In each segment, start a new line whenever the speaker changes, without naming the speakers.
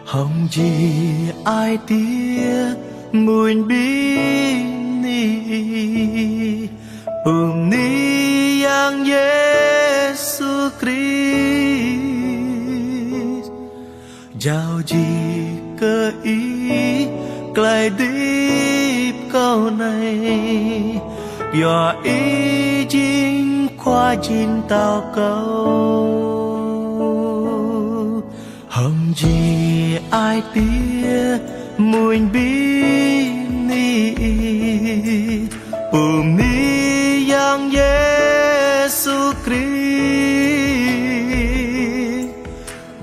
Hồng gì ai tiếc mùi bi ni ni yang Yesus Christ giàu gì cơ ý cài đếp câu này do ý chính qua chính tao câu hồng gì ai tiếc mùi bi ni ni yang Yesus Christ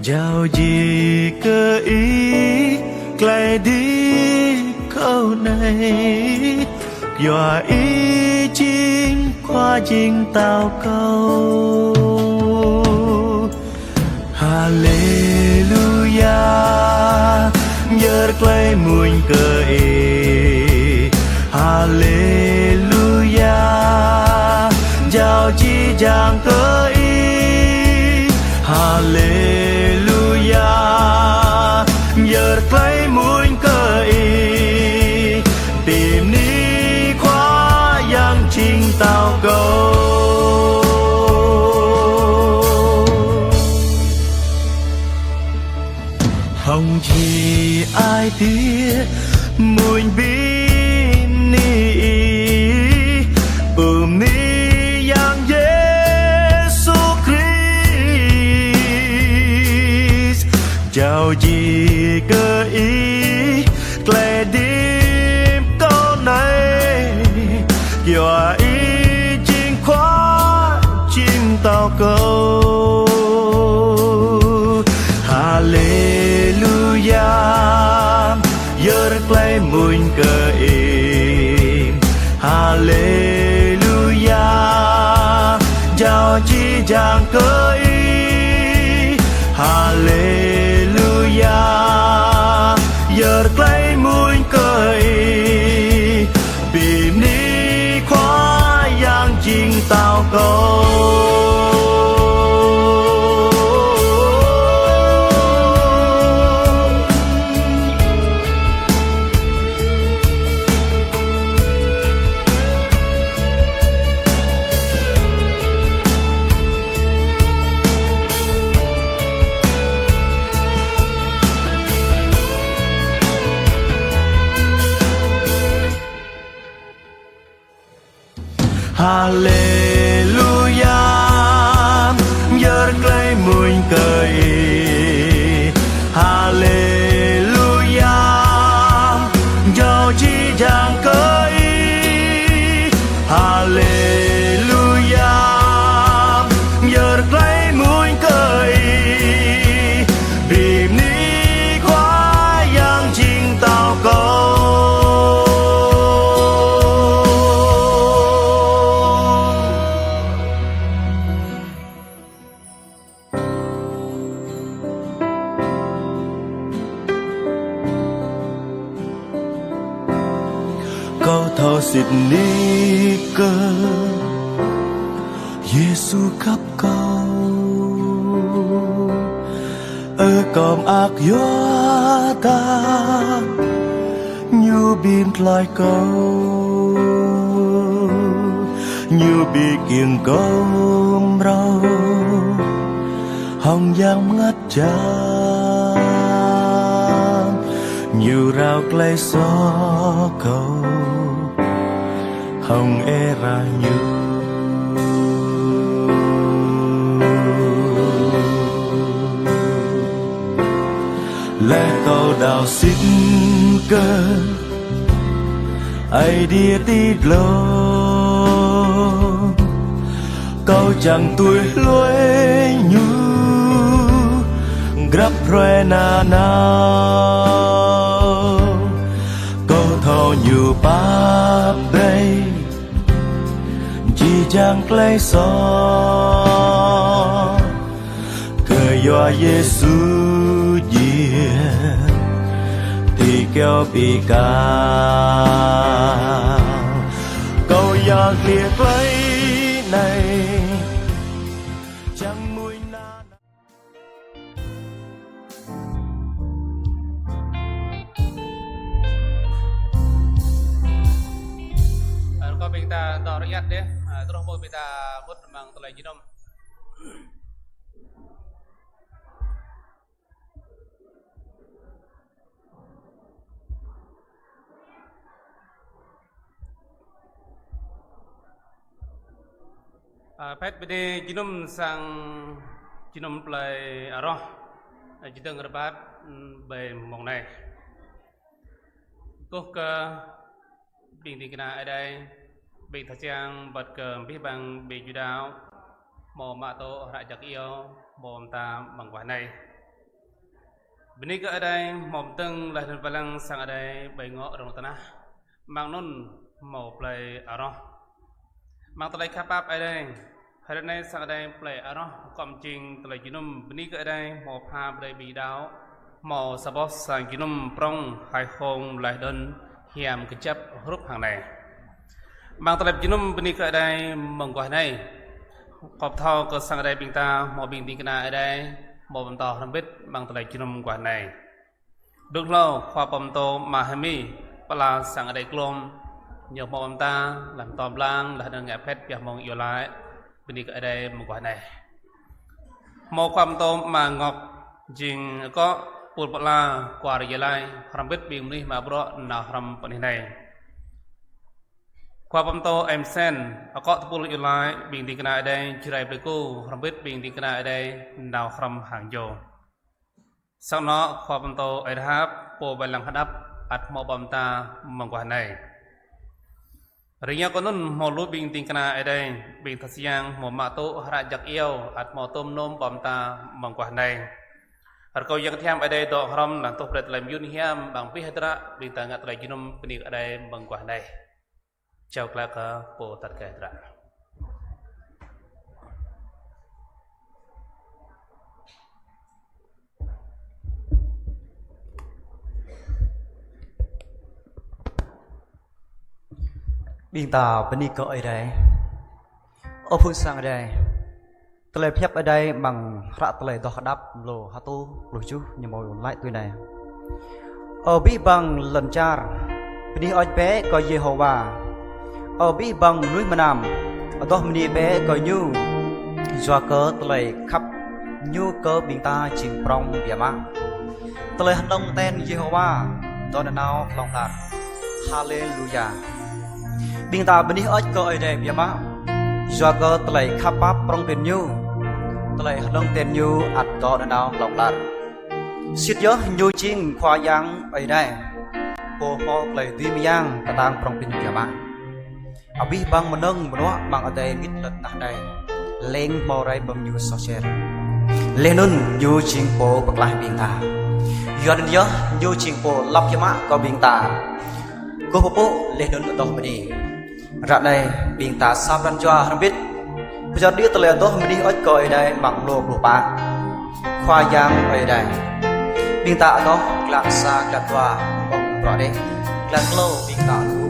giàu gì cơ ý cài đi câu này do ý chính qua chính tao câu Hallelujah giờ clay muôn cơ ý Hallelujah giàu chi giang cơ ý Hallelujah giờ clay muôn cơ ý tìm ni khóa yang chính tao câu hồng gì ai tiếc mùi bi ni ni yang Yesus Christ giàu gì cơ ý clè đêm câu này do ý chính khóa chim tao câu Hallelujah giờ clay muôn cơ im Hallelujah giàu chi giang cơ ý Hallelujah giờ clay muôn cơ ý bìm ni khóa yang chính tao câu Hallelujah giờ clay muôn cơ ý Hallelujah giàu chi giang cơ ý Hallelujah giờ clay muôn cơ ý bìm ni khóa yang chính tao câu câu thao xịt ni cơ Giêsu khắp câu ở com ác gió ta như bìm lại câu như bị kiềng công rau hồng giang ngắt chạm như rào clay gió câu hồng e ra như lẽ câu đào xích cơ ai đi tít lô câu chẳng tuổi lối như grab roe na nào câu thâu như bắp đây chỉ chẳng lấy gió cơ dọa Giêsu diệt thì kêu bị cao câu giặc liệt lấy này chẳng mùi na
có bên ta đo rất đấy tôi không bên ta bút bằng tôi lại gì đâu pet bede jinum sang jinum play arah jiteng rebat bay mong này cúc bình định kena ở đây bị thật trang bật cờ biết bằng bị chủ đạo mồ mạ tổ lại giặc yêu mồm ta bằng quả này bên này ở đây mồm tưng là thần văn sang ở đây bay ngõ đồng tana mang nôn màu play arah mang tờ lấy khắp áp ở đây hay này sang ở đây play ở đó cầm trình tờ lấy jinum bên này ở đây màu pha đây bị đau màu sabot sang jinum prong hai khôn lại đơn hiểm cái chấp rút hàng này mang tờ lấy jinum bên này ở đây mừng quả này cọp thao cơ sang ở đây bình ta màu bình tĩnh ở đây màu bầm tỏ không biết mang tờ lấy jinum quả này được lâu khoa bầm tô mà hemi pala sang ở đây klom nhiều mong ta làm tòm lang là đang nghe phép việc mong yêu lại bên đi ở đây một quả này mộtความtôm mà ngọc jing có bột bột la quả rồi lại làm biết bình đi mà bro nào làm phần nàyความtôm em sen có bột yêu lại bình đi cái ở đây chỉ lại với cô làm biết bình đi cái ở đây nào làm hàng dầu sau đóความtôm ở đây bộ bài làm hấp ắt một bầm ta một quả này riêng con nôn một lúa bình tình kana ở đây bình thật siang một mạ tổ hara giặc yêu ắt một tôm nôm bầm ta bằng quả này hạt câu giặc thiam ở đây độ hrom là tổ đẹp làm yun hiam bằng pi hatra bình ta ngắt lại jinum penik ở đây bằng quả này chào các bộ tất cả ra
biên tàu bên đi cỡ ở đây ở phương sang ở đây tôi lấy phép ở đây bằng rạ tôi lấy đo đắp lô hạt tu lô chú như mồi lại tôi này ở bi bằng lần char bên đi ở bé coi Jehovah ở bi bằng núi mà nằm ở đó bên đi bé coi như do cớ tôi lấy khắp như cớ biên ta chìm prong bia má tôi lấy hành động tên Jehovah đó là nào lòng đạt Hallelujah biên ta bên đi ở coi đây bia má do cơ tây khắp bắp trong tiền như tây đông tiền như ắt có nào lòng đạt siết nhớ như chinh khoa giang ở đây cô họ lấy tim giang ta tăng trong tiền bia má ở bi bằng mà nâng mà nó bằng ở đây ít lần tại đây lên màu ray bằng như soi chen lên nun như chinh bộ bạc lại biên ta do đến nhớ như chinh bộ lọc bia má có biên ta cô bộ lên nun đông bên đi ra đây biên ta sao răn cho không biết bây giờ đi từ lề tốt mình đi ở coi đây bằng lô của bạn khoa giang ở đây biên ta đó lạc xa lạc tòa bằng rõ đây lạc lô biên ta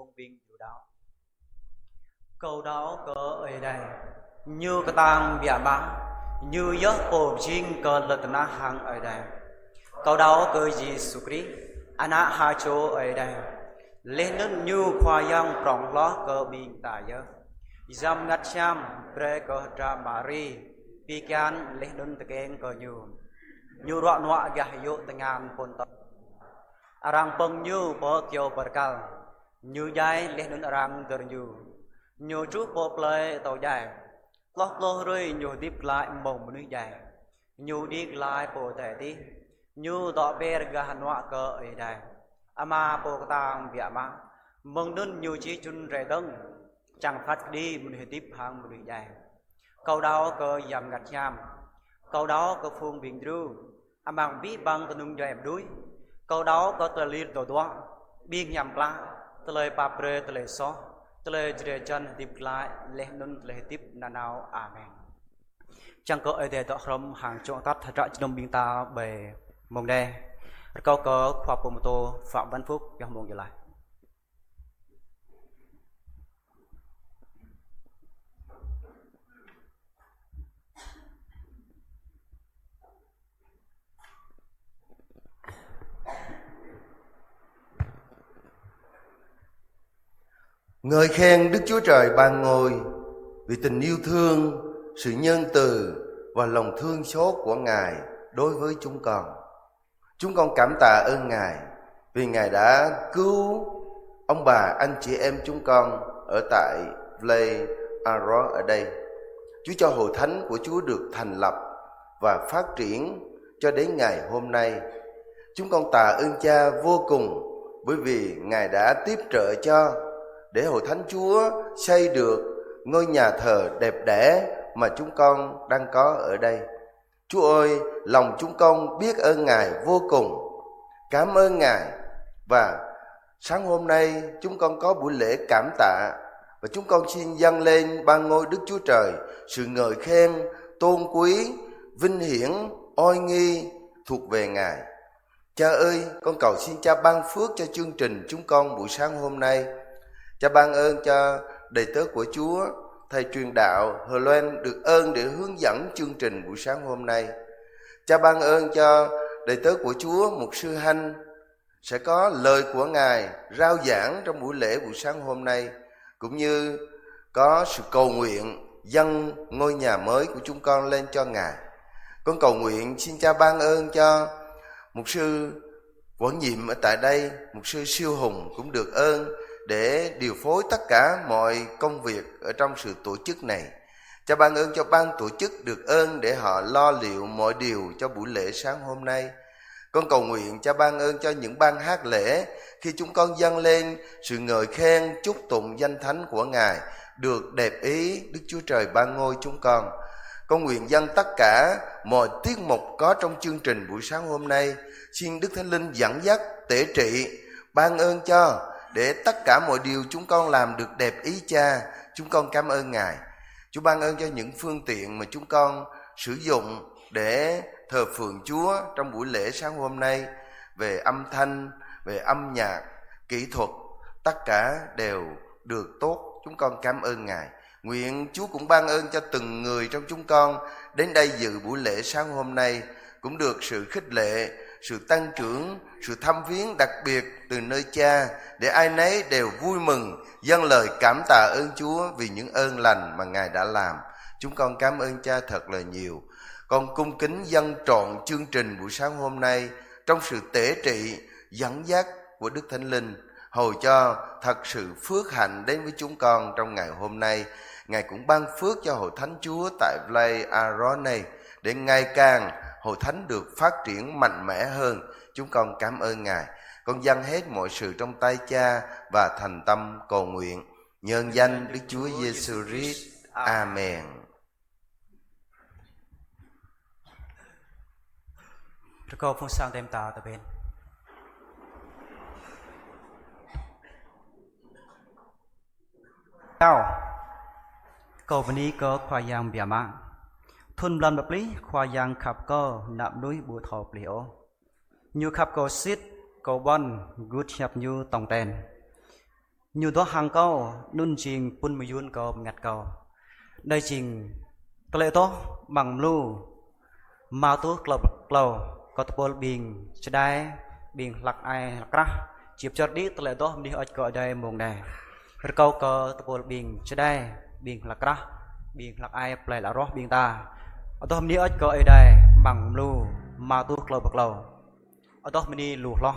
phương biên dù đạo câu đó có ở đây như cái tang bia ma như giấc bồ chinh có lật na hàng ở đây câu đó có Jesus Christ anh ha cho ở đây lên đến như khoa yang prong lo có biên tài nhớ Jam ngắt cham pre có tra Mary pikan lên đến tây keng có như đoạn nọa gà hiệu tây ngàn pôn tập arang peng như bo kiều berkal như dài lên đến arang ter như chút bo play tàu dài lót lô rơi như tiếp lại mông nước dài như đi lại bộ thể tí như đọ bè gà nọa cờ ở đây ama bộ tang bịa ma mong đến như chỉ chun rẻ đông chẳng phát đi mình hệ tiếp hàng một đường dài câu đó có dầm gạch nham câu đó có phương biển ru amang bí băng có nung em đuôi câu đó có tờ liên tổ đoan biên nhầm la tờ lời bà pre tờ lời so tờ lời dễ chân tiếp lại lên nôn lời tiếp nào amen chẳng có ở đây tọa khóm hàng chỗ tắt thật ra trong biên ta về mong đây câu có khoa của một tô Phạm Văn Phúc cho mong trở lại
Ngợi khen Đức Chúa Trời ban ngôi vì tình yêu thương, sự nhân từ và lòng thương xót của Ngài đối với chúng con. Chúng con cảm tạ ơn Ngài vì Ngài đã cứu ông bà, anh chị em chúng con ở tại Play Aro ở đây. Chúa cho hội thánh của Chúa được thành lập và phát triển cho đến ngày hôm nay. Chúng con tạ ơn Cha vô cùng bởi vì Ngài đã tiếp trợ cho để hội thánh Chúa xây được ngôi nhà thờ đẹp đẽ mà chúng con đang có ở đây. Chúa ơi, lòng chúng con biết ơn Ngài vô cùng. Cảm ơn Ngài. Và sáng hôm nay chúng con có buổi lễ cảm tạ và chúng con xin dâng lên ban ngôi Đức Chúa Trời sự ngợi khen, tôn quý, vinh hiển, oai nghi thuộc về Ngài. Cha ơi, con cầu xin Cha ban phước cho chương trình chúng con buổi sáng hôm nay. Cha ban ơn cho đầy tớ của Chúa, thầy truyền đạo Hờ Loan được ơn để hướng dẫn chương trình buổi sáng hôm nay. Cha ban ơn cho đầy tớ của Chúa, mục sư Hanh sẽ có lời của Ngài rao giảng trong buổi lễ buổi sáng hôm nay, cũng như có sự cầu nguyện dâng ngôi nhà mới của chúng con lên cho Ngài. Con cầu nguyện xin Cha ban ơn cho mục sư quản nhiệm ở tại đây, mục sư Siêu Hùng cũng được ơn để điều phối tất cả mọi công việc ở trong sự tổ chức này. Cha ban ơn cho ban tổ chức được ơn để họ lo liệu mọi điều cho buổi lễ sáng hôm nay. Con cầu nguyện Cha ban ơn cho những ban hát lễ khi chúng con dâng lên sự ngợi khen chúc tụng danh thánh của Ngài được đẹp ý Đức Chúa Trời ban ngôi chúng con. Con nguyện dâng tất cả mọi tiết mục có trong chương trình buổi sáng hôm nay. Xin Đức Thánh Linh dẫn dắt tể trị, ban ơn cho để tất cả mọi điều chúng con làm được đẹp ý Cha. Chúng con cảm ơn Ngài. Chúa ban ơn cho những phương tiện mà chúng con sử dụng để thờ phượng Chúa trong buổi lễ sáng hôm nay, về âm thanh, về âm nhạc, kỹ thuật, tất cả đều được tốt. Chúng con cảm ơn Ngài. Nguyện Chúa cũng ban ơn cho từng người trong chúng con đến đây dự buổi lễ sáng hôm nay cũng được sự khích lệ, sự tăng trưởng, sự thăm viếng đặc biệt từ nơi Cha, để ai nấy đều vui mừng dâng lời cảm tạ ơn Chúa vì những ơn lành mà Ngài đã làm. Chúng con cảm ơn Cha thật là nhiều. Con cung kính dâng trọn chương trình buổi sáng hôm nay trong sự tể trị, dẫn dắt của Đức Thánh Linh, hầu cho thật sự phước hạnh đến với chúng con trong ngày hôm nay. Ngài cũng ban phước cho hội thánh Chúa tại Play Aaron này, để ngày càng hội thánh được phát triển mạnh mẽ hơn. Chúng con cảm ơn Ngài. Con dâng hết mọi sự trong tay Cha và thành tâm cầu nguyện nhân danh Đức Chúa Giêsu Christ. Amen.
Cô phong sang đem tàu từ bên tao cô vấn ý có khoa giang bìa mạng thun lần bập lý khoa giang khắp cô nạm núi bùa thọ liễu như khắp cô xít cô bon gút nhập như tòng đèn nhiều đó hàng câu nun trình pun mà yun câu ngặt câu đây trình tờ lệ to bằng lu mà tu clau có tập bol bình sẽ đây bình lạc ai lạc ra chụp cho đi tờ lệ to đi ở cõi đây mùng này câu có tập bol bình sẽ đây bình lạc ra bình lạc ai play là rót bình ta ở đó đi ở cõi đây bằng lu mà tu clau ở đó mình đi lù lo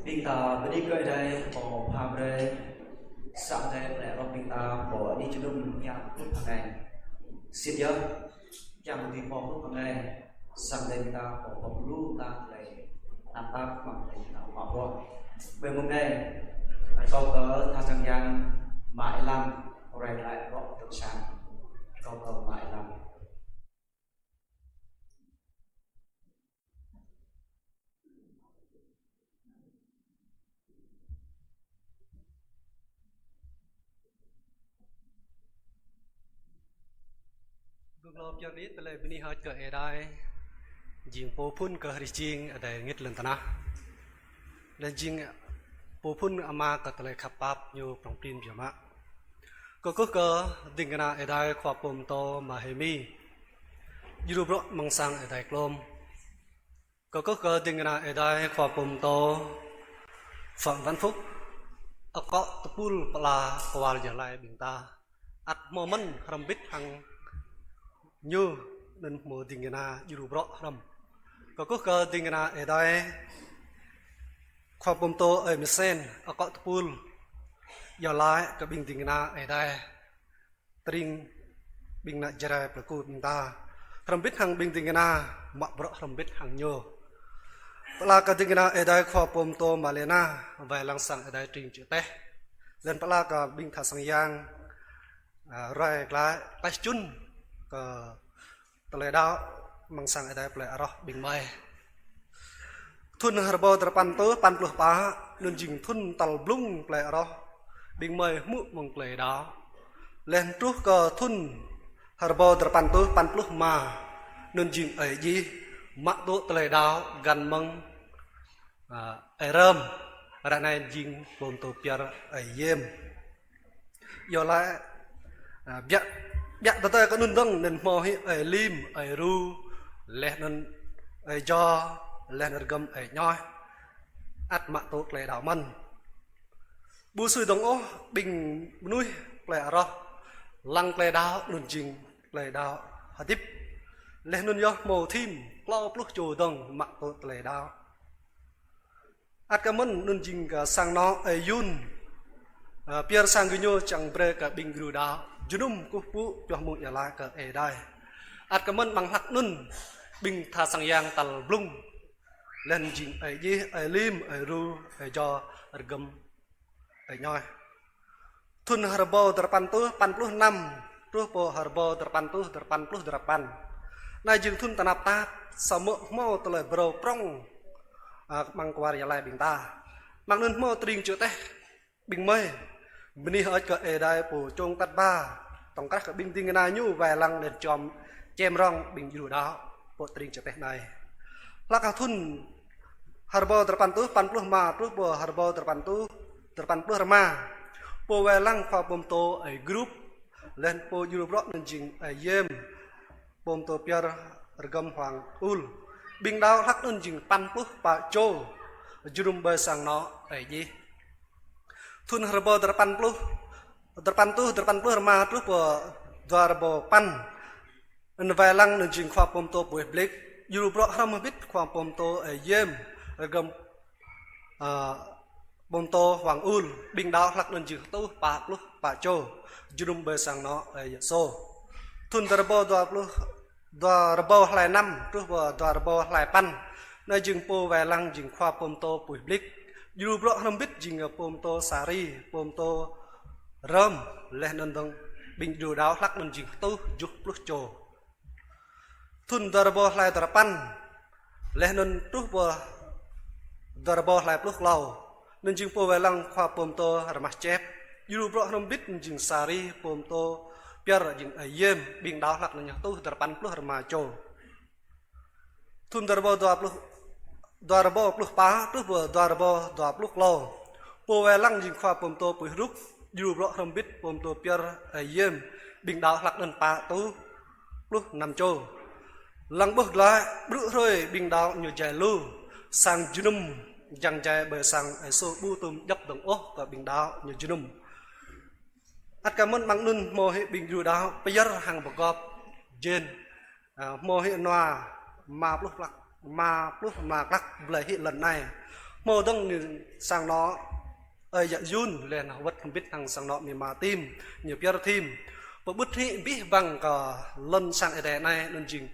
bình ta bên đi coi đây bỏ phàm đây sáng đây lại có bình ta bỏ đi cho đông nhà lúc hàng ngày xin nhớ chẳng thì bỏ lúc hàng ngày sáng đây bình ta bỏ lúc ta lại làm ta bằng tình nào bỏ qua về hôm nay câu cỡ tha sang giang mãi làm rồi lại gọi được sáng câu cỡ mãi làm
Lo cho biết là bên này họ cởi đây, riêng bộ phun cởi riêng ở đây nghịch lần ta nên riêng bộ phun ama cởi lại khắp bắp như trong phim vậy mà có cơ tình cái ở đây khoa bom to mà hệ mi như bro mang sang ở đây lom có cơ tình cái ở đây khoa bom to phạm văn phúc ở có tập pul là qua giờ lại bình ta at moment ram bit hang như nên một tình cái nào như rõ rầm có cơ tình cái nào ở đây khoa bom to ở Mesen ở cọ pool giờ lại cái bình tình cái nào ở đây tring bình nãy giờ phải cố mình ta rầm biết hàng bình tình cái nào mặc rõ rầm biết hàng nhiều là cái tình cái nào ở đây khoa bom to mà lên na vài lăng sang ở đây tring chữ té lên là cái bình thà sang giang rồi lại tay chun tele dao mangsang ada play arah bing mai thun herbo terpantu 80 pa nun jing thun tal blung play arah bing mai mu mong play dao len truh ke thun herbo terpantu 40 ma nun jing ai ji mak tu tele dao gan mong ai ram ra này jing bom tu piar ai yem yo lại biak dạ tao có nôn đăng nên mò hi ở lim ở ru lẹ nên ở do lẹ nên gầm ở nhoi ắt mạ tốt lẹ đảo mân bu sư đồng ô bình nuôi lẹ ro lăng lẹ đảo nôn jing lẹ đảo hạt tiếp lẹ nôn do mồ thim lau pluk chồ đồng mạ tốt lẹ đảo ắt cảm ơn nôn jing cả sang nó ở yun Pierre sang gunyo chẳng bre cả bình gru đảo junum kupu cho một nhà lai ke đây at kamen bằng hak nun bing tha sang yang tal blung len jing ai ji ai lim ai ru ai jo ergem ai nhoi thun harbo terpantu 46 truh po harbo terpantu 88 na jing thun tanap ta samo mau tele bro prong mang kwar ya lai bing ta mang nun mau tring chu teh bing mei bini ở cái đây bổ trông tắt ba tổng các cái binh tinh cái này nhu vài lăng để chòm chém rong bình dù đó bộ tring cho này là cả thun harbo terpantu 40 ma terus bo harbo terpantu 80 ma po vài lăng khoa bom to ở group lên po Europe nên jing ở yem bom to piar regam hoàng ul binh đao hắc nên jing 80 pa cho jurum bơi sang nó ở gì thun herbo 80 ma terus po 2000 en vài lăng nên jing khoa bom to buổi blake Europe ham bit khoa bom to ở yem regam bom to hoàng ul binh đao hắc nên jing tu pa cho jurum bơi sang nó ở so thun herbo 2005 terus po 2008 nơi jing po vài lăng jing khoa bom to buổi blake Europe ham bit jing pom to sari pom to ram leh non dong bing du dao lak non jing tu juk plus cho thun darbo lai terapan leh non tu bo darbo lai plus lau non jing po velang khoa pom to ramas chep Europe ham bit jing sari pom to piar jing ayem bing dao lak non tu terapan plus rama cho thun darbo 20 plus pa terus bo 20 lo po velang jing khoa pom to pui ruk Europe ham bit pom to piar ayem bing dao lak non pa tu plus 5 cho lăng bước lại bự rồi bing dao nhiều dài lu sang junum jang jai bờ sang ai so bu tum dấp đồng ố và bing dao nhiều junum at cảm ơn mang nun mô hệ bing du dao bây giờ hàng bọc gọp trên mô hệ noa ma plus lắc mà lắc lại hiện lần này mô đông sang nó ơi dạ dùn lên vật không biết thằng sang nó mình mà tim nhiều bia tim và bút thị biết bằng cả lần sang ở đây này nên chừng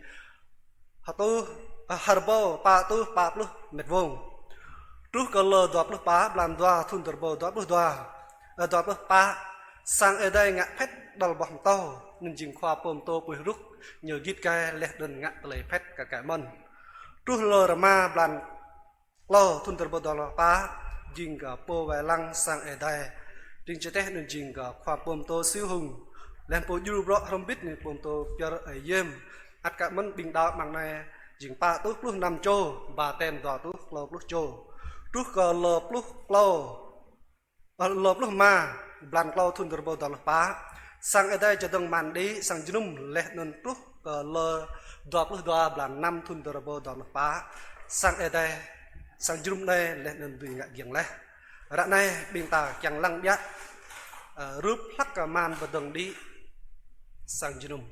họ tu harbo pa tu pa lu mệt vong trước cái lơ đọt lu pa làm đoa thun đọt bò đọt lu pa sang ở đây ngã phết đal bỏng to nên chừng khoa pom to bùi rúc nhiều gít cái lẹt đơn ngã lấy phết cả mần trước lơ ma làm lo thun đọt bò đọt pa chừng cả po vài lăng sang ở đây chừng cho tết nên chừng cả khoa pom to siêu hùng lên po du bro không biết nên pom to cho ở yếm ắt cả mần bình đạo bằng này chừng pa tu lúc nằm trô và tem đọt tu lo lúc trô trước cái lơ lúc lo lúc ma blan klau thun đọt bò đọt pa sang ở đây cho từng màn đi sang junum lệ nên trước lơ đọt lúc đọt blan năm thun đọt bò đọt pa sang ở đây sang junum này lệ nên tùy ngại giềng lệ ra này bình ta chẳng lăng biết rướp lắc cả màn và đừng đi sang junum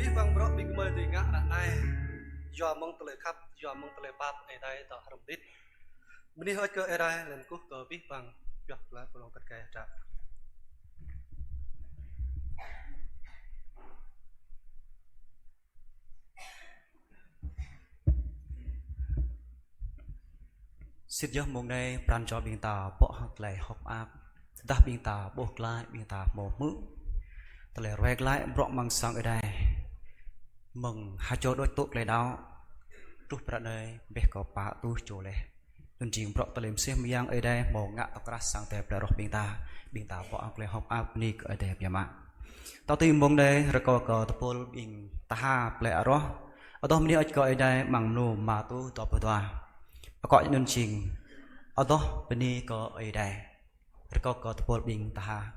biết bằng bro bị mời thì ngã đã này do mong tele khắp do mong tele bab ở đây tỏ rầm tít mình hơi cơ ở đây lần cuối tờ biết bằng chọc lá của lòng tất cả trả
Xin gió mong đây pran cho biên tà bỏ học lại học áp đáp biên tà buộc lại biên tà mồ mữ tờ lại reg lại bỏ mang sang ở đây mừng hai chỗ đôi tốt lại đó rút ra đây bé có bả tu chỗ này nên chỉ bỏ tờ liềm xem yang ở đây mồ ngã tao ra sang tệp lại rồi biên tà bỏ học lại học áp ni ở đây bia mà tao tìm mong đây rồi có tập pol biên ta lại rồi ở đó mình đi ở đây bằng nụ mà tu tập tòa có những trình ở đó bên đi có ở đây rồi có tập bình ta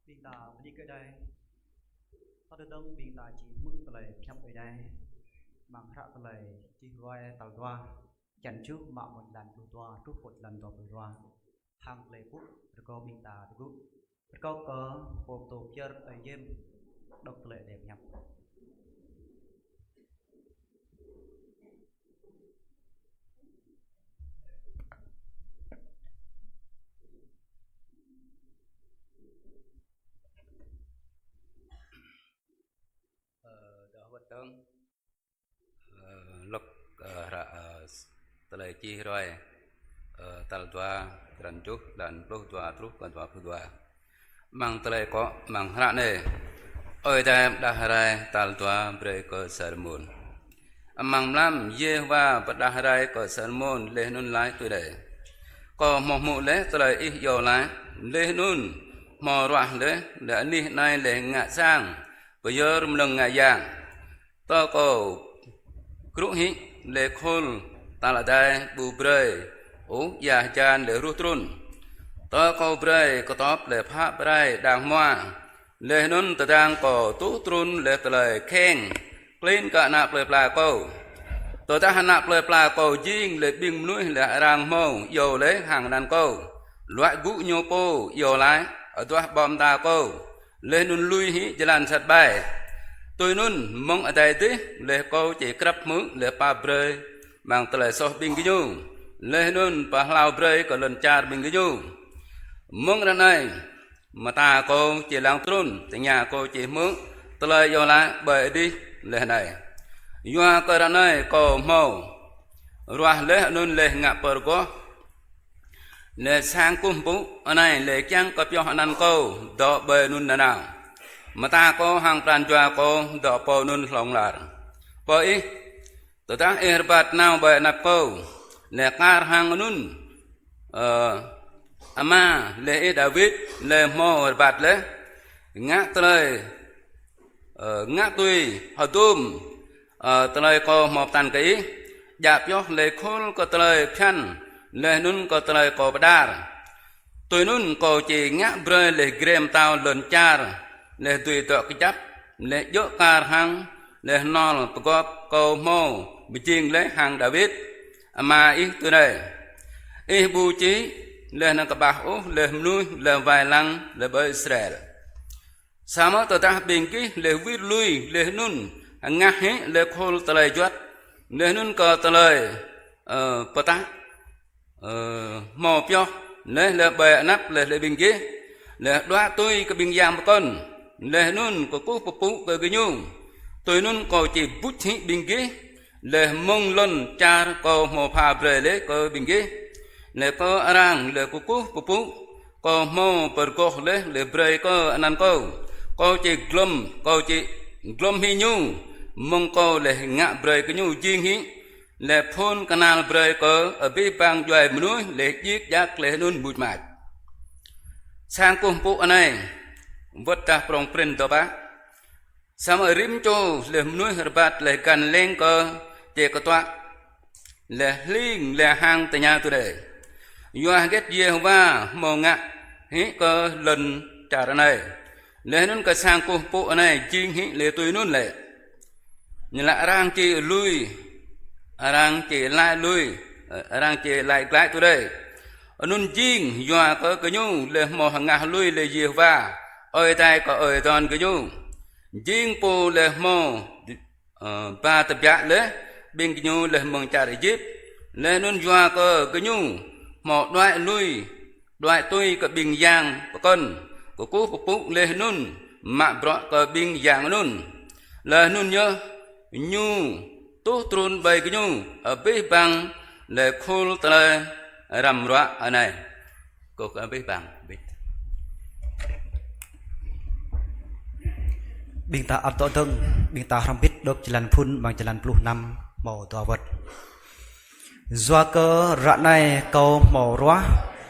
bình ta đi cái đây ta được đông bình ta chỉ mức tờ lệ trong cái đây bằng ra tờ lệ chỉ gọi tàu toa chẳng trước mạng một lần tàu toa trước một lần tàu toa thang lệ quốc rồi có bình ta được có bộ tổ chơi ở game độc lệ đẹp nhập
đó vật đông lúc ra tele chi rồi tal tua dan cuk dan puluh tua terus kan tua tua mang tele ko mang ra ne oi ta dah rai tal tua bre ko sermon mang lam ye va dah rai ko sermon le nun lai tu de ko mo mu le tele i yo lai le nun mo ra le ni nai le nga sang bây giờ mình ngài giang ta có cửu hi lệ khôn ta là đây bù bơi ố già chan lệ rút run ta có bơi có top lệ pháp bơi đàng hoa lệ nôn ta đang có tú trun lệ ta lời khen lên cả nạp lệ pla câu tôi ta hành nạp lệ pla câu riêng lệ biên núi lệ ràng mâu dầu lấy hàng đàn câu loại gũ nhô po dầu lái ở toa bom ta câu lên nun lui hí jalan sat bay tôi nun mong ở đây tí lệ câu chỉ cấp mướn lệ pa bơi bằng tele so binh cái nhu lệ nun pa lao bơi còn lần cha binh cái nhu mong ra này mà ta câu chỉ lang trun tại nhà câu chỉ mướn tele vô lại bơi đi lệ này doa cái ra này câu màu roa lệ nun lệ ngạ pergo lệ sang cung bú ở này lệ chăng có cho hắn ăn câu đọ bơi nun nào mà ta có hàng tràn choa có đọ po nun lòng lạt po ý tụi ta erbat nào bơi nạp câu lệ car hàng nun ama lệ David lệ mo erbat lệ ngã tơi ngã tùy họ tôm tơi có một tàn kỹ dạp cho lệ khôn có tơi khăn lệ nun có tơi có đar tôi nun có chỉ ngã bơi lệ grem tao lần char lệ tùy tọa cái chấp lệ dỗ car hàng lệ non có câu mô bị chiên lấy hàng David mà ít từ đây ít bù trí lệ năng cả bạc ố lệ nuôi lệ vài lăng lệ bơi Israel sao mà tụi ta bình kí lệ viết lui lệ nun ngã hết lệ khôn tờ lời chuột lệ nun có tờ lời ta mò pio lệ bè nắp lệ bình kí lệ đoá tôi cái bình giang một con lệ nun có cú phụ cái nhung tôi nun có chỉ bút hí bình kí lệ mông lon cha có mò pha bè lệ có bình kí lệ có arang lệ có cú phụ có mò pergo lệ bè có anh có chỉ glom hi nhung mong có lệ ngã bè cái nhung chiên hí lệ phun canal bè có ở bên bang doài núi lệ giết giác lệ nun bụi mạch sang cung phụ anh này vất ta prong prin to ba sama rim cho lệ núi herbat lệ cần lên cơ chỉ có toa lệ linh lệ hang tại nhà tôi đây doa ghét gì va mò ngạ hí cơ lần trả này lệ nun cơ sang cung phụ anh này chiên hí lệ tôi nun lệ như là rang chỉ lui rang chỉ lại lui rang chỉ lại lại tôi đây nun chiên doa cơ cái nhung lệ mò hàng ngà lui lệ gì va ơi tai có ơi toàn cái nhung chiên po lệ mò ba tập dạ lệ bên cái nhung lệ mong trả để giúp lệ nun doa cơ cái nhung mò đoại lui đoại tôi có bình giang có con của cú phụ lệ nun mạ bọt có bình giang nun lệ nun nhớ nhu tốt trôn bay cái nhu ở bên bang lệ khôn tele rầm rạ ở này có ở bên bang
bình ta ăn to thân bình ta không biết được jalan phun bằng jalan puluh năm màu to vật do cơ rạ này câu màu róa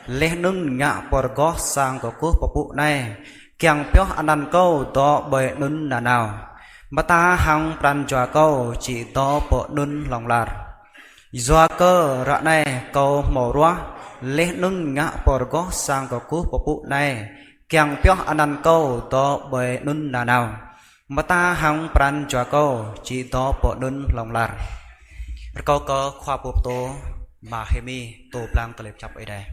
lẽ nưng ngạ porgo sang có cú phụ này kèng péo ăn câu to bể nưng là nào mà ta hàng pran cho câu chỉ to bộ nưng lòng lạt do cơ rạ này câu màu róa lẽ nưng ngạ porgo sang có cú phụ này Kiang pyo anan câu to bề nun là nào mà ta hằng pran cho câu chỉ to bộ nun lòng lạt câu có khoa bộ tô mà hemi tô plang tờ lệp chập ở đây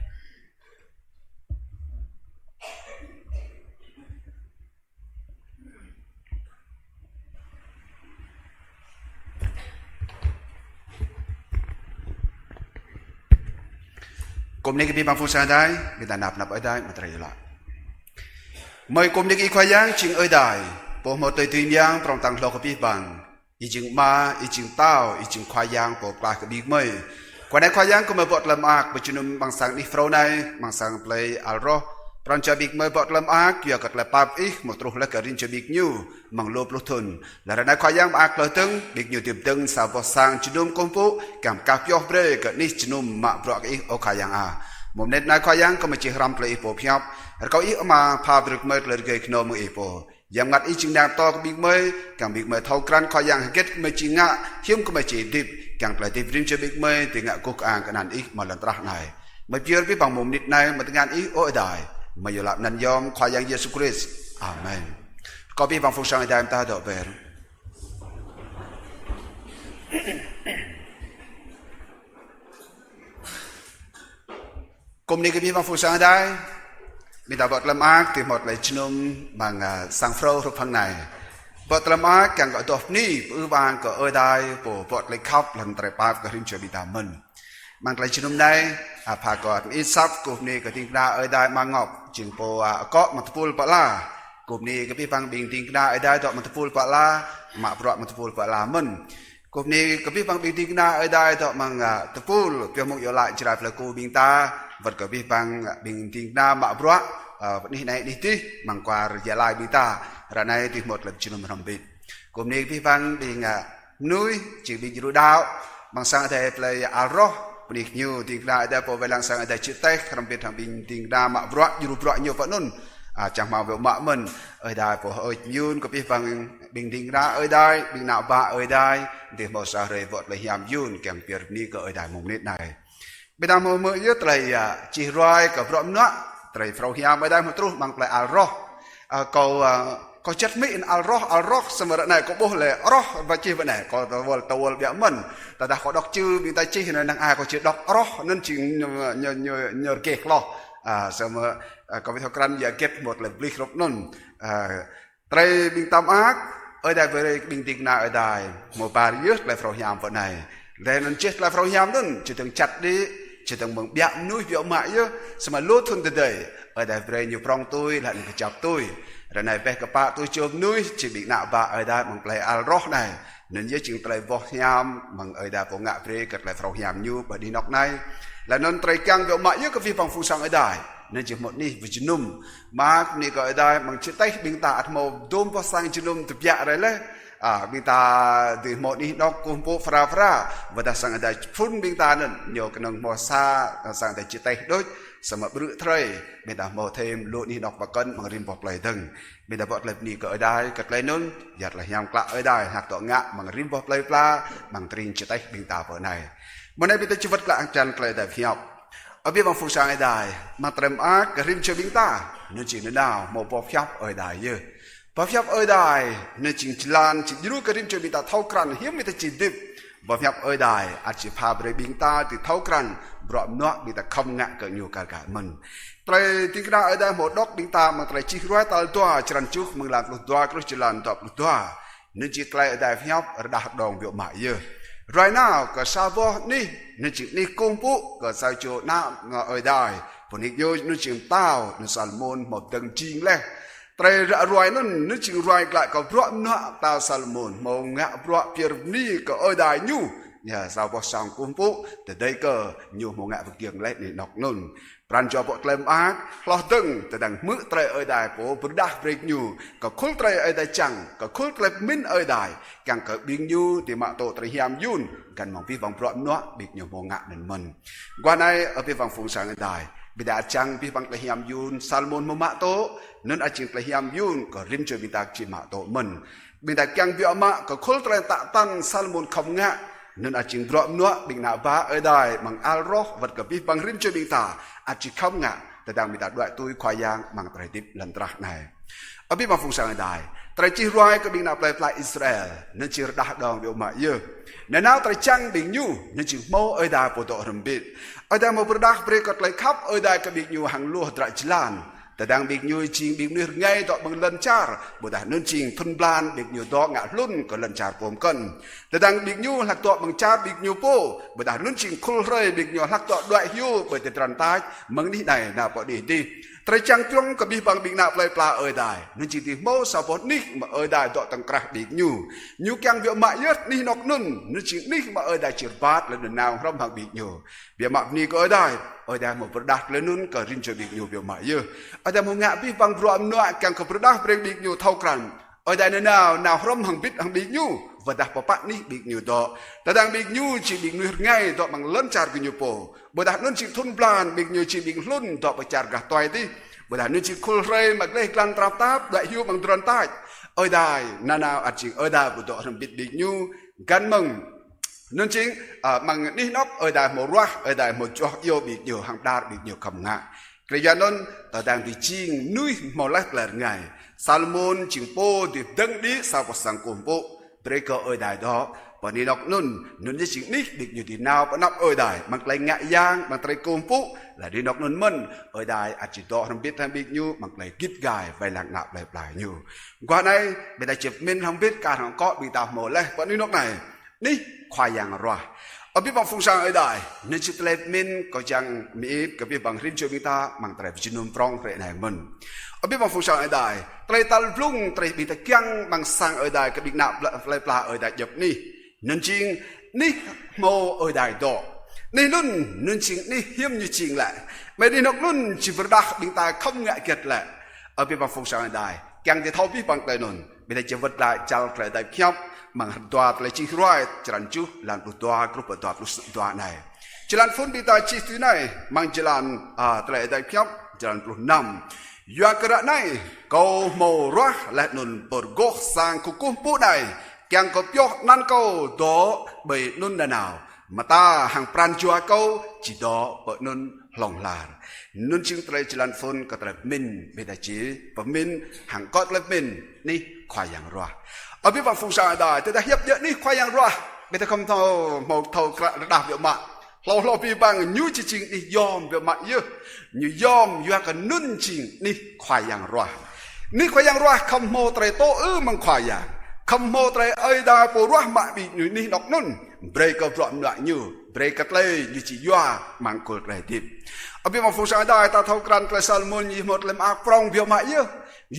cùng này cái bi bằng phu sa đây người ta nạp ở đây mà trời lại mời cùng này cái khoa giang chừng ở đây bộ một đời tuyên giang trong tăng lo cái bi bằng ý chừng ma ý chừng tao ý chừng khoa giang bộ ba cái bi mời qua đây khoa giang cũng mà bọt làm ác bởi chừng bằng sang đi phâu này bằng sang play alro trong cho bi mời bọt làm ác giờ cất là pap ít một trục là cái riêng cho bi nhiêu bằng lốp lốp thun là đây khoa giang ác lời tưng bi nhiêu tiệm tưng sao bọt sang chừng công phu cảm cáp gió bre cái ní chừng mà bọt cái ô khoa giang à một nét này khoa giang có một chiếc ram play po phiap có ý mà pha được mời lời gây khno một po yang ngắt ý chừng đang to cái bị mời càng bị mời thâu cran khoa giang kết mời chỉ ngã hiếm có mời chỉ điệp càng lại điệp riêng cho bị mời thì ngã cục ang cái nạn ý mà lần trắc này mời chưa biết bằng một nét này mà ngàn ý ôi đại mà giờ làm năn yom khoa giang Jesus Christ amen có biết bằng phục sang đại ta đổ về cùng đi cái biết bằng phục sang đây mình đã bật làm ác thì một lại chôn bằng sang phô thuộc phần này bật làm ác càng gọi đột ní ư vàng có ở đây bộ bật lại khóc lần trái bát cái hình trời bị đàm mình mang lại chôn đây phá gọt ít sắp cùng đi cái tiếng ra ở đây mang ngọc chừng bộ có mặt phul bả la cùng đi cái biết bằng bình tiếng ra ở đây đọt mặt phul bả la mà bọt mặt phul bả la mình cùng đi cái biết bằng bình tiếng ra ở đây đọt mang phul phía một giờ lại chỉ là cô bình ta vật cái biết bằng bình tiếng ra mà bọt ini naik di ti mangkar jalai bita ranai ti một lần chunum rambit cùng ni pi bang ding nuôi chỉ bị juru dao bang sang ada play alroh penik new ting da ada po velang sang ada chitek rambit thang bing ting da mak bro juru bro nhiều phận nun chẳng mau về mạ mình ở đây po ơi yun có pi bang bing ting da ở đây bing nạo ba ở đây thì một sa re vọt là hiam yun kèm pier ni có ở đây mùng nét này bây giờ mơ mơ nhất là chỉ roi cả bro nữa trời phao hiam ở đây một chút bằng lại alroh có chất mỹ alroh xem ra này có bố là alroh và chi vậy này có tàu bịa mình ta đã có đọc chữ người ta chi này đang ai có chữ đọc alroh nên chỉ nhờ kẹt lo xem có biết thằng cran giờ kết một lần blik rốt nôn trời bình tam ác ở đây với bình tĩnh nào ở đây một bà yết lại phao hiam vậy này đây nên chết lại phao hiam luôn chỉ từng chặt đi chỉ từng bằng bịa nuôi biểu mãi chứ sao mà lút thun từ đây ở đây về nhiều prong tôi là những cái chọc tôi rồi này về các bạn tôi chôm nuôi chỉ bị nạo bạ ở đây bằng play alroh này nên với chuyện play vót nhám bằng ở đây bằng ngạ về cật lại phao nhám như bởi đi nóc này là nên trai căng biểu mãi chứ cái phi bằng phu sang ở đây nên chỉ một ní với chân num mà ní có ở đây bằng chữ tay bình ta màu đôm vào sang chân num từ bịa đấy lấy bình ta từ một đi nó cùng bộ fra và ta sang đây phun bình ta nên nhiều cái nông mò xa sang đây chia tay đôi sao mà bự thay bình ta mò thêm lụa đi đọc và cân bằng rim bọc lại từng bình ta bọt lại đi ở đây cật lấy nôn giặt là nhang cạ ở đây hạt tọa ngạ bằng rim bọc lại pla bằng trin chia tay bình ta vợ này bữa nay bình ta chưa vật lại chân lại đại phi học ở biết bằng phụ sang ở đây mà trầm ác cái rim chơi bình ta nên chỉ nên nào một bọc phép ở đây như bọc phép ở đây nên chỉ lan chỉรู้cái rim chơi bình ta thâu cran hiếm bình ta chỉ điệp bọc phép ở đây chỉ pha về bình ta thì thâu cran bọt nó bình ta không ngạ cỡ nhiều cả mình tại tiếng ra ở đây một đốc bình ta mà tại chỉ nói tao toa chăn trước mừng làm lụt toa cứ chỉ làm tập lụt toa nên chỉ tại ở đây phép ở đạt đồng biểu mãi như right now cái sao vô ní nên chỉ ní công phu cái sao chỗ nào ở đây phần này vô nó chỉ tao nó salmon một tầng chín lên tại rồi nó chỉ rồi lại có bọt nó tao salmon màu ngạ bọt pier ní cái ở đây nhu nhà sao vô sang công phu từ đây cơ nhu màu ngạ vực kiềng lên để nọc nôn ran cho bọt lem ác lo từng từ đằng mưa trời ở đài phố bự đa break nhu có khul trời ở đài chẳng có khul lem min ở đài càng có biên nhu thì mạ tổ trời hiam yun cần mong vi vọng bọt nó bị nhiều màu ngạ nên mình qua này ở vi vọng phụng sáng ở đài bị đã chẳng vi vọng trời hiam yun salmon màu mạ tổ nên ở trên trời hiam yun có rim chơi bị ta chỉ mạ tổ mình bị đã càng vi mạ có khul trời tạ tăng salmon không ngạ nên ở trên bọt nó bị nạ vá ở đài bằng alroh vật cả vi bằng rim chơi bị ta chỉ không ngạ แต่ดังมีตาด้วยตุยควายยางมังไตรดิบลันตรักในอภิบาลฟุงสังได้ไตรจีรอยก็บิงนาปลายปลายอิสราเอลนั่นจีรดาดองเดียวมาเยอะในน้าไตรจังบิงยูนั่นจีโมเอดาปโตรมบิดเอดาโมประดักเบรกกเลยครับเอดาก็บิงยูหังลัวตรจลานแต่ดังบิกยูจริงบิกนูไงต่อบังลันจาร์บุตรนั่นจริงทุนบลานบิกยูดอกงะลุ่นก็ลันจาร์ผมกันแต่ดังบิกยูหลักต่อบังจาร์บิกยูโป้บุตรนั่นจริงคุลเรยบิกยูหลักต่อด้วยยูเปิดตรันตายมึงนี่ไหนน่าพอดีไตรจังตรงกับบิบังบิกนาปลายปลาเออได้นั่นจริงที่โมสาวนิกมาเออได้ต่อตังกระบิกยูแกงเบียมาเยอะนี่นกนุ่นนั่นจริงนี่มาเออได้จิรบาทและนาวรำหักบิกยูเบียมานี่ก็เออได้ada mau berdah lenun ke rincu biknyu bioma ye ada mau ngak bi bang bro amno kang ke berdah breng biknyu thau kran ada nào rom hang bit hang biknyu vadah papak ni biknyu do tadang biknyu chi biknyu ngai do bang lancar biknyu po bodah nun chi thun plan biknyu chi bik lun do pacar gah toy ti bodah nun chi khul rei mak leh klan trap tap dai hiu bang dron tai dai nào aching da bu do ram bit biknyu gan mong nên chính bằng đi nóc ở đài một loa ở đài một chỗ yêu bị nhiều hàng đa bị nhiều cầm ngã cái giờ nên ở đàng thì chiên nuôi một lát là ngày Salmon chỉnh po thì đăng đi sau một sáng cùng bộ breaker ở đài đó và đi nóc nun chỉ chỉnh nít bị nhiều thì nào và nóc ở đài bằng lấy ngại giang bằng tay cùng bộ là đi nóc nun mân ở đài chỉ đó không biết tham biết như bằng lấy kít gài vài lạc nạp lại nhiều qua đây bây giờ chụp mình không biết cả hàng có bị tao mồ lên và đi nóc nàyนี่ควายยังรออภิบังฟุงสังไอ้ได้ในจุดเล็กมินก็ยังมีกับพี่บังรินช่วยมิตามังไตรพิจินุมปรองเรนไหนมันอภิบังฟุงสังไอ้ได้ไตรตัลพลุ่งไตรบิตะกี้งบังสังไอ้ได้กับบิ๊กนาปลายปลาไอ้ได้หยบนี่นั่นจริงนี่โมไอ้ได้ดอกนี่นุ่นนั่นจริงนี่เฮี้ยมอยู่จริงแหละไม่ได้นกนุ่นจิบดักบิ๊กตาคำเงะเกิดแหละอภิบังฟุงสังไอ้ได้ยังจะเท่าพี่บังไตรนุ่นไม่ได้จะวัดได้เจ้าไตรได้เพียบmang doa tlai chi roi jalan ju lan bu doa grup doa plus doa nai jalan fun bita chi tu nai mang jalan tlai dai phiap jalan plus 5 ya kara nai ko mo ra la nun por go sang ku kum pu nai kyang ko pyo nan ko do bei nun da nào mà ta hàng pran chua câu chỉ đó bởi nun lòng là nun ching tlai jalan fun ka tlai min bita chi pa min hàng có tlai min ni khoai yang ra ở bênฝั่งฟุงชายได้แต่ถ้าเฮียบเยอะนี่ควายยังรัวไม่ได้คำเท่าหมอกเท่ากระดาษเยอะมากเราพี่บางยูจริงนี่ยอมเยอะมากเยอะยูยอมยูกันนุ่นจริงนี่ควายยังรัวนี่ควายยังรัวคำโมไตรโตมันควายยังคำโมไตรเอ้ยได้ปวดรัวมาบีอยู่นี่นกนุ่นเบรกก็ปลอมหน่อยยูเบรกก็เลยยูจียัวมังกรไตรดิบở bênฝั่งฟุงชายได้ตาเท่ากรันกระสัลมุนยี่หมดเลยมาปรองเยอะมากเยอะ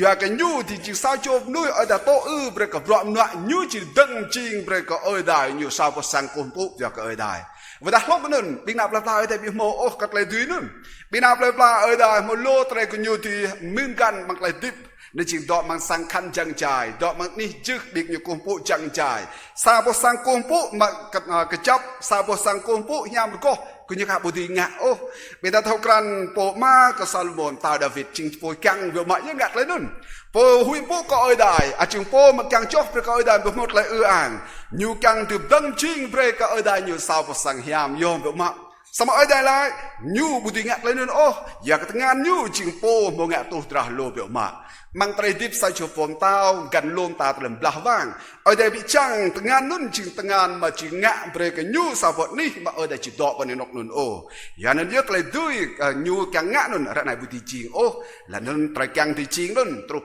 ya cái nhu thì chỉ sao cho nuôi ở đà tô bre cái rộm nọ nhu chỉ đăng chiên bre cái ơi đài nhiều sao có sang cồn phụ ya cái ơi đài và đặt lúc nên bên nào là ở đây bị mồ ô cắt lấy túi nên bên nào là ở đây một lô trai cái nhu thì miên gan bằng lấy tip nên chỉ đọ bằng sang khăn chẳng trải đọ bằng ní trước bị nhiều cồn phụ chẳng trải sao có sang cồn phụ mà cái chấp sao có sang cồn phụ nham có cứ như các bồ tát ngạ ô bây giờ thâu cran bộ ma có Salomon tao David chinh phôi căng vừa mọi những ngặt lấy nun bộ huy bộ có ơi đài chừng bộ mà càng chốt phải có ơi đài một lại àng nhiều càng từ đăng chinh về có ơi đài nhiều sao và sang hiam yom vừa mọi sao mà ơi đài lại nhiều bồ tát ngạ lấy nun ô giờ cái ngàn nhiều chừng bộ một ngạ tu tra lô vừa mọi mang trai dip sai chụp phồng tao gần luôn ta tầm blah vang ở đây bị chăng từng ngàn nun chừng từng ngàn mà chỉ ngạ về cái nhu sao vật ní mà ở đây chỉ đọ vào nên nọc nun ô ya nên biết lại đuôi nhu càng ngạ nun ở này bùi ching ô là nên trai càng thì ching nun trục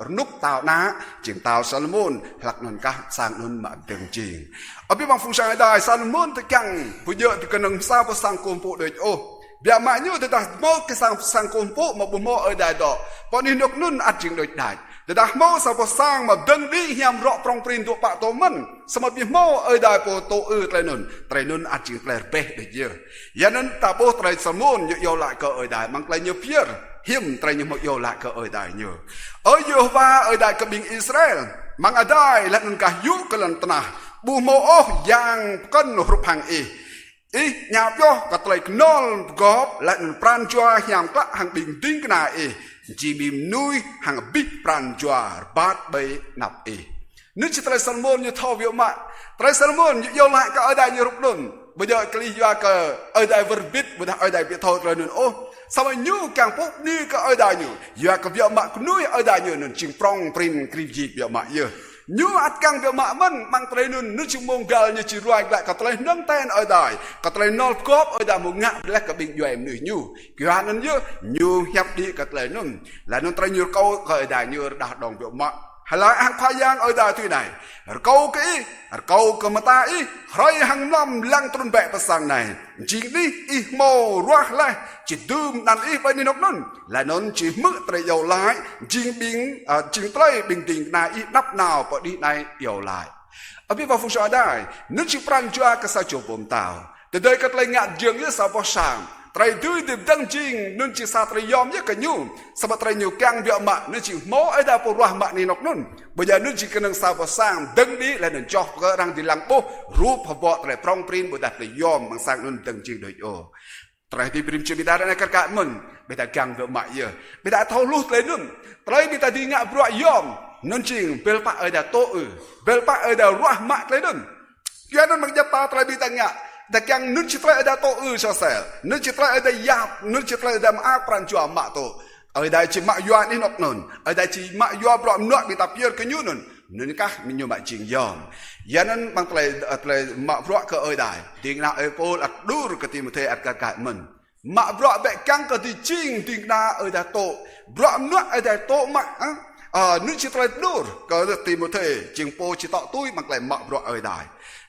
nút tao ná chừng tao Salomon lạc nun cả sang nun mà từng ching ở bên bằng phùng sang đây Salomon thì càng bây giờ thì cần sao có sang cồn phụ đời ô biar maknanya dah mau ke sang kumpul mau mau ở đài đó, bọn đi nộp nun ăn chừng đôi đài, dah mau sao sang mà đăng đi hiam rõ trong prin tụ bạ tổ mình, sao mà biar mau ở đài po tổ trai nun ăn chừng trai bể được chưa, ya nên ta po trai Salmon yêu lại cờ ở đài mang trai nhiều phía, hiểm trai nhiều một yêu lại cờ ở đài nhiều, ở Jehovah ở đài cờ bình Israel, mang ở đài là cả yu cái lần tana, bu mau yang cân hụp hàng nhà cho cả trai nol góp lại pran choa hiam các hàng bình tinh cái này chỉ bìm nuôi hàng big pran choa bát bay nạp nước chỉ trai Salmon như thao biểu mạ trai Salmon như yêu lại cả ở đây như rục đồn bây giờ cái lý do ở đây vừa biết bây giờ ở đây bị thao rồi nên ô sama nyu kang pok ni ka oi da nyu ya ka bia mak nui oi da nyu nun ching prong prim kriji bia mak ye nyu at kang bia mak man mang tre nun nu ching monggal nyu chi ruai la ka tre nang ten oi dai ka tre nol kop oi da mo ngak la ka bing yoi nu nyu kya nun ye nyu hiap di ka tre nun la nun tre nyu kau ka oi da nyu dah dong bia mak halai ang phayang oi da tu này câu cái câu cơ mà ta ý khơi hàng năm lăng trôn bẹ pasang này chỉ đi ý mồ ruah lại chỉ đơm đàn ý bên nóc nón là nón chỉ mực trai dầu lại chỉ bình chỉ trai bình tĩnh này ý đắp nào bỏ đi này dầu lại ở bên vào phòng trọ đây nước chỉ pran cho cái sao chụp bom tàu từ đây các lãnh ngạn dường như sao bỏ sang trai tươi tìm đăng trình nên chỉ sa trai yom nhất cái nhu sao trai nhiều căng vợ mạ nên chỉ máu ấy đã bỏ ruah mạ này nóc nón bây giờ nên chỉ cần sao bỏ sang đăng đi là nên cho cái răng đi lăng bố rúp hợp bọ trai prong prin bây giờ trai yom bằng sang nên đăng trình đôi ô trai thì prim chưa bị đá này các bạn mình bây giờ căng vợ mạ giờ bây giờ thâu lút lên luôn trai bây giờ đi ngạ ruah yom nên chỉ bel pa ấy đã tô bel pa ấy đã ruah mạ lên luôn cho nên mặc ta trai bây giờ ngạแต่ยังนึกชิตระได้โตชาเสลนึกชิตระได้ยาบนึกชิตระได้มาปรันจวมาโตได้จิมายัวนี่นกนนได้จิมายัวปลอมนวดมีตาเปียร์กันยุ่นนึกกะมีอยู่มาจริงยอมยันนั้นบางเลยมาเพราะก็ได้ดิ่งนาโพลอัดดูรกติมุเทอัดกะกะมันมาเพราะแบบกังก็ที่จริงดิ่งนาได้โตปลอมนวดได้โตมานึกชิตระดูรก็ติมุเทจิงโพชิตอตุ้ยบางเลยมาเพราะได้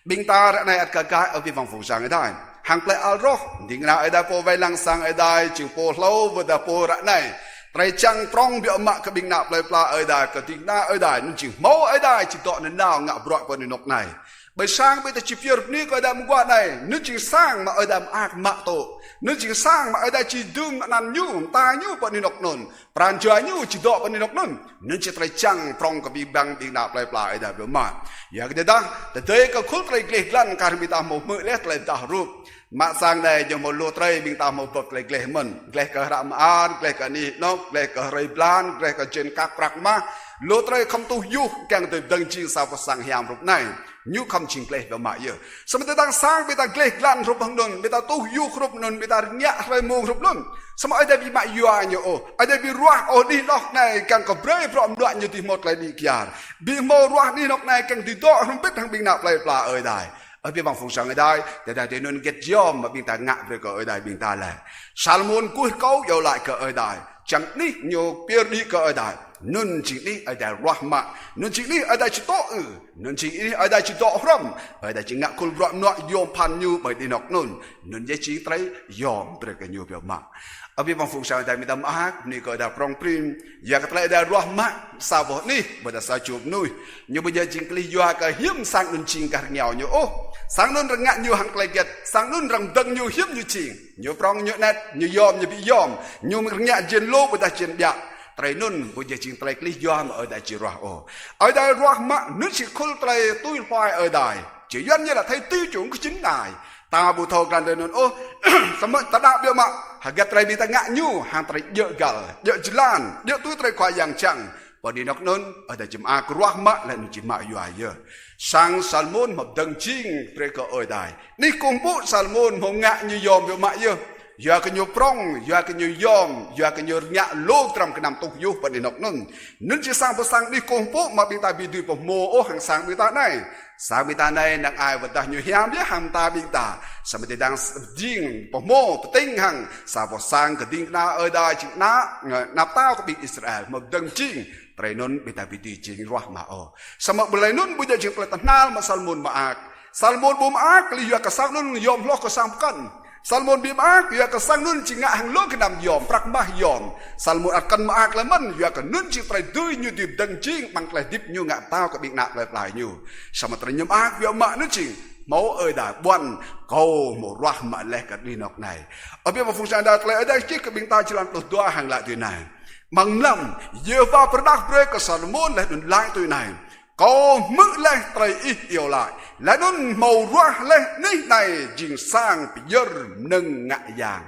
บิงตาในอัดกะกะเอาไปฟังฝูงสังได้หางเปลอัลโรดิ่งนาได้โพไว้ลังสังได้จิงโพเล่าวัดโพระในไตรจังปรองเบียมะกับบิงนาเปลปลาได้กับดิ่งนาได้นั่นจิงเมาได้จิตต่อนั่นนาวงะบรอกปนนกในไปสร้างไปแต่จิเปียร์นี้ก็ได้มกว่าในนึกจิงสร้างมาได้มอากมะโตนึกจิงสร้างมาได้จิดึงนันยูตายูปนนกนนปราณจายูจิดอปนนกนนนึกจิไตรจังปรองกับบิบังบิงนาเปลปลาได้เบียมะอยากจะได้แต่เด็กก็คุ้นไตรเกลั่นการมีตาหมกมือเล็กเลยตารูปมาสร้างได้ยังมาโลไตรบิงตาหมกเกลเมันเกลกระรามอานเกลกนี่นกเกลกระไรบลานเกลกเจนกักปรักมาโลไตรคำตุยุแกงตัวดังจีสาวสังหามรูปในยุคำชิงเกลแบบมาเยอะสมัยตั้งสร้างไปตั้งเกลกลั่นรูปพังนนไปตั้งตุยุครูปนนไปตั้งเงี้ยไรมงรูปนนสมัยได้บีมายัวเนี่ยโอ้ได้บีรัวโอ้ดีนกในกันกับเบรย์พร้อมด้วยอยู่ที่หมดเลยดีกี่บีโมรัวดีนกในกันที่โตรุ่งเป็ดทางบิงนาปลายปลาได้พี่บังฟงสังได้แต่ได้นนเก็ตยอมมาบิงตางะไปก็ได้บิงตาแหละซาลมอนกุ้ยเขาอยู่หลายก็ได้จังนี้โยเปียร์นี้ก็ได้นุ่นจีนี้ได้รักมานุ่นจีนี้ได้จิตโตนุ่นจีนี้ได้จิตโตพร้อมได้จิงะคุลบรอนวโยมพันยูไปดีนกนุ่นยัยจีไตรยอมเปรกันยูเปียมาพี่บังฟงสังได้มีตามอานี่ก็ได้ปรองปริมอยากไตรได้รักมาสาวนี่บดสาวจูบนุยยูไปยัยจิงกลียัวก็หิมสังนุ่นจิงกันเงาโยโอสังนุ่นรังงะยูหังไกลเกตสังนุ่นรังดังยูหิมยูจิงยูปรองยูเน็ตยูยอมยูบิยอมยูรังงะเจนโลบดเจนยาไตรนุ่นบุญจิงไตรกลียอมได้จิรัวโอได้รักมานึกสิคุลไตรตุ้ยพายได้จียันนี่แหละไทยตื้อจุงก็จิ้นได้ตาบุทอกันเดินนนโอ้สมัยตาดาเบียมาหากไตรมีตางะยูหางไตรเยอะกัลเยอะจิลานเยอะตุ้ยไตรควายอย่างจังพอดีนกนนได้จิมอากรักมาและจิมาอยู่เยอะสังซัลมอนมาดังจิงเปรก็ได้นี่กงปุซัลมอนหงงะยูยอมเบียมาเยอะอยากกันยูปรองอยากกันยูยอมอยากกันยูงะโลตรำกันนำตุกยูปนินกนั่นนั่นจะสร้างภาษานี่กงปุ๊มาบินตาบิดูปโมโอหังสังบินตาในสังบินตาในนักอายวัดตาอยู่เฮียมเยอะหังตาบินตาสมัยดังจิงปโมปติ้งหังสาวภาษากระดิ่งนาได้จิงนานับเต้ากับบินอิสราเอลมาดังจิงไตรนนบินตาบิดีจิงรักมาโอสมัยเบลนนบุญจิงเปลตันนาลมาซัลมุนมาอักซัลมุนบุมอักลีอยากกับสังนนยอมลอกกับสังกันซัลมอนบีมากอยากกับสังนุ่นจิงะหังโลกนำยอมปรักมายอมซัลมอนอัดกันมาอักละมันอยากกับนุ่นจิงไตรดุยยูดิบดังจิงบังไตรดิบยูงะเต้ากับบิกหนักปลายยูสมัยไตรยมอักเบียมานุ่นจิงเมาได้บ้านเขาหมดรักมาเล็กกับดีนกในเอาเบี้ยมาฟุ้งซ่านได้ไตรได้จิกกับบิกตาจิลันตัวตัวหังละตัวไหนมังลำเยฟ้าประดับเบรกกับซัลมอนและนุ่นไล่ตัวไหนก็มึกเลยไตรอีเอียวlạiและนั่นเมารัวเลยนี่ในจิงสร้างปีเยอร์หนึ่งงะยาง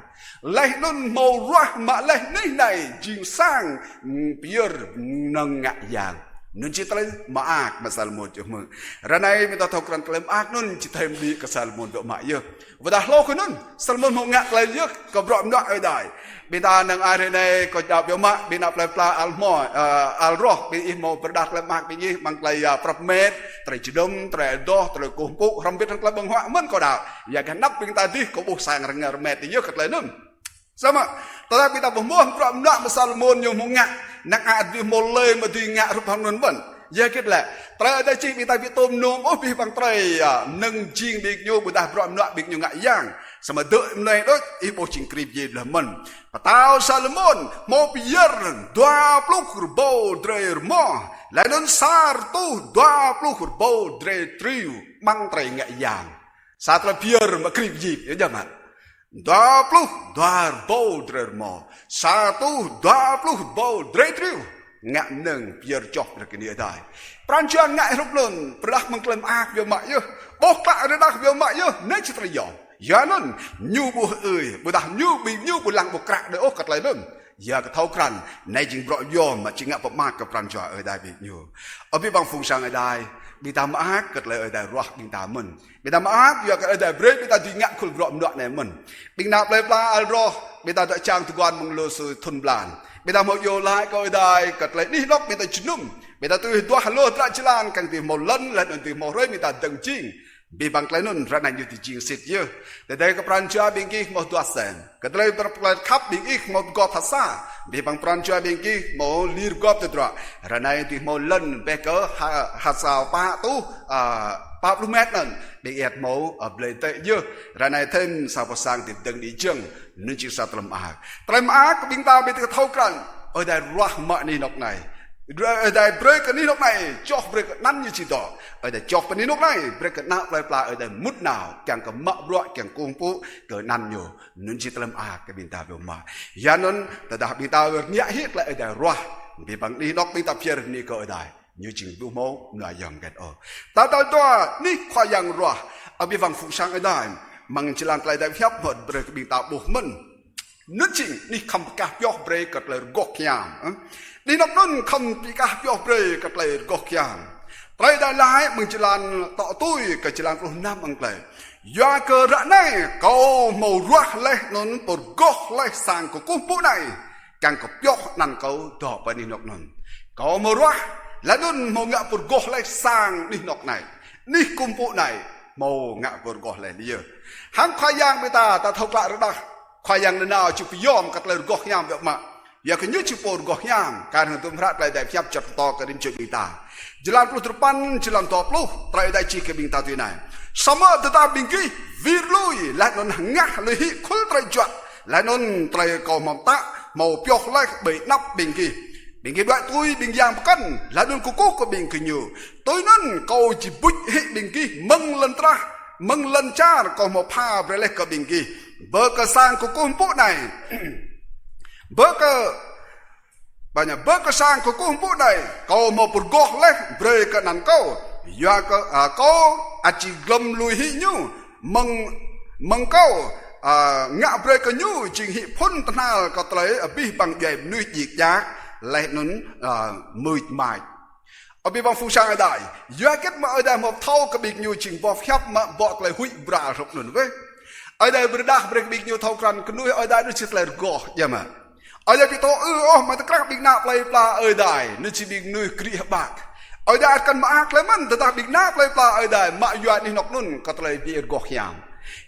และนั่นเมารัวมาเลยนี่ในจิงสร้างปีเยอร์หนึ่งงะยาง nun chỉ tới mà ác mà Salmon cho mừng ra này mình ta thâu cần tới ác nun chỉ thêm đi cái Salmon độ mãi yêu và đã lâu cái nun Salmon một ngạc lại yêu có rộm đó ở đây mình ta nâng ai này có đạp yêu mạ mình nạp lại pla alro mình im màu berdat lại mạc mình như bằng lại prapmet trời chỉ đông trời đo trời cuồng phụ không biết thằng lại bằng họa mất có đạo và cái nắp mình ta đi có bộ sang rằng ngờ mệt thì yêu cái lại nun sao mà ta kita bermuam rộm đó mà Salmon nhiều một ngạc nặng ạt vì một lời mà tùy ngạ rụp hàng nôn vẫn giờ kết là trời đây chỉ vì ta bị tôm nôm ốp vì bằng trời nâng chiên bị nhau bởi ta rộm nọ bị nhau ngại giang sao mà đợi này đó ý bộ trình kịp gì là mình và tao Salmon một biếr đoa pluk bầu trời mò lại đến sar tu đoa pluk bầu trời triu mang trời ngại giang sát là biếr mà kịp gì vậy chẳng hạn đoa pluk đoa bầu trời mò satu dua puluh bau dretriu ngak neng biar job mereka ni ada. Perancuan ngak hidup lun perdah mengklaim biar mak yo, bokak redah biar mak yo, naik citra yo. Ya nun nyubuh bedah nyubuh lang bokrak de kat lain nun. Ya ketau kran naik jing bro yo mak cingak pemak ke perancuan ada bi nyu. Abi bang fungsang ada. Bita maak kat lain ada ruah bita men. Bita maak ya kat ada break bita dingak kul bro mdok ne men. Bing nak play pla al roh bita tak chang tuan mong lo su thun blan. Bita mau yo lai ko dai kat lai ni lok bita chnum. Bita tu dua halo tra chilan kang ti mo len la ti mo roi bita deng ching. Bi bang klai nun ra nan yu ti ching sit ye. Te dai ka pran cha bing ki mo tua sen. Kat lai per plat khap bing ik mo go thasa. Bi bang pran cha bing ki mo lir gop te tra. Ra nai ti mo len be ko ha sao pa tu 30 mét nè để ẹt máu ở bên tây dưa ra này thêm sao vào sang thì đừng đi chừng nên chỉ sao tầm ác của chúng ta bây giờ thâu cần ở đây loa mọi này nóc này ở đây break cái nóc này chọc break năn như chỉ đó ở đây chọc cái nóc này break cái nắp lại ở đây mút nào càng có mỡ loại càng cung phụ cỡ năn nhiều nên chỉ tầm ác cái bên ta về mà giờ nên ta đã bên ta nhẹ hết lại ở đây loa vì bằng đi nóc bên ta phía này cỡ ở đây như chính đủ máu là dòng gạt ở ta ta toa ní khoa yang roa ở bên vòng phụ sang ở đây mang chỉ làm lại đại phép một bề bị tạo buộc mình nước chính ní không cả gió bề cật lại góc nhàng đi nóc nón không bị cả gió bề cật lại góc nhàng lại đại lái mình chỉ làm tạo tôi cái chỉ làm của nam anh lại do cơ rã này câu màu roa lên nó một góc lên sang của cung phụ này càng có gió nằm câu đỏ bên đi nóc nón câu màu roa là đun màu ngạ bột gọt lại sang đi nọc này đi cung phụ này màu ngạ bột gọt lại đi hắn khoai giang với ta thâu lại rồi đó khoai giang lần nào chụp yom cắt lại gọt nhám vậy mà giờ cái nhớ chụp bột gọt nhámการhàng tôm phát lại đẹp nhấp chặt to cái đêm chuyện bình ta jalan plus depan jalan to plus trai đại chi cái bình ta tuy này sama tetap bingki vir lui lại non ngã lui hi khul trai chọn lại non trai cầu mỏng ta màu piok lại bị nắp bingki bình cái đoạn tôi bình giang cân là đơn của cô bình cứ nhiều tôi nên câu chỉ bút hệ bình kia mừng lần cha còn một pha về lại cái bình kia bơ cái sang của cô bộ này bơ cái sang của cô bộ này câu một bút gọt lên về cái nắn câu do cái câu chỉ gầm lùi hi nhú mừng câu ngã về cái nhú chỉ hi phun tân hà có tới ở bi bằng dẹp nuôi diệt giá lại nón mười mài ở bên bang phú sang ở đây do kết mà ở đây một thâu cái bị nhiều chỉnh vọt khép mà vọt lại hủy bả rộng nón với ở đây bữa đa bị nhiều thâu cần cái nuôi ở đây nó chỉ là gò vậy mà ở đây thì tôi mà tất cả bị nạp lại pla ở đây nó chỉ bị nuôi kỹ bạc ở đây cần mà ác lắm mình tất bị nạp lại pla ở đây mà do đi nọc nón có lại bị gò nhàng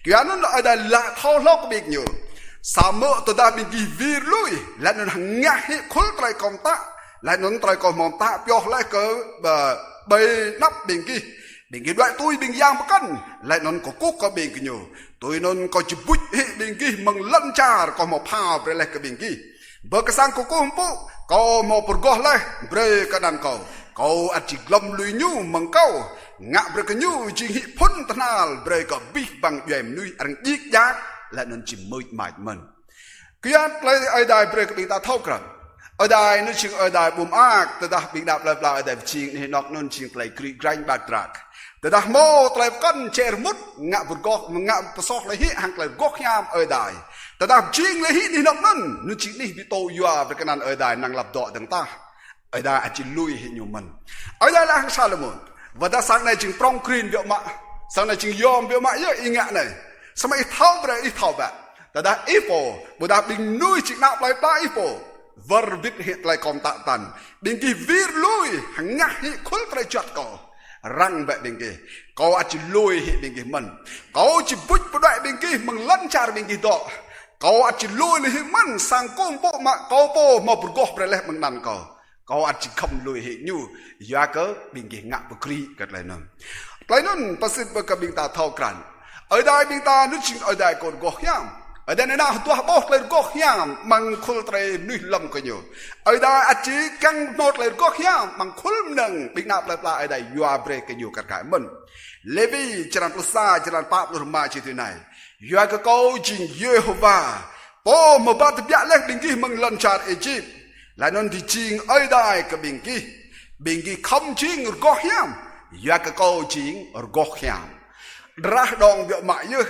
cái nó ở đây là thâu lóc bị nhiều sama tu dah bingki vir lui lại nó ngã hết khul trai công ta lại nó trai công mỏng ta pioh lại cơ bề nắp bingki đoạn tôi bing giang một cân lại nó có cúc có bingki nhiều tôi nó có chụp bút hết bingki mừng lăn cha có một phao về lại cái bingki bờ cái sang có không phụ có một bột gọt lại về cái đàn cầu chỉ lom lùi nhu mừng câu ngã về cái nhu chỉ hị phun tân hà về cái bít bằng dèm nuôi ăn giết giá lại nó chỉ mệt mỏi mình kia lại ở đây về cái ta thâu cần ở đây nó chỉ ở đây bùm ác từ đó bị đạp lại ở đây chỉ thì nó chỉ lại grind bad track từ đó mô lại cân chè mút ngã vượt góc ngã sọt lại hít hàng lại góc nhám ở đây từ đó chỉ lại hít thì nó chỉ đi bị tô dọa về cáiนั้นở đây năng lập đọ đằng ta ở đây chỉ lui hiện nhiều mình ở đây là hàng Salomon và ta sáng nay chừng prong green việc mạ sáng nay chừng yom việc mạ yếu ý ngạ này sao mà ít thao bạc ta đã ít phổ bữa ta bình nuôi chừng nào lại ba ít phổ vợ viết hiện lại còn tạ tần bình kỳ viết lui hàng ngã hiện khốn lại chọt cỏ răng vậy bình kỳ có chỉ lui hiện bình kỳ mình có chỉ bút vào đại bình kỳ bằng lăn chả bình kỳ đó có chỉ lui là hiện mình sang công bộ mà có bộ mà bực gọt lại bằng năn có chỉ không lui hiện như giá cớ bình kỳ ngã bực kri cái này nè cáiนั้นประสิทธิ์กับบิงตาเท่ากันở đâyบิงตานึกถึงở đây còn gọt nhang ở đây nào tua bốc lên gọt nhang mang khul trai nuôi lâm cái nhiều ở đây chỉ căng một lên gọt nhang mang khul nâng bình nạp lại ở đây yua bre cái nhiều cả mình Levi jalan Musa jalan Pak Nurma chỉ thế này yua cái câu chính Jehovah po mà bắt được lek bình kỳ mang lần chặt Egypt lại non thì chính ở đây cái bình kỳ không chính gọt nhang yua cái câu chính gọt nhang ra đòn việc mãi như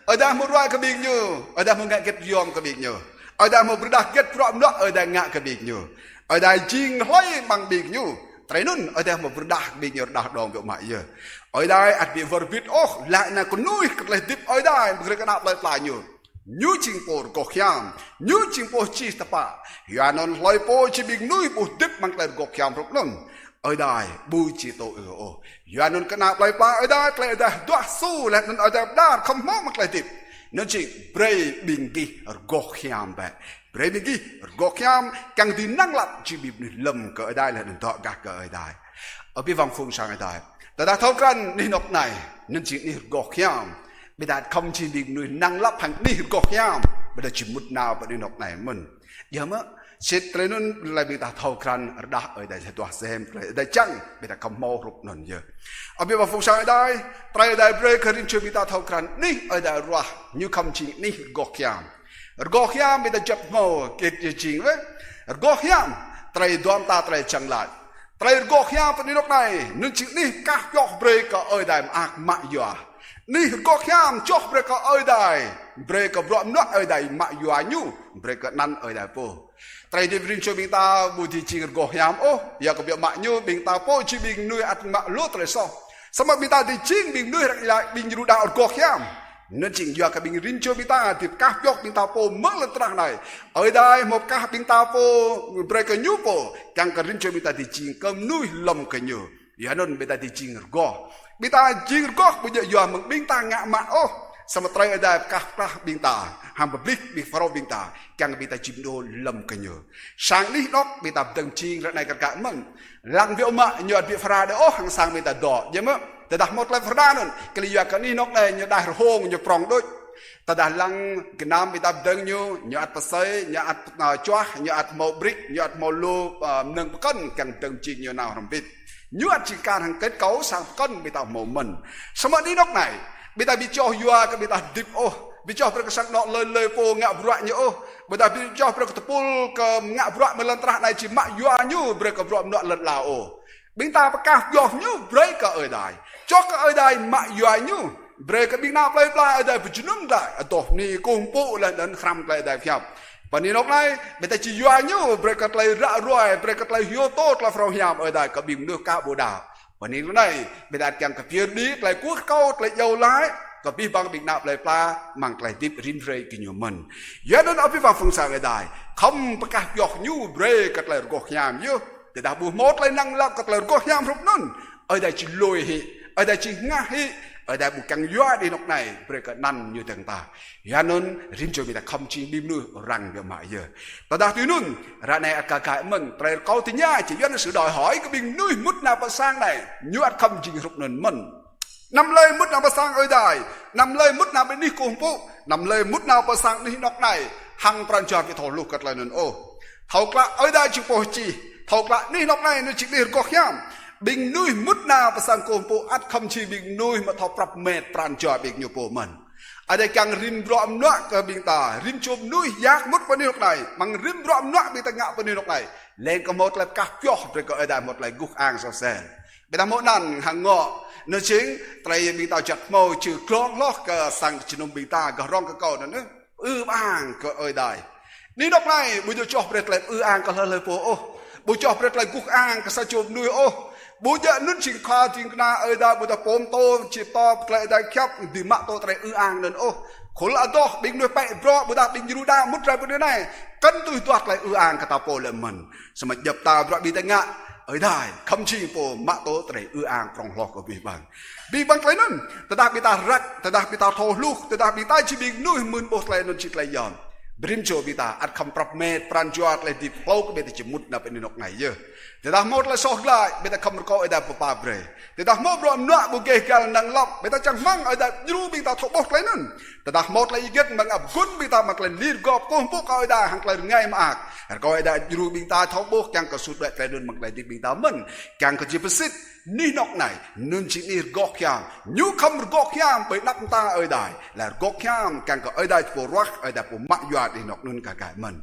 ở đây một loài cái bình như ở đây một ngã kết yom cái bình như ở đây một bữa kết prom đó ở đây ngã cái bình như ở đây chính hỏi bằng bình như trái nun ở đây một bữa bình như đạt đòn việc mãi như ở đây ăn bị vợ vịt ô lại là con nuôi cái lại tiếp ở đây một cái nạp lại như chính po gọt nhang như chính po chi tapa ya non loi po chỉ bình nuôi po tiếp mang lại gọt nhang rộng lắm ở đây bùi chỉ tội ô ya non cái nạp lại ở đây đoa su lại ở đây đa không mong mặc lại tiếp nên chỉ brei bình kỳ gọt nhang vậy brei bình kỳ gọt nhang càng thì năng lắm chỉ bị lầm cỡ đây là đừng thọ gạt cỡ ở đây ở bên vòng phương sang ở đây ta đã thấu căn đi nọc này nên chỉ đi gọt nhang bây giờ không chỉ bị người năng lắm hàng đi gọt nhang bây giờ chỉ một nào vào đi nọc này mình giờ mà chết tới nên lại bị ta thâu khăn đã ở đây sẽ đoạt xem ở đây chăng bị ta cầm màu rục nền giờ ở bên phương sang ở đây tại đây break hình chưa bị ta thâu khăn ní ở đây ra như không chỉ ní gọt nhang bị ta chập màu kết chính với gọt nhang tại đoan ta tại chẳng lại tại gọt nhang vào đi nọc này nên chỉ ní các gọt break ở đây ác mạ dọa ní gọt nhang chọc break ở đây break bọm nó ở đây mạ dọa nhu break năn ở đây po tại đi vinh cho bình ta bùi thị chỉ gọt nhang ô giờ có việc mạ nhu bình ta po chỉ bình nuôi ăn mạ lúa tại sao mà bình ta thì chính bình nuôi lại bình ru đạo gọt nhang nên chính giờ cái bình vinh cho bình ta thì các gọt bình ta po mất lên trăng này ở đây một các bình ta po break nhu po càng cái vinh cho bình ta thì chính cầm nuôi lầm cái nhiều giờ nên bình ta thì chính gọt bình ta chính gọt bây giờ mình bình ta ngạ mạ ô sama trai ở đây các bình ta ham bịch bị pharo bình ta càng bình ta chìm đô lầm cái nhiều sáng đi đó bình ta từng chi ra này cả mình lăng việc mà nhờ bị phara đó hàng sang bình ta đỏ vậy mà ta đặt một lại phara nữa cái lý cái ní nóc này nhờ đại hông nhờ prong đôi ta đặt lăng cái nam bình ta từng như nhờ ắt pasai nhờ ắt chua nhờ ắt màu brick nhờ ắt màu lô nâng cân càng từng chi nhờ nào làm vịt như ắt chỉ can hàng kết cấu sang cân bình ta màu mình sama đi nóc này bây ta bị cho yua cái bị ta dip ô bị cho phải sang nọ lời po ngạ vợ nhớ ô bây ta bị cho phải cái pul cái ngạ vợ mà lần tra này chỉ mạ yua như break cái vợ nọ lần là ô bình ta phải cả yua như break cái ở đây cho cái ở đây mạ yua như break cái bình nào play ở đây bị chấn động lại tổ ni cùng po là đến khăm lại đây phiền và ni lúc này bây ta chỉ yua như break cái play ra rồi break cái play hiếu tốt là from hiểm ở đây cái bình nước cá bồ đàoวันนี้ก็ได้เป็นการแข่งกับเพียรดีไกลกู้เข้าไกลเยาวร้ายกับพี่บางบิ๊กนับไกลปลามังไกลดิบรินเรย์กินอยู่มันยันนั้นเอาพี่บางฟังสายได้คำประกาศยกยูเบรกกับไกลกอกยามเยอะแต่ดาบูมดไกลนั่งรับกับไกลกอกยามรูปนั้นเอาได้จิลอยฮิเอาได้จิง่าฮิเอาได้บุกกังยัวดีนกในเบรกนั่นอยู่ต่างๆยันนั้นริมจมีแต่คำจีบิมนู่รังเดียวมาเยอะแต่ดาที่นู่นร้านในอากาศมันแต่เขาที่ย่าchỉยันsự đòi hỏi cái bình nuôi mút nào bờ sang này như ăn cơm chỉ rụp nền mình nằm lơi mút nào bờ sang ở đây nằm lơi mút nào bên đi cùng phụ nằm lơi mút nào bờ sang đi nóc này hằng pran cho cái thổ lục cật lại nền ô thầu cả ở đây chỉ bồi chi thầu cả đi nóc này nó chỉ đi có khiam bình nuôi mút nào bờ sang cùng phụ ăn cơm chỉ bình nuôi mà thầu pรับmệt pran cho bình nhiều phụ mình ở đây càng rim rọm nọ cái bình ta rim chôm nuôi giác mút bên nóc này bằng rim rọm nọ bình ta ngạo bên nóc này lên có một là cắt chó rồi có ở đây một là gục ang sao sen bây giờ mỗi lần hàng ngọ nó chính tại bình ta chặt màu trừ clon lót cái sang chỉ nông bình ta cái rong cái cầu đó nữa ang có ở đây đi nóc này bây giờ cho rồi lại ang có lời phố bố cho rất là quốc an cái sao chụp nuôi ô bố giờ nứt chỉ kha thì na ở đây bố ta pom to chỉ to lại đây khép thì mạ to tại ư an nên ô khổ là to bình nuôi bẹ bro bố ta bình như đa mất ra bữa đứa này cân tôi toát lại ư an cái tao po là mình sao mà nhập tao rồi bị tai ngạ ở đây không chỉ po mạ to tại ư an trong lọ của bị bằng cái nên ta bị ta rắc ta bị ta thô lúc ta bị ta chỉ bình nuôi mượn bố lại nên chỉ lại giòn brim cho bị ta ăn không prap mệt pran juat lại đi plau cái bị chỉ mút nạp bên nóc này giờ để ta một là sót lại bị ta không có ở đây pa bre để ta một rồi nọ bù kê cả năng lọc bị ta chẳng mang ở đây du bị ta thọ bốc lấy nên để ta một là ý kiến bằng ập cuốn bị ta mặc lên liên gọp công bốc ở đây hàng lần ngay mà coi đây du bị ta thọ bốc càng có sụt lại cái đơn mặc lại đi bị ta mình càng có chỉ phát ni nóc này nên chỉ ni gọt kham nhu không gọt kham bởi nắp ta ở đây là gọt kham càng có ở đây của rock ở đây của mạ doa đi nóc nên cả mình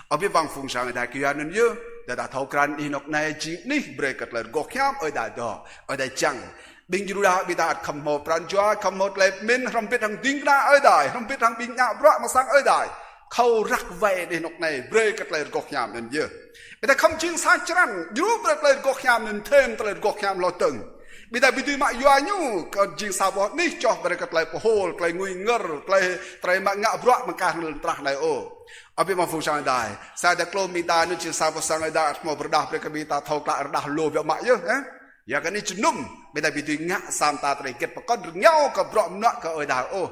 ở bên vang phùng sang ở đây kia nên nhớ để ta thâu cran ni nóc này chỉ ni break là gọt kham ở đây đó ở đây chẳng bình như đó bị ta không một pran doa không một lệ min không biết thằng tiếng ra ở đây không biết thằng bình nhạo rock mà sang ở đây khâu rắc về đi nóc này break là gọt kham nên nhớ bây giờ không chừng sáng chắn giúp được lên gọt nhám nên thêm lên gọt nhám lo từng bây giờ bị tụi mày doa nhú còn chừng sao bọn ní cho bây giờ lại hole lại nguy ngờ lại mà ngã bọt mà càng lên trắc này ô ở bên mà phụ sang đây sao để klom bị ta nên chừng sao bọn sang đây một bữa đạp cái bị ta thâu lại đạp lô bị mày chứ hả giờ cái này chừng nôm bây giờ bị tụi ngã sam ta lại kết bắt con được nhau cả bọt nọ cả ở đảo ô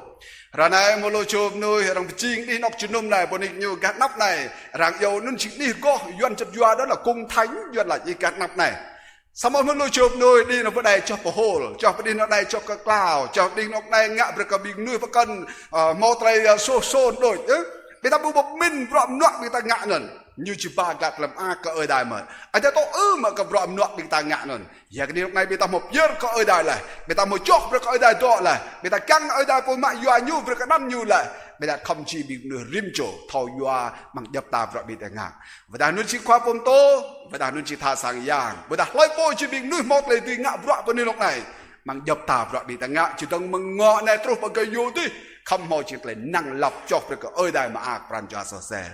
rồi này một lô chụp nuôi rằng chinh đi nóc chừng nôm này bọn này như gạt nắp này rằng dầu nên chinh đi có duyên chật doa đó là cung thánh duyên là gì gạt nắp này sao mà lô chụp nuôi đi nó vào đây cho bộ hồ cho đi nó đây cho cái cào cho đi nó đây ngạ được cả bị nuôi và cần mò trai xô đổi chứ người ta bu bọc min bọt nọ người ta ngạ nần như chỉ ba gạt làm a có ở đây mà anh ta to mà có bọt nọ người ta ngạ nần giờ cái lúc này người ta một giờ có ở đây này người ta một chốc rồi có ở đây đó này người ta căng ở đây phôi mại doa nhu rồi cái năm nhu lại người ta không chỉ bị nửa rim chỗ thò doa bằng dập ta rồi bị tai ngạ và ta nuôi chỉ khoa pom tô và ta nuôi chỉ thả sang giang và ta lấy phôi chỉ bị nuôi một lấy từ ngạ bọt bên lúc này bằng dập ta rồi bị tai ngạ chỉ cần mừng ngọ này trôi vào cây vô đi không mò chỉ lấy năng lọc chọc được ở đây mà ác pran cho xe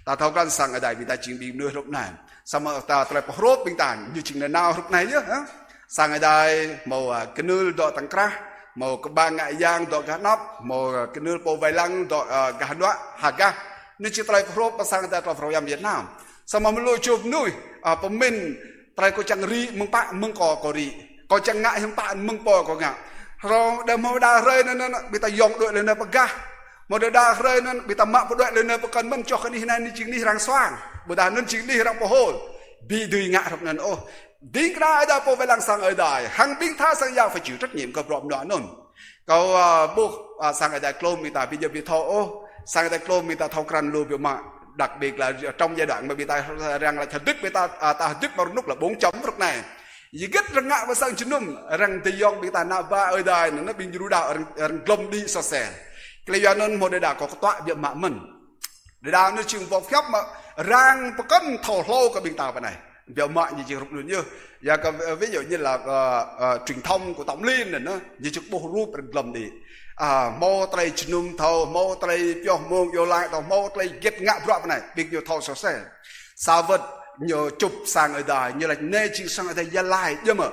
ta thâuกันsang ở đây vì ta chỉ bị nuôi lúc này sao mà ta lại bỏ rốt bình tản như chính là nào lúc này chứ hả sang ở đây màu cái nư đọ tăng kra màu cái ba ngại giang đọ cá nắp màu cái nư bầu vài lăng đọ cá đoạ hạt ga nên chỉ lại bỏ rốt sang ở đây là Việt Việt Nam sao mà mình lôi chụp nuôi của mình lại có chẳng ri mưng bạn mưng cò ri có chẳng ngại không bạn mưng bò có ngại rồi để mà đa rơi nên bị ta dòng đội lên nơi bậc ga mà để đa rơi nên bị ta mạ đội lên nơi bậc cần mình cho cái đi này chính đi răng xoang bữa đà nên chính đi răng bò hồn bị đuôi ngã thật nên ô tiếng ra ở đây po về lăng sang ở đây hàng binh tha sang giang phải chịu trách nhiệmกับรอบđó nôn câu buộc sang ở đây klom bị ta bây giờ bị thọ ô sang ở đây klom bị ta thọ cằn lùi bị mạ đặc biệt là trong giai đoạn mà bị ta rằng là thật đứt bị ta ta đứt vào lúc là 4 chấm lúc này vì kết rằng ngạ và sang chân nôm rằng tây yong bị ta na ba ở đây nó bị du đạo rằng glom đi so sẻ cái này nên một đại đạo có tọa biện mạ mình đại đạo nó chừng vòng phép mà rang và cân thầu lô cái bình tàu này biện mạ như chừng rụng như và ví dụ như là truyền thông của tổng liên này nó như chừng bộ rúp glom đi mô tây chân nôm thầu mô tây cho mông vô lại tàu mô tây kết ngạ bọt này bị vô thầu so sẻ sao vật nhờ chụp sang ở đây như là nê chỉ sang ở đây gia lai chứ mà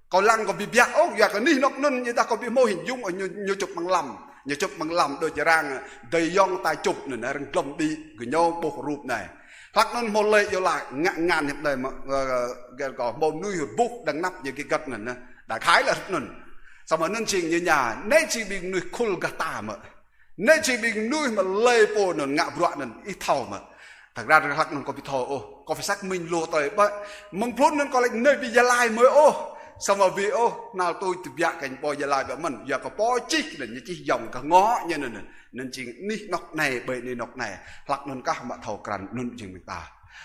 còn lăng còn bị bẹt ốc và cái ní nóc nôn như ta có bị mô hình dung ở như chụp bằng lầm đôi chỉ rằng đầy yong tai chụp này nó đang lầm đi cái nhau bộ rụp này hoặc nó một lệ vô lại ngàn hiện đây mà có một nuôi hụt bút đang nắp như cái gật này đã khái là nôn sao mà nên trình như nhà nê chỉ bị nuôi khul gata mà nê chỉ bị nuôi mà lê po nó ngạ bọt nó ít thầu mà thật ra là nó có bị thò ô có phải xác minh lô tới vậy mong phút nó có lại nơi bị gia lai mới ô sao mà vì ô nào tôi từ việc cảnh bò gia lai của mình giờ có bò chích là như chỉ dòng cả ngó như này nên chỉ ní nóc này bởi ní nóc này hoặc nên các bạn thầu cằn nên chỉ mình ta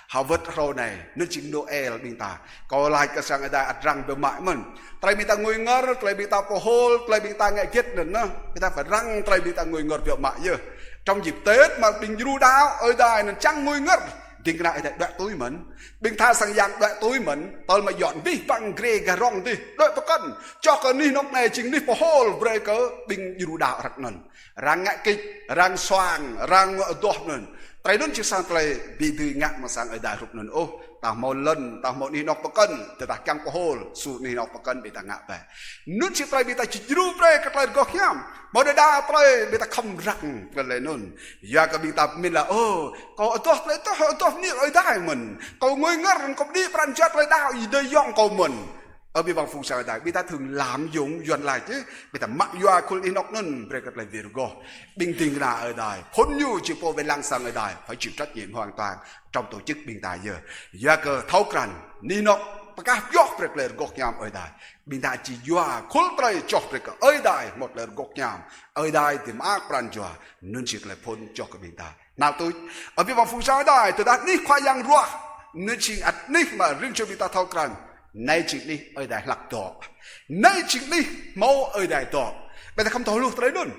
họ vớt râu này nên chỉ Noel mình ta có lại cái sang ở đây răng về mãi mình tại mình ta ngồi ngơ tại mình ta có hô tại mình ta nghe kết nữa người ta phải răng tại mình ta ngồi ngơ về mãi giờ trong dịp Tết mà bình du đáo ở đây nó chẳng ngồi ngất tiếng lại để đợi túi mình bình tha sang giang đợi túi mình tôi mà dọn vi bằng ghê gà rong đi đợi tôi cần cho cái ni nóc này chính đi phố hall breaker bình du đáo rắc nần răng ngại kịch răng xoàng răng đọt nần trai nun chỉ sang trai bị từ ngã mà sang ở đại rục nun ô ta mau lần ta mau ni nọc bạc cân ta ta căng qua hol su ni nọc bạc cân bị ta ngã về nun chỉ trai bị ta chỉ rú trai cái trai gọc nhám mau để đa trai bị ta không răng cái này nun ya cái bị ta mình là ô cậu tôi ni ở đại mình cậu ngồi ngất cậu đi pran chat trai đào gì đây yong cậu mình ở bên bằng phùng sang đại bị ta thường làm dụng dọn lại chứ bị ta mặc yoa kul inok nun break lại virgo bình tình là ở đại phun nhu chỉ po về lăng sang ở đại phải chịu trách nhiệm hoàn toàn trong tổ chức bình tài giờ ya cơ thấu cằn ninok các giọt break lại gok nhám ở đại bình tài chỉ yoa kul trai chọc break ở đại một lần gok nhám ở đại thì ác pran yoa nun chỉ lại phun cho cái bình tài nào tôi ở bên bằng phùng sang đại tôi đã ní khoai yang ruột nun chỉ ăn ní mà riêng cho bình tài thấu cằn nay chuyện đi ở đại lạc đỏ nay chuyện đi mau ở đại đỏ bây giờ không thấu luôn trai luôn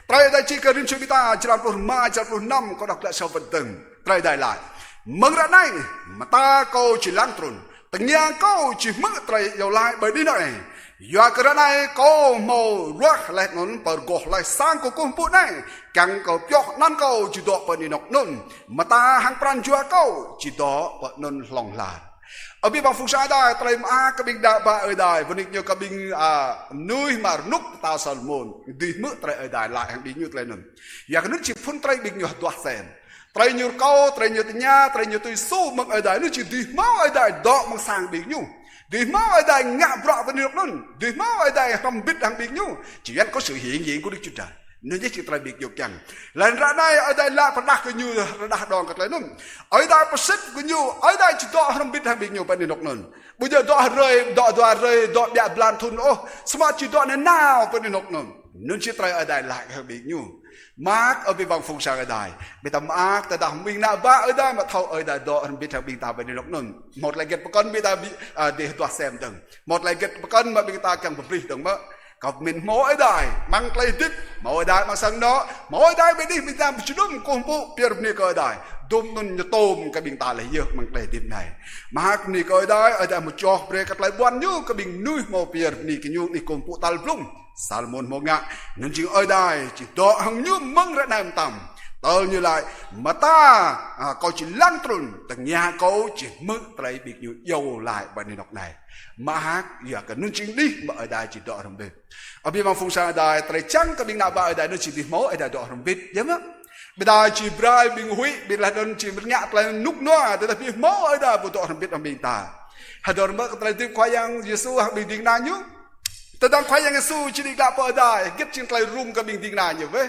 trai đại chỉ cần cho ta chỉ làm một ma chỉ làm một năm có đọc lại sau vận từng trai đại lại mừng ra này mà ta câu chỉ lang tròn từng nhà câu chỉ mất trai giàu lại bởi đi này do cái đó này câu màu ruột lại nón bờ gọt lại sang của cung phụ này càng câu chọc nan câu chỉ đọ bởi đi nọc nôn mà ta hàng pran chua câu chỉ đọ bởi nôn lòng là ở bên bằng phúc sa đại trai mà cái bình đa ba ở đại vấn đề nhiều cái bình nuôi mà núp tao Salmon đi mượn trai ở đại lại hàng bình nhiều trai nè, giờ cái nước chỉ phun trai bình nhiều đoạt sen, trai nhiều câu, trai nhiều tình nhà, trai nhiều tôi số mà ở đại nước chỉ đi máu ở đại đọ mà sang bình nhiều, đi máu ở đại ngã bọt vấn đề luôn, đi máu ở đại không biết hàng bình nhiều, chỉ cần có sự hiện diện của Đức Chúa Trời. Nên chỉ trai biệt dục chẳng lần ra đây ở đây là phải đặt cái như đặt đòn cái này ở đây phải xích cái như ở đây chỉ đọ không biết hàng biệt nhiều bên này nọc nền bây giờ đọ rơi đọ bẹ blan thun ô smart chỉ đọ nên nào bên này nọc nền nên chỉ trai ở đây lại hàng biệt nhiều mark ở bên bằng phùng sang ở đây bên tầm mark ta đằng mình nào ba ở đây mà thâu ở đây đọ không biết hàng biệt ta bên này nọc nền một là get con bên ta bị để toa xem từng một là get con mà bên ta càng bị từng mà cọc mình mỗi đại mang cây tít mỗi đại mang sang đó mỗi đại bên đi mình làm chút đúng công vụ pier này coi đại đôm nôn như tôm cái bình ta lấy dược mang cây tít này mà này coi đại ở đây một chọc về cắt lại buồn như cái bình nuôi màu pier này cái nhung này công vụ tal plum Salmon một ngã nên chỉ ở đây chỉ đọ hàng như măng ra nam tầm tờ như lại mà ta coi chỉ lăn tròn từng nhà câu chỉ mượn trai bị nhiều dầu lại bài này đọc này mà hát giờ cái nương chính đi mà ở đây chỉ đọ thằng bên ở bên bằng phùng sa đây trai trắng cái bên nào ba ở đây nó chỉ đi máu ở đây đọ thằng bên nhớ không bên đây chỉ brai bên huy bên là đơn chỉ bên ngã trai nút nó để tapi máu ở đây bộ đọ thằng bên ở bên ta hạt đọ mà trai tìm khoai yang Giêsu hàng bình định nào nhú tao đang khoai yang Giêsu chỉ đi gặp ở đây kết trên trai rum cái bình định nào nhiều vậy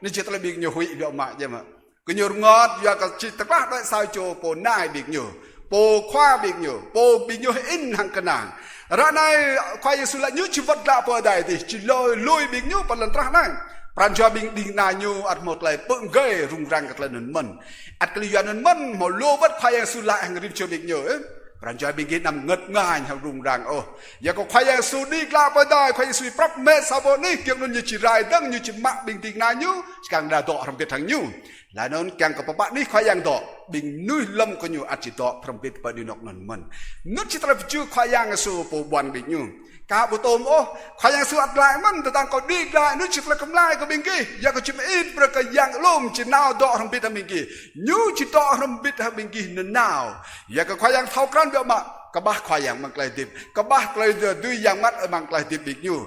nên chỉ trai bị nhiều huy bị mà vậy mà cái nhiều ngọt và cái chỉ tất cả tại sao cho bộ nai bị nhiều bộ khoa bị nhiều in hàng cái nàng ra này khoai Giêsu lại như chỉ vật lạ ở đây thì chỉ lôi bị nhiều phần lần ra này pran cho bình định nào nhiều ăn một lại bưng ghê rung răng cái lần mình ăn cái lần mình một lô vật khoai Giêsu lại hàng rìm cho bị nhiều ấy pran cho bình nằm ngất ngài hàng rung răng ô giờ có khoai Giêsu đi ra ở đây khoai Giêsu prap mẹ sao bộ này kiểu nó như chỉ rai đăng như chỉ mạng bình định nào nhiều càng đa đọ làm việc thằng nhiều là nó càng có bạn đi khoai yang đọ bình nuôi lâm có nhiều ăn chỉ đọ làm việc bởi đi nọc nần mình nước chỉ tập chưa khoai yang số bộ buồn bị nhiều cả bộ tôm ô khoai yang số ăn lại mình từ đang có đi lại nước chỉ là cầm lại có bên kia giờ có chỉ ít rồi cái yang lôm chỉ nào đọ làm việc thằng bên kia như chỉ đọ làm việc thằng bên kia nên nào giờ có khoai yang thau cán được mà các bác khoai yang mang lại tiếp các bác lại giờ đuôi yang mắt ở mang lại tiếp bị như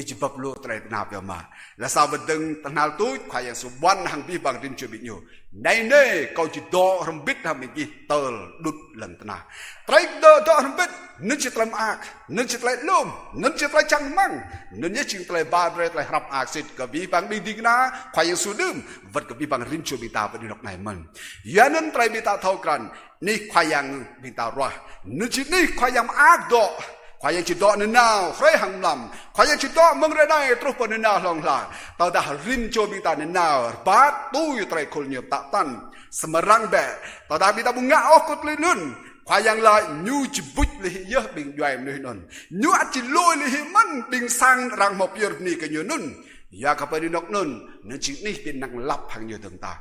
chỉ bập lô trai nào được mà là sao bên từng nào túi khoai yang số buồn hàng vi bằng trên chuyện bị nhiều này nè câu chỉ đo không biết làm gì tờ đút lần nào trai đo không biết nên chỉ làm ác nên chỉ lại lôm nên chỉ lại chẳng măng nên nhất chỉ lại ba rồi lại hấp ác xịt cái vi bằng bình định na khoai yang số đêm vật cái vi bằng riêng chuyện bị ta bên đọc này mình giờ nên trai bị ta thâu cần ní khoai yang bị ta rồi nên chỉ ní khoai yang ác đo khoai yang chỉ đọ nên nào khơi hàng lầm khoai yang chỉ đọ mừng ra đây trút vào nên nào lòng là tao đã rim cho bị ta nên nào bát tôi trai khôi nhiều tạ tan semerang bè tao đã bị ta bung ngã ốc cốt lên luôn khoai yang lại nhu chỉ bút lì nhớ bình doài nơi nон nhu ăn chỉ lôi lì mắn bình sang răng một giờ nì cái nhiều nôn ya các bạn đi nọc nôn nên chỉ níเป็นnăng lập hàng nhiều tầng ta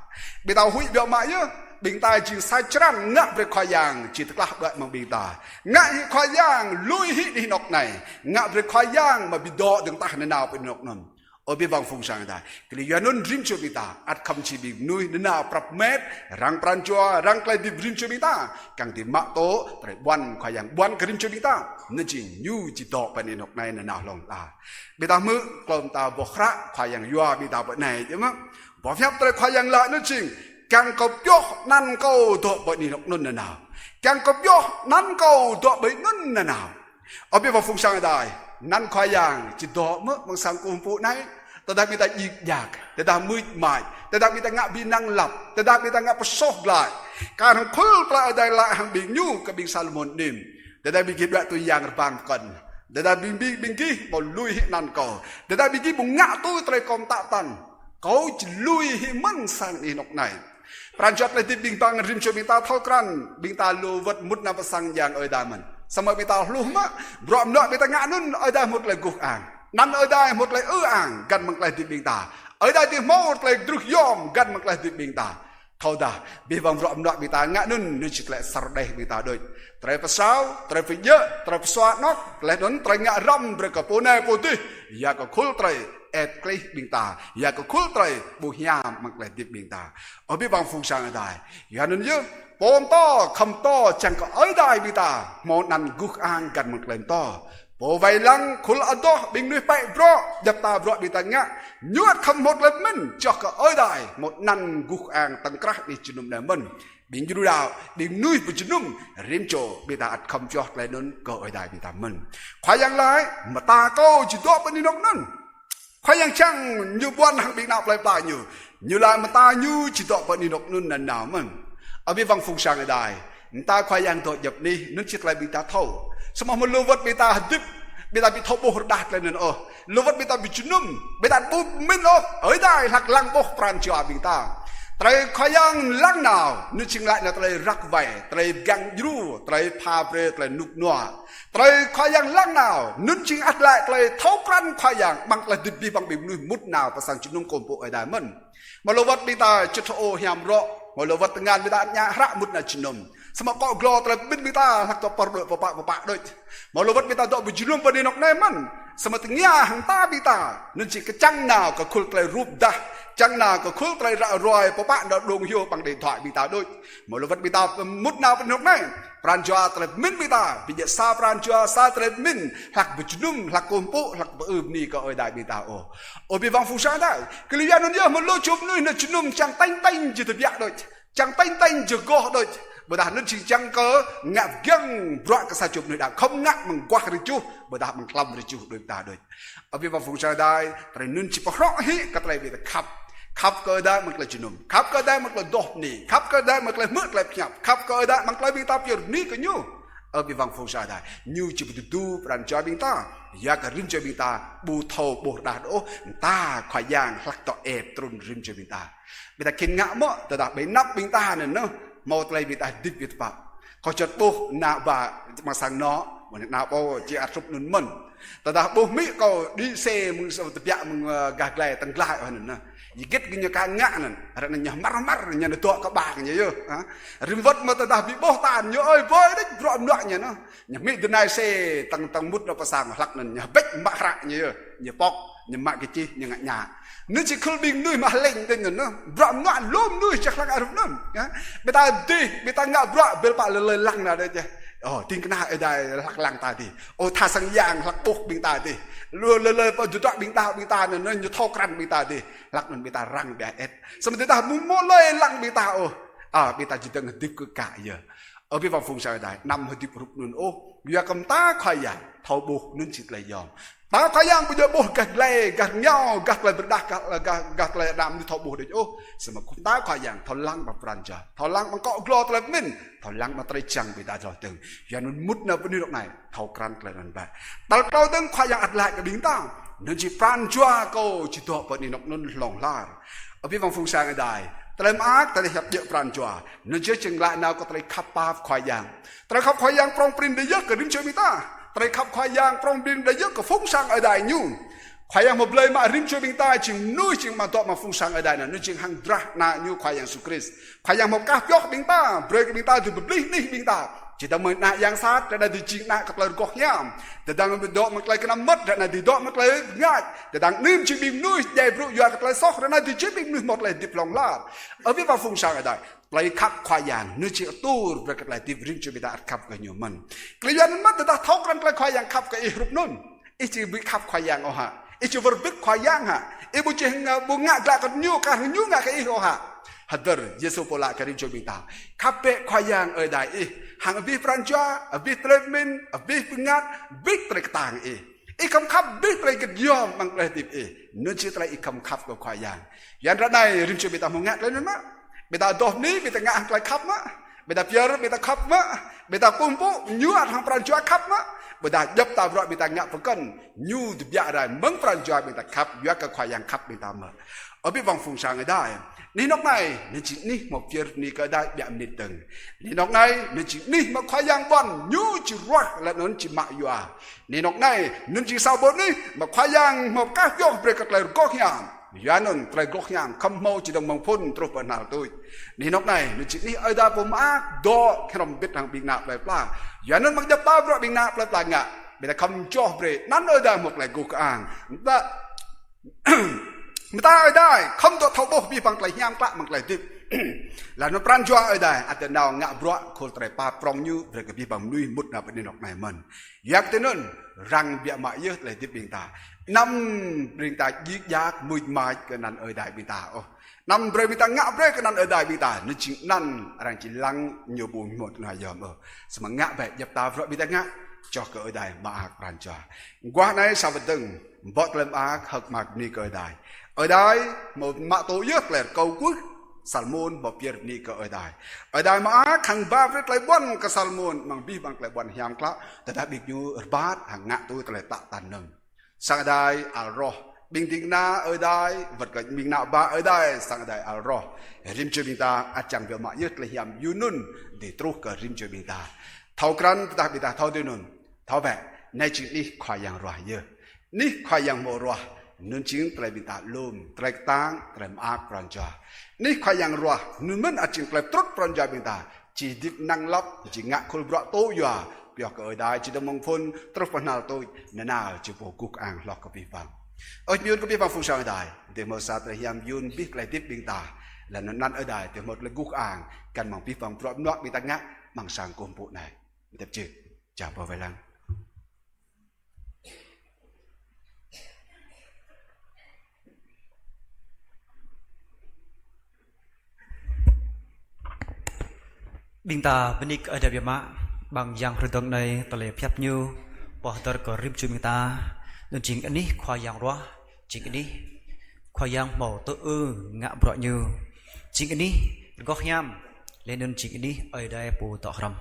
bị tao hủy biểu mãi nhớ bình tài chỉ sai chăn ngã về khoai yang chỉ tức là đợi mà bình tài ngã khoai yang lùi hít đi nọc này ngã về khoai yang mà bị đọ đừng ta nên nào bên nọc nôn ở bên vòng phùng sang đây cái lý do rim cho bị ta at khăm chỉ bị nuôi nên nào prap mét răng pran cho răng lại đi rim cho bị ta càng tìm mạ tố phải buan khoai yang buan cái rim cho bị ta nên chỉ như chỉ đọ bên này học này là nào lòng ta bị ta mượn còn ta bỏ khá khoai yang yua bị ta bên này chứ mà bỏ phép tới khoai yang lại nên chỉ càng có biếc năn câu đọ bên này học nên là nào càng có biếc năn câu đọ bên nên là nào ở bên vòng phùng sang đây năn khoai yang chỉ đọ mượn bằng sang cùng phụ này tetapi kita yak, tetapi mai, tetapi kita ngak binang lap, tetapi kita ngak pesok lại. Karena kul pelak ada lah hang binyu ke bing Salomon nim, tetapi kita tu yang rebangkan, tetapi bingki mau lui nan kau, tetapi kita ngak tu terkom taktan, kau lui himan sang inok nai. Pranjat leti bing bang rim cho bing ta thau kran, bing ta lu vật mut na pasang yang oi daman. Sama bing ta lu ma, brom nak bing ta ngak nun oi dah mut le guk ang. Nan ở đây một lại ang gần một lại tiệp bình ta ở đây thì một lại druk yom gần một lại tiệp bình ta thâu đà bị vòng rộm nọ bị ta ngã nun nên chỉ lại sar đây bị ta đôi trai phải sao trai phải nhớ trai phải xoa nó lại đón trai ngã râm rồi cả phố này phố tí ya có khul trai et klei bình ta ya có khul trai bu hiam một lại tiệp bình ta ở bị vòng phùng sang ở đây ya nên nhớ bom to khăm to chẳng có ở đây bị ta một năn guk ang gần một lần to bộ vây lăng khul ado bình nuôi bay bro dập ta bro bị ta ngã nhuat không một lần mình cho cả ở đây một năn guk ang tăng krah đi chunum nè mình bình du đào bình nuôi bị chunum rim cho bị ta ăn không cho lại nón cờ ở đây bị ta mình khoai yang lại mà ta câu chỉ đó bên đi nóc năn khoai yang chăng như buôn hàng bị nạp lại ta như lại mà ta như chỉ đó bên đi nóc năn lần nào mình ở bên vòng phùng sang ở đây ta khoai yang tội nhập đi nước chiếc lại bị ta thâu semua meluvat beta hadip beta bị thâu bổ đạt lên nữa luvat beta bị chunum beta bu min ở đây hạc lăng bổ pran cho beta trai khoyang lăng nào nước chinh lại là trai rắc vải trai gang ru trai pa pre trai nục noa trai khoyang lăng nào nước chinh ắt lại trai thâu pran khoyang bằng là dip bi bằng bị nuôi mút nào và sang chunum công bộ ở đây mình mà luvat beta chut ô hiam ro mà luvat tengan beta nya rak mút na chunum sama kau glo telah bin bita hak to por bapak doi malu wat bita dok bujulum pada nok neman sama tengah hang ta bita nanti kecang nào ka khul telah rup dah chang nào ka khul telah roi bapak dak dong hiu bằng điện thoại bita doi malu wat bita mut nào pada nok này pranjua telah min bita bijak sa pranjua sa telah min hak bujulum hak kompo hak ni ka oi dai bita o bi bang fusa dai kelian nun dia malu chum nui na chunum chang tanh tanh je tebiak doi chang tanh tanh je goh doi bởi đã nó chỉ chẳng có ngạp găng rõ cái sa chụp nơi đã không ngạp bằng qua cái chú bởi đã bằng lâm cái chú đôi ta đôi ở bên vào vùng trời đây tại nên chỉ có rõ hết cái này bị khắp cơ đây mặc là chữ nôm khắp cơ đây mặc là đột nỉ khắp cơ đây mặc là mướt lại nhập khắp cơ đây mặc là bị ta biểu ní cái nhiêu ở bên vào vùng trời đây như chỉ bị tu làm cho bên ta ya cái rim cho bên ta bù thầu bù đạt ô ta khỏi giang lắc tọ ép trôn rim cho bên ta bên ta kinh ngã mọ ta đã bị nắp bên ta này nữa mau terlebih kita dip itu pak. Kau cat boh nak ba masang no, nak boh je asup nun men. Tadah boh mi kau di se mung tepiak mung gaglai tenglai orang na. Jikit gini kangak nan, ada nanya mar nanya tua kebang je yo. Rimvat mata tadah bi boh tan yo, oi boy dah berom doaknya no. Nyami denai se tang mut apa sang lak nan nyabek makrak yo, nyepok nyemak kecih nyangak nyak. Nếu chỉ khơi bình nuôi mà lệnh tên người nó bạm loạn lôm nuôi chắc là ai đúng không? Bây ta ngạo bạ bây giờ lời lăng nào đây chứ? Tin cái nào ở đây lắc lăng ta thì, tha sang giang lắc bốc bình ta thì, lời bao nhiêu đoạn bình ta nó như thâu cằn bình ta thì, lắc mình bình ta răng bẹt hết. Xong rồi ta muốn mua lời lăng bình ta bình ta chỉ từng tiếp cứ cả giờ. Ở bên vòng phùng sao đây năm hơi tiếp rụp luôn bây cầm ta khoai à thâu bốc nên chỉ lấy giòn. Ta kayang punya boh gak nhau gak le berdah gak le dam di thau boh de sama kum ta kayang thau lang ba pranja thau lang bang kok glo tele min thau lang ma tre chang be da jo teng ya nun mut na peni dok nai thau kran kle nan ba tal kau teng kayang at lai ka bing ta nun chi pranja ko chi to peni nok nun long lar ở phía vòng phùng sang ở đài tele mak tele hap je pranja nun chi cheng lai nào ko tele khap pa kayang tele khap kayang prong prin de yak ka rim che mi ta trai khắp khoai giang trong biên đại dương của phúng sang ở đài nhu khoai giang một lời mà rim cho bình ta chừng nuôi chừng mà tọt mà phúng sang ở đài là nuôi chừng hàng dra na nhu khoai giang su Christ khoai giang một cá chót bình ta break bình ta từ bli ní bình ta chỉ ta mới nạ giang sát ra thì chỉ nạ các lời gọt nhảm để đang bị đọ một lời cái năm mất ra thì đọ một lời ngại để đang niêm chỉ bìm nuôi để rượu dọa các lời sóc ra thì chỉ bìm nuôi một lời điệp lòng la ở biết vào phùng sang ở đây lời khắp khoai giang nuôi chỉ tu về các lời điệp riêng cho bị ta khắp cái nhiều mình cái dân mất ta thóc ra lời khoai giang khắp cái rụp nôn ít chỉ bị khắp khoai giang ở hạ ít chỉ vật biết khoai giang hạ ít bù chỉ bù ngạ lại còn nhiều cả nhiều ngạ cái ở hạ hadir Yesus pola karim cho binta kape khoyang ở đại hàng vi francha vi tremin vi pengat vi trektang ikam khap vi treket yom mang lehtip nun chi trai ikam khap ko khoyang yan ra này rim cho binta mungat lên má binta doh ni binta ngak trai khap má binta pier binta khap má binta kumpu nyuat hang francha khap má binta jap ta bro binta ngak pekan nyu dibya rai meng francha binta khap yak ka khoyang khap binta ma ở biết vòng phùng sang ở đây ní nóc này nên chỉ ní một việc ní cái đây bị nít từng ní nóc này nên chỉ ní mà khoai giang bòn nhú chỉ rót là nó chỉ mạ dọa ní nóc này nên chỉ sao bốn ní mà khoai giang một các dòng về các lời gót nhàng giá nên lời gót nhàng không mau chỉ đồng bằng phun trục vào nào tôi ní nóc này nên chỉ ní ở đâyผมác đo khi làm biết hàng bị nạp lại pla giá nên mặc đẹp ta rồi bị nạp lại pla ngạ bây giờ không cho về nắn ở đây một lời gục àng ta người ta ở đây không có thấu bốc bị bằng lại nhang lạ bằng lại tiếp là nó pran cho ở đây ở trên nào ngạ bọa khôi trai pa prong như về cái bị bằng nuôi một nào bên nọc này mình yak tên nên rằng bị mãi nhớ lại tiếp bình ta năm bình ta giết giác mùi mai cái nan ở đây bình ta năm rồi bình ta ngạ rồi cái nan ở đây bình ta nó chỉ nan rằng chỉ lăng nhiều buồn một ngày giờ mà mà ngạ vậy dập ta rồi bình ta ngạ cho cái ở đây mà pran cho qua này sao vẫn từng vót lên ác học mặc ni cái đây ở đây một mạ tổ yết là cầu quốc Salmon một việc ni ở đây mà hàng ba vết lại bón cái Salmon bằng bi bằng lại bón hiam kláแต่ถ้าบิ๊กยูbát hàng ngạ tôi lại tạ tàn nâng sang đây al ro bình tĩnh na ở đây vật cái mình nạo ba ở đây sang đây al ro rim chơi bình ta à chẳng việc mạ yết là hiam yunun để trút cái rim chơi bình ta thâu cran ta bình ta thâu đi nun thâu vậy nay chuyện đi khoai yang rồi giờ ní khoai yang mồ rồi nun chính trai binta lum trai tang trai ác pranja ní khoai yang roa nun men acing trai trot pranja binta chỉ dip năng lấp chỉ ngạ khul bro to ya biak ở đây chỉ đồng phun trot panal tôi nào chỉ bộ cục ang lọc cái vang ở miền cái vang phun sang ở đây để mở sa trai hiam yun biết lại tiếp binta là nó năn ở đây để một là cục ang cần mong vang bro nọ binta ngạ mang sang công bộ này đẹp chưa chào bờ vai lăng
bình ta bên ik ở đây mà bằng yang redong này ta lấy phép như bỏ tờ có rim chui bình ta nên chính anh đi khoai yang đó chính anh đi khoai yang màu tự ngạ bọ như chính anh đi góc nham lên nên chính anh đi ở đây bù tọ ram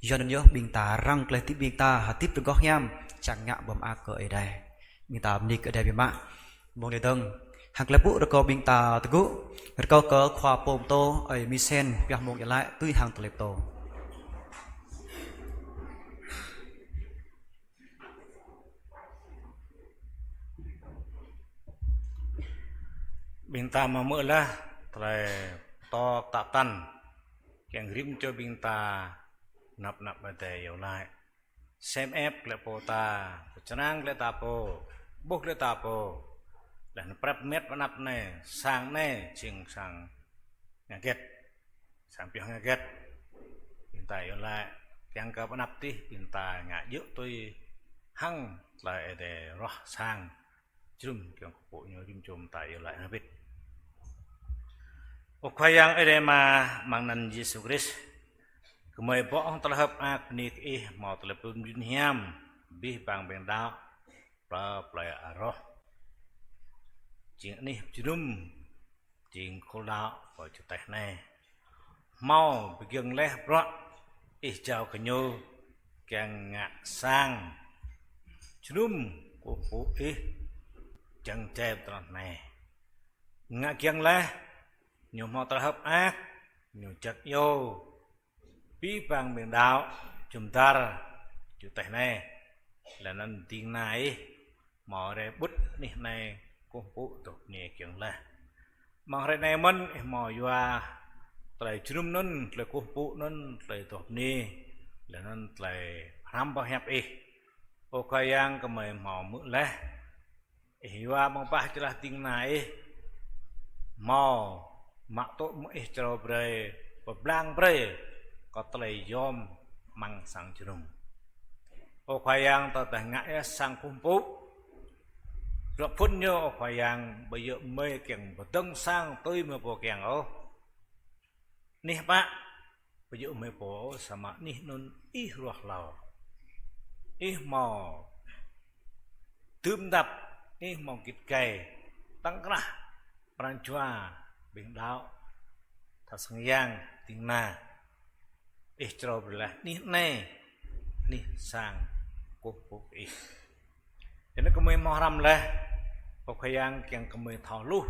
do nên nhớ bình ta răng lấy tiếp bình ta hạt tiếp từ góc nham chẳng ngạ bầm a cỡ ở đây bình ta bên ik ở đây mà mong để đừng hàng lẽ bụng có bình ta tự cũ có khoa pom tô ở misen việc mong trở lại tươi hàng tự tô
bình ta mà mưa là trời to tạ tan kẹng rim cho bình ta nạp ở đây ở lại xem ép lại po ta chân lại ta po bốc lại ta po là nó prep mét vào nắp này sang này chừng sang nhà kết sang piang nhà kết hiện tại lại yang cả vào nắp tí hiện tại ngã giữa tôi hăng lại để rót sang chum kiểu bộ như chum chum tại lại nó biết khoai yang ở đây mà mang năn Jesus Christ cứ mời bỏ ông ta hợp ác ni cái màu ta lập bùn duyên hiam bi bằng bèn đạo và lại ở đó chuyện này chum chuyện khổ đạo và chủ tài này mau bị gần lẽ rõ ít chào cả nhau càng ngạ sang chum của phụ ý chẳng che toàn này ngạ kiêng lẽ nhiều màu ta hợp ác nhiều chất vô bí bằng miền đạo chúng ta chủ tài này là nên tiếng này mỏ để bút này cũng phụ tục nhẹ kiêng lẽ mang ra này mình mỏ qua tại chum nôn là cũng phụ nôn tại tục nè là nên lại ham bao hẹp ý ô khai yang cái mày mò mượn lẽ hiwa mong ba cho là tiếng này mò mặc tội mỗi cho bề và blang bề có tây yom mang sang chừng ô khai yang ta tại ngại sang cung phúc rồi phun nhớ ô khai yang bây giờ mê kèng và tân sang tới mà bộ kèng ô nè ba bây giờ mê bộ sama nè nun ít ruột lào ít mò tươm đập ít mò kịt cày tăng ra pran chua biển đảo thật sang yang tiếng na ít trâu là nè này nè sang cuộc cuộc ít cho nên có mấy mò ram là có khơi yang kieng có mấy thảo lu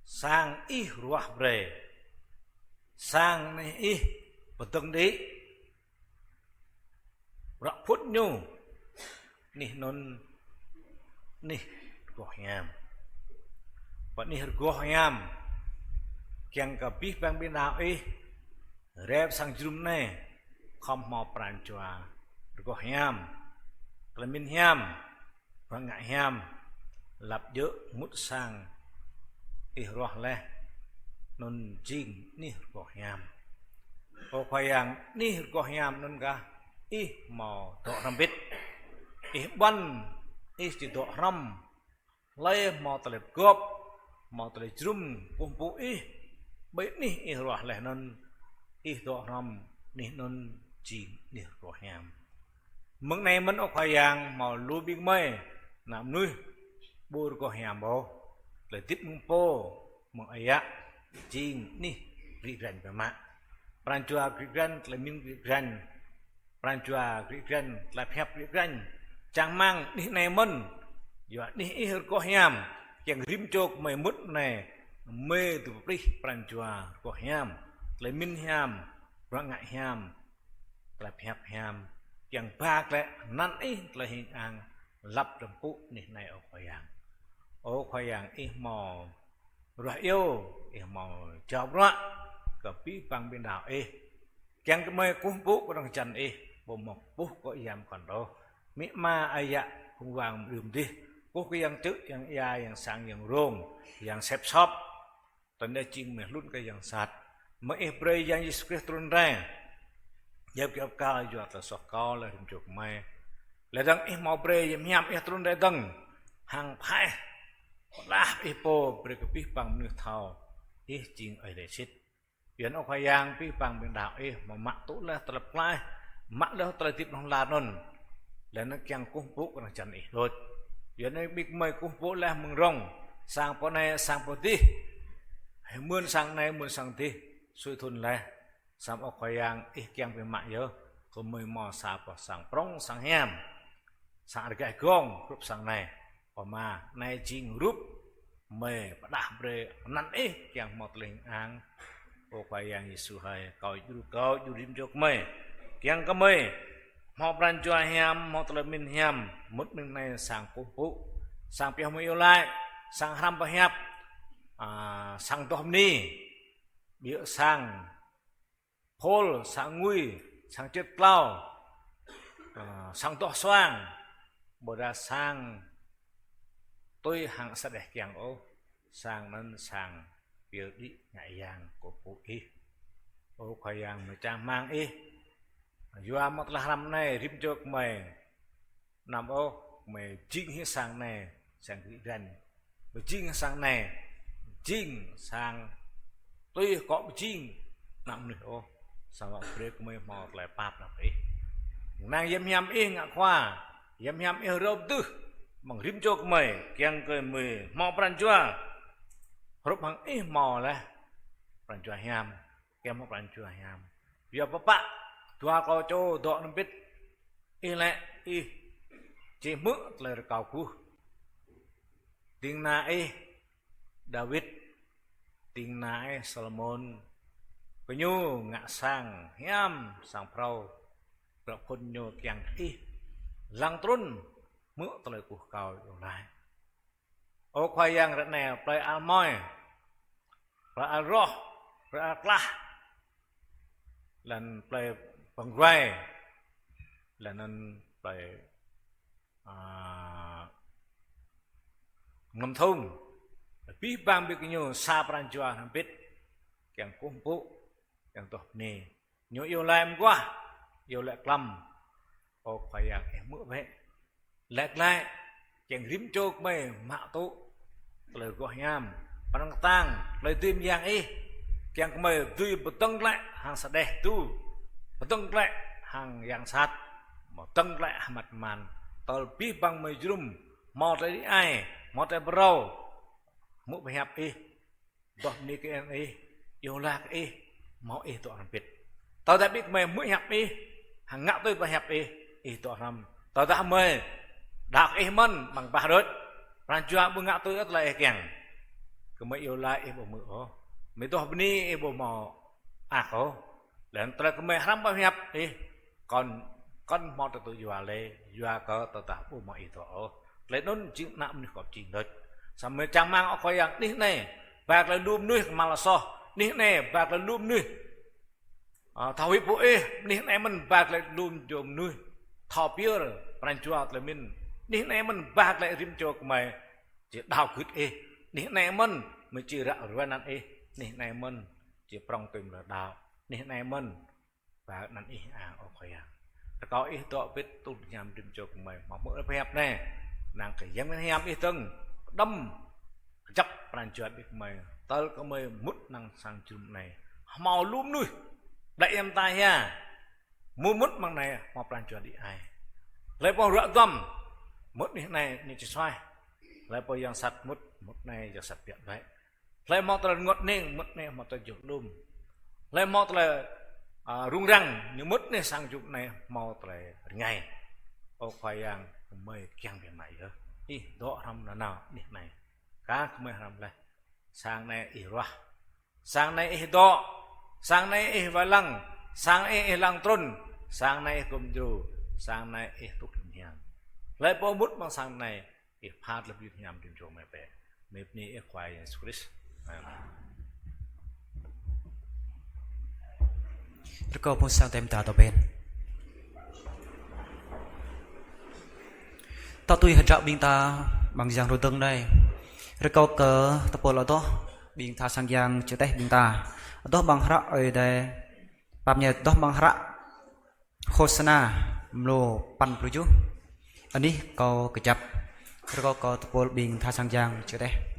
sang ít ruột về sang này ít và từng đi rõ phút nhu nè non nè gõ nham và nè gõ nham kieng cả biết bang bên nào ấy rep sang chum này không mò pran chua gõ nham klemin nham và ngại nham lập dỡ mút sang ý roh le non jing nè gõ nham ô khoai yang nè gõ nham non ga ý mò độ râm bít ý bắn ý chỉ độ râm lấy mò tờ lệp gộp mò tờ lệp drum cùng bố ý bấy ní ý rõ lẽ nôn ý độ râm ní nôn chỉ ní rõ hàm mừng này mình ốc khoai yang mò lưu biếng mây nằm nuôi bố có hàm bố lấy tiếp mừng bố mừng ấy ạ chỉ ní rị rành về mạng pran chua rị rành lấy mình rị rành pran chua rị rành là phép rị rành chẳng mang đi này mình giờ đi ít có hàm chẳng rim chok mày mút này mê từ bích pran chua có hàm lấy min hàm rạng ngại hàm là phép hàm chẳng bạc lại năn ít là hình ảnh lập đồng cụ này ở khoai yang ít mò rồi yêu ít mò chọc đó cả bí bằng bên đảo chẳng cái mê cung bố của đồng trần bộ một bố có yam còn đâu mỹ ma ai dạ không vàng đường đi bố cái yang trước yang ia yang sang yang rôm yang xếp shop tuần đây chinh mình luôn cái yang sạt mấy pray yang Jesus Christ tuần ra dẹp kẹp cao giờ là sọt cao là hình chụp mày là đang ít mau pray yam yam ít tuần đây đằng hàng phai là ít po pray cái bí bằng nước thau ít chinh ở đây xít yến ông khoai yang bí bằng bên đảo mà mặc tốt là tập lại mặc đó tập tiếp nông là nôn là nó keng cung bố của nó chẳng ít rồi yến ấy biết mày cung bố là mừng rong sang po này sang po tí mươn sang này mươn sang tí xuôi thôn là sang ông khoai yang ít keng về mạng nhớ có mười mò sạp sang prong sang hem sang cái gong group sang này mà này chỉ group mày bắt đạp về năn keng một linh ang ô khoai yang Yesu hai kau dim jok mày kiang ka mày mau pran chua hiam mau tele min hiam mut min này sang pupu sang pia mai lại sang haram pa hiap sang tom ni biểu sang pol sang ngui sang chết lao sang to xoang bồ đà sang tôi hàng sa đẹp kiang ô sang nên sang biểu đi ngại yang của phụ ô khoai yang mà trang mang Dua matlah ram này rim chok mày nằm ô mày chinh hết sang này sang cái gần mày chinh sang này chinh sang tuy có chinh nằm nữa ô sao mà break mày mò lại pap là vậy nàng yếm yếm ngạ khoa yếm yếm râu tư bằng rim chok mày kiang cười mày mò pran chua rốt bằng mò là pran chua yam kiang mò pran chua yam giờ papa tua có cho độ nó biết lại chỉ mượn là cầu cu tiếng nãy David tiếng nãy Solomon có nhu ngã sang hiam sang prau rồi con nhu kiang lăng trốn mượn lời của cầu lại ô khoai yang rất này play almoy play alro play alkla lần play bằng rai là nên phải ngâm thông bí bang biết nhiều sa pranjua làm biết càng công vụ càng tốt nè nhiều yêu làm quá yêu lại lầm ô phải em mượn vậy lại chẳng rím chô mày mạo tụ lời gọi nhàm bằng tang lời tim giang y chẳng mày tuy bật tăng lại hàng sạch đẹp tu bật tăng lại hàng giang sạch mà tăng lại mặt màn tao bí bằng mày dùm mò tới ai mò tới bầu mũi phải hẹp y đọc đi cái em y yêu lạc y máu y tọa làm biệt tao đã biết mày mũi hẹp y hàng ngạo tôi phải hẹp y tọa làm tao đã mày đọc y mân bằng ba đốt ran chua bưng ngạo tôi rất là kèng cứ mấy yêu lại y bộ mượn mấy tọa bên đi y bộ mò khổ lần tao cứ mày ham bao hẹp y con mò tao tự dọa lê dọa có tao đã bộ mò y tọa lấy nó chịu nặng được có chịu được sao mới chẳng mang ở coi rằng đi này bạc là đùm nuôi mà là so đi này bạc là đùm nuôi thảo hiệp bội đi này mình bạc lại đùm chồm nuôi thọ bia rồi bạn chua là mình đi này mình bạc lại rim chua của mày chỉ đào cứt đi này mình mới chỉ rạo rồi năn đi này mình chỉ prong tìm là đào đi này mình và năn ở coi rằng có tọa biết tu nhằm rim chua của mày mà mỗi phép này nàng phải dám cái em từng đâm chấp bạn chuyện biết mày tao có mày mút năng sang chùm này màu lúm nuôi đại em tai ha mua mút bằng này mà bạn chuyện đi ai lấy bao rượu gầm mút này như chỉ xoay lấy bao yang sạch mút này giờ sạch tiện vậy lấy mò tao ngọt nên mút này mà tao chụp lùm lấy mò tao rung răng như mút này sang chụp này mò tao ngày ô khoai yang mày kiêng về mày đó đi đó làm là nào đi này cá mày làm này sang này ý ra sang này ý đó sang này ý vài lăng sang này ý lăng trôn sang này cùng dù sang này ý tốt nhàng lấy bao mút bằng sang này ý phát lập việc nhằm tìm chỗ mày về mày ní ý khoai Christ
rồi có một sang tem ta tao bên tao tuy hình trạng bình ta bằng giang rồi từng đây rồi câu cờ tập bộ là to bình ta sang giang chưa tay bình ta đó bằng hara ở đây bám nhẹ đó bằng hara khosana mlo pan proju anh đi câu cái chập rồi câu tập bộ bình ta sang giang chưa tay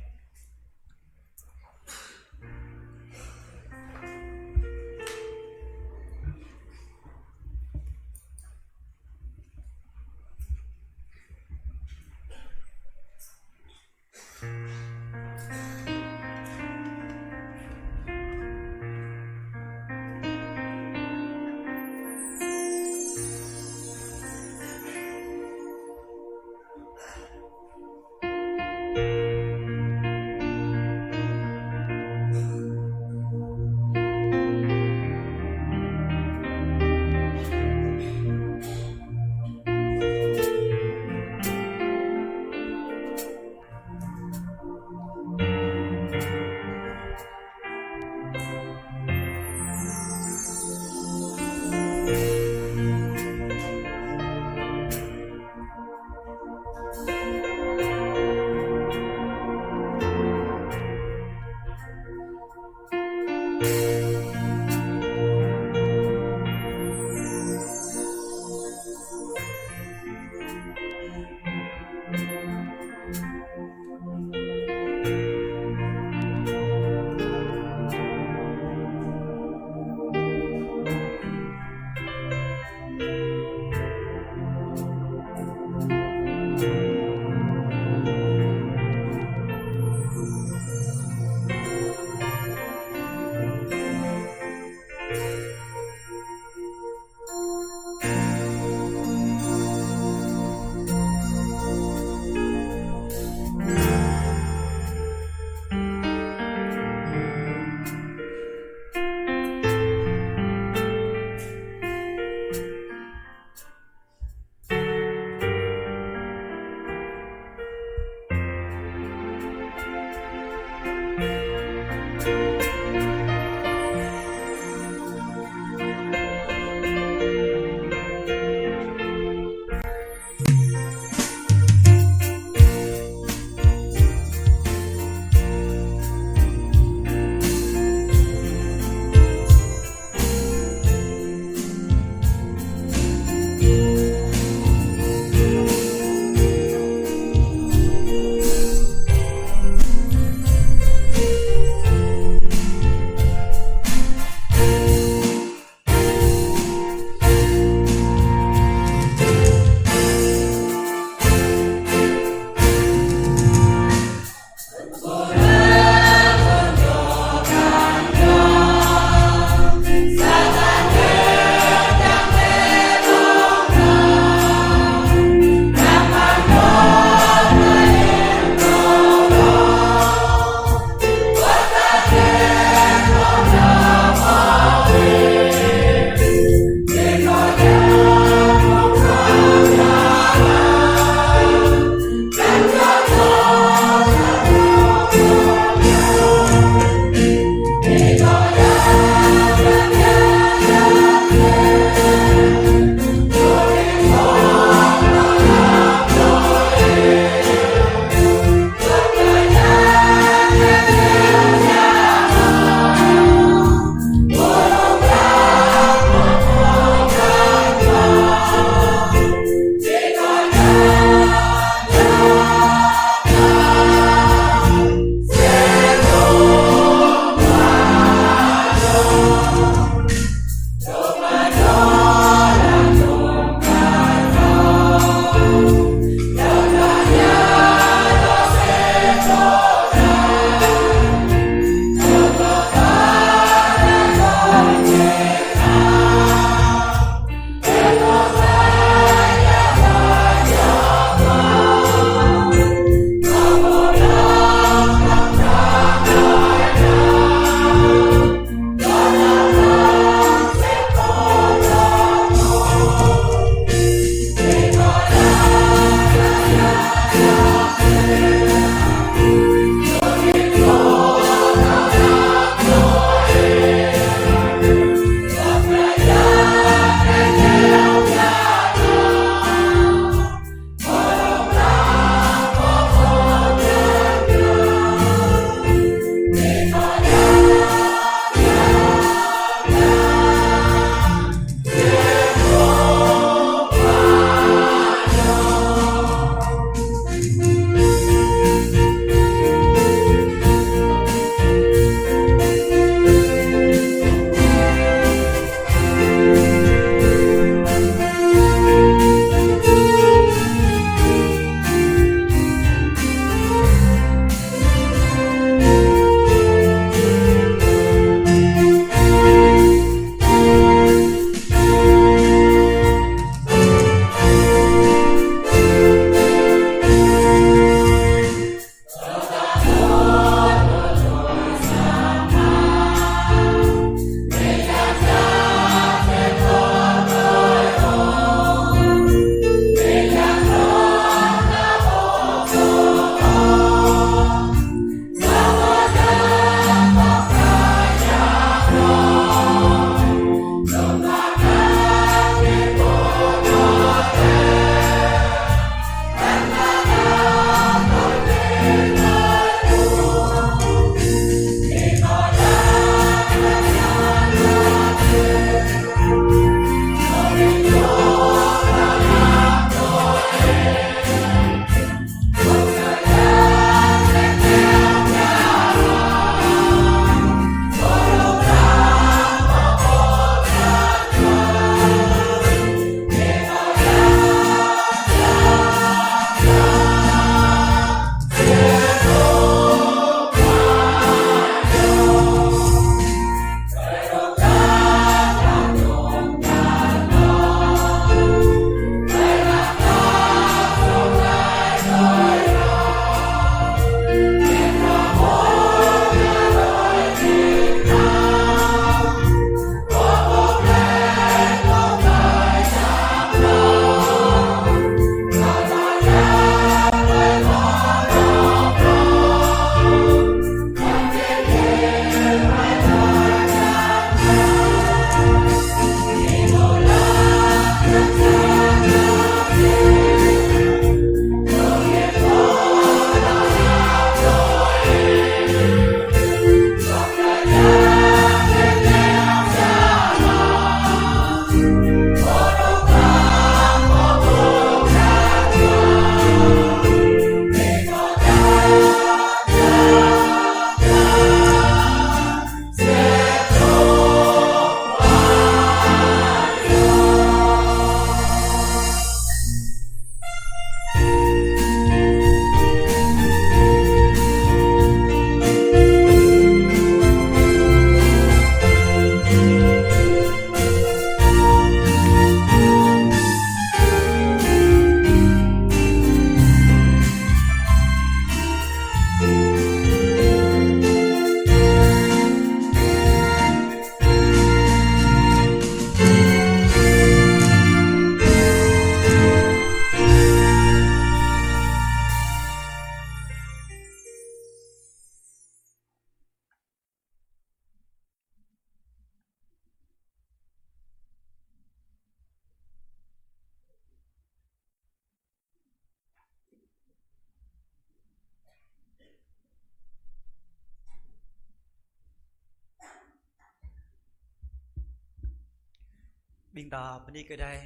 biên ta bên đi cái đây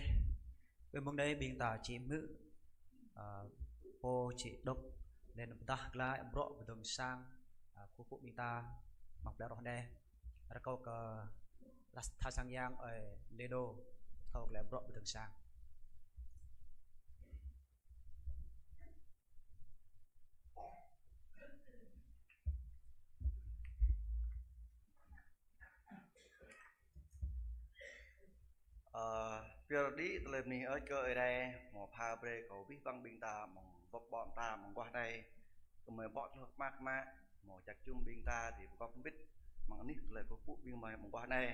bên mong đây biên ta chỉ ngữ po chỉ đốc nên ta lại rõ về đường sang của phụ biên ta mặc đẹp đó đây ra câu cờ tha sang giang ở lê đô câu lại rõ về đường sang
giờ đi từ lần này ở chơi đây một pha về cầu biết băng biên ta một vọc bọn ta một qua đây mới bọn nước mát mát một chặt chung biên ta thì có không biết mà nít lại có phụ biên mà một qua đây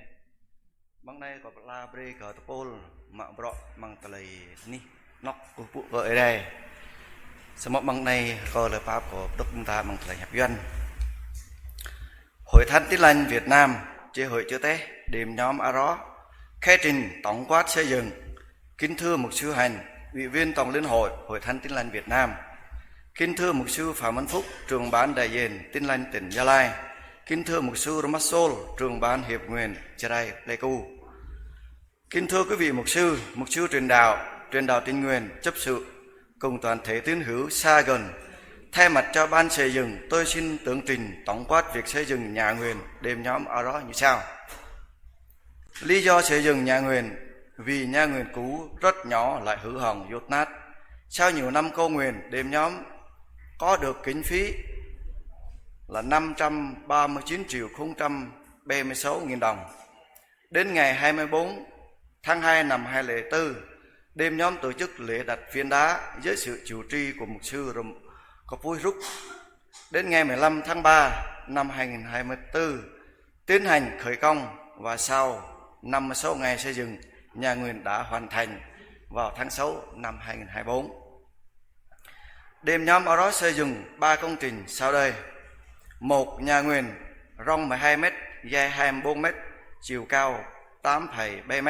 băng đây có la về cờ tập pol mà bọ bằng tờ lầy ní nóc của phụ ở đây sớm băng này có lời pháp của đất biên ta bằng tờ lầy hạt doanh hội thánh Tin Lành Việt Nam chế hội chưa té đêm nhóm ở đó khai trình tổng quát xây dựng. Kính thưa mục sư Hành, ủy viên tổng liên hội Hội Thánh Tin Lành Việt Nam. Kính thưa mục sư Phạm Văn Phúc, trưởng ban đại diện Tin Lành tỉnh Gia Lai. Kính thưa mục sư Ramasol, trưởng ban hiệp nguyện Chrai Pleiku. Kính thưa quý vị mục sư truyền đạo Tin Nguyện chấp sự cùng toàn thể tín hữu xa gần. Thay mặt cho ban xây dựng, tôi xin tường trình tổng quát việc xây dựng nhà nguyện đêm nhóm ở đó như sau. Lý do xây dựng nhà nguyện vì nhà nguyện cũ rất nhỏ lại hư hỏng dốt nát. Sau nhiều năm cầu nguyện, đêm nhóm có được kinh phí là 539.036.000 đồng. Đến ngày 24 tháng 2 năm 2004, đêm nhóm tổ chức lễ đặt phiến đá dưới sự chủ trì của mục sư có vui rúc. Đến ngày 15 tháng 3 năm 2024, tiến hành khởi công và sau 56 ngày xây dựng, nhà nguyện đã hoàn thành vào tháng 6 năm 2024. Đêm nhóm ở đó xây dựng 3 công trình sau đây. Một, nhà nguyện rộng 12 m, dài 24 m, chiều cao 8,7 m,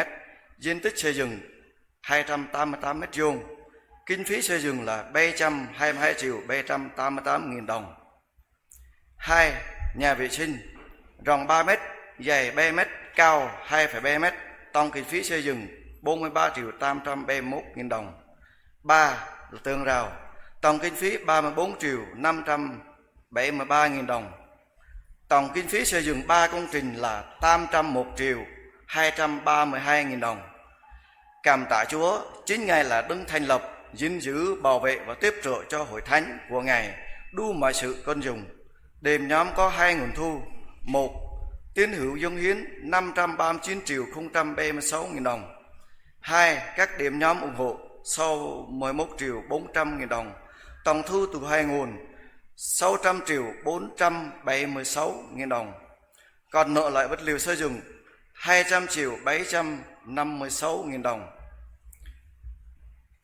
diện tích xây dựng 288 m². Kinh phí xây dựng là 722.788.000 đồng. 2. Nhà vệ sinh rộng 3 m, dài 7 m, cao 2,7 m, tổng kinh phí xây dựng 43.871.000 đồng. 3. Là tường rào, tổng kinh phí 34.573.000 đồng. Tổng kinh phí xây dựng 3 công trình là 801.232.000 đồng. Cảm tạ Chúa, chính Ngài là đấng thành lập, gìn giữ, bảo vệ và tiếp trợ cho hội thánh của Ngài đủ mọi sự cân dùng. Đêm nhóm có 2 nguồn thu. 1. Tín hữu dâng hiến 539.036.000 đồng. 2. Các điểm nhóm ủng hộ sau 11.400.000 đồng. Tổng thu từ 2 nguồn 600.476.000 đồng. Còn nợ lại vật liệu xây dựng 200.756.000 đồng.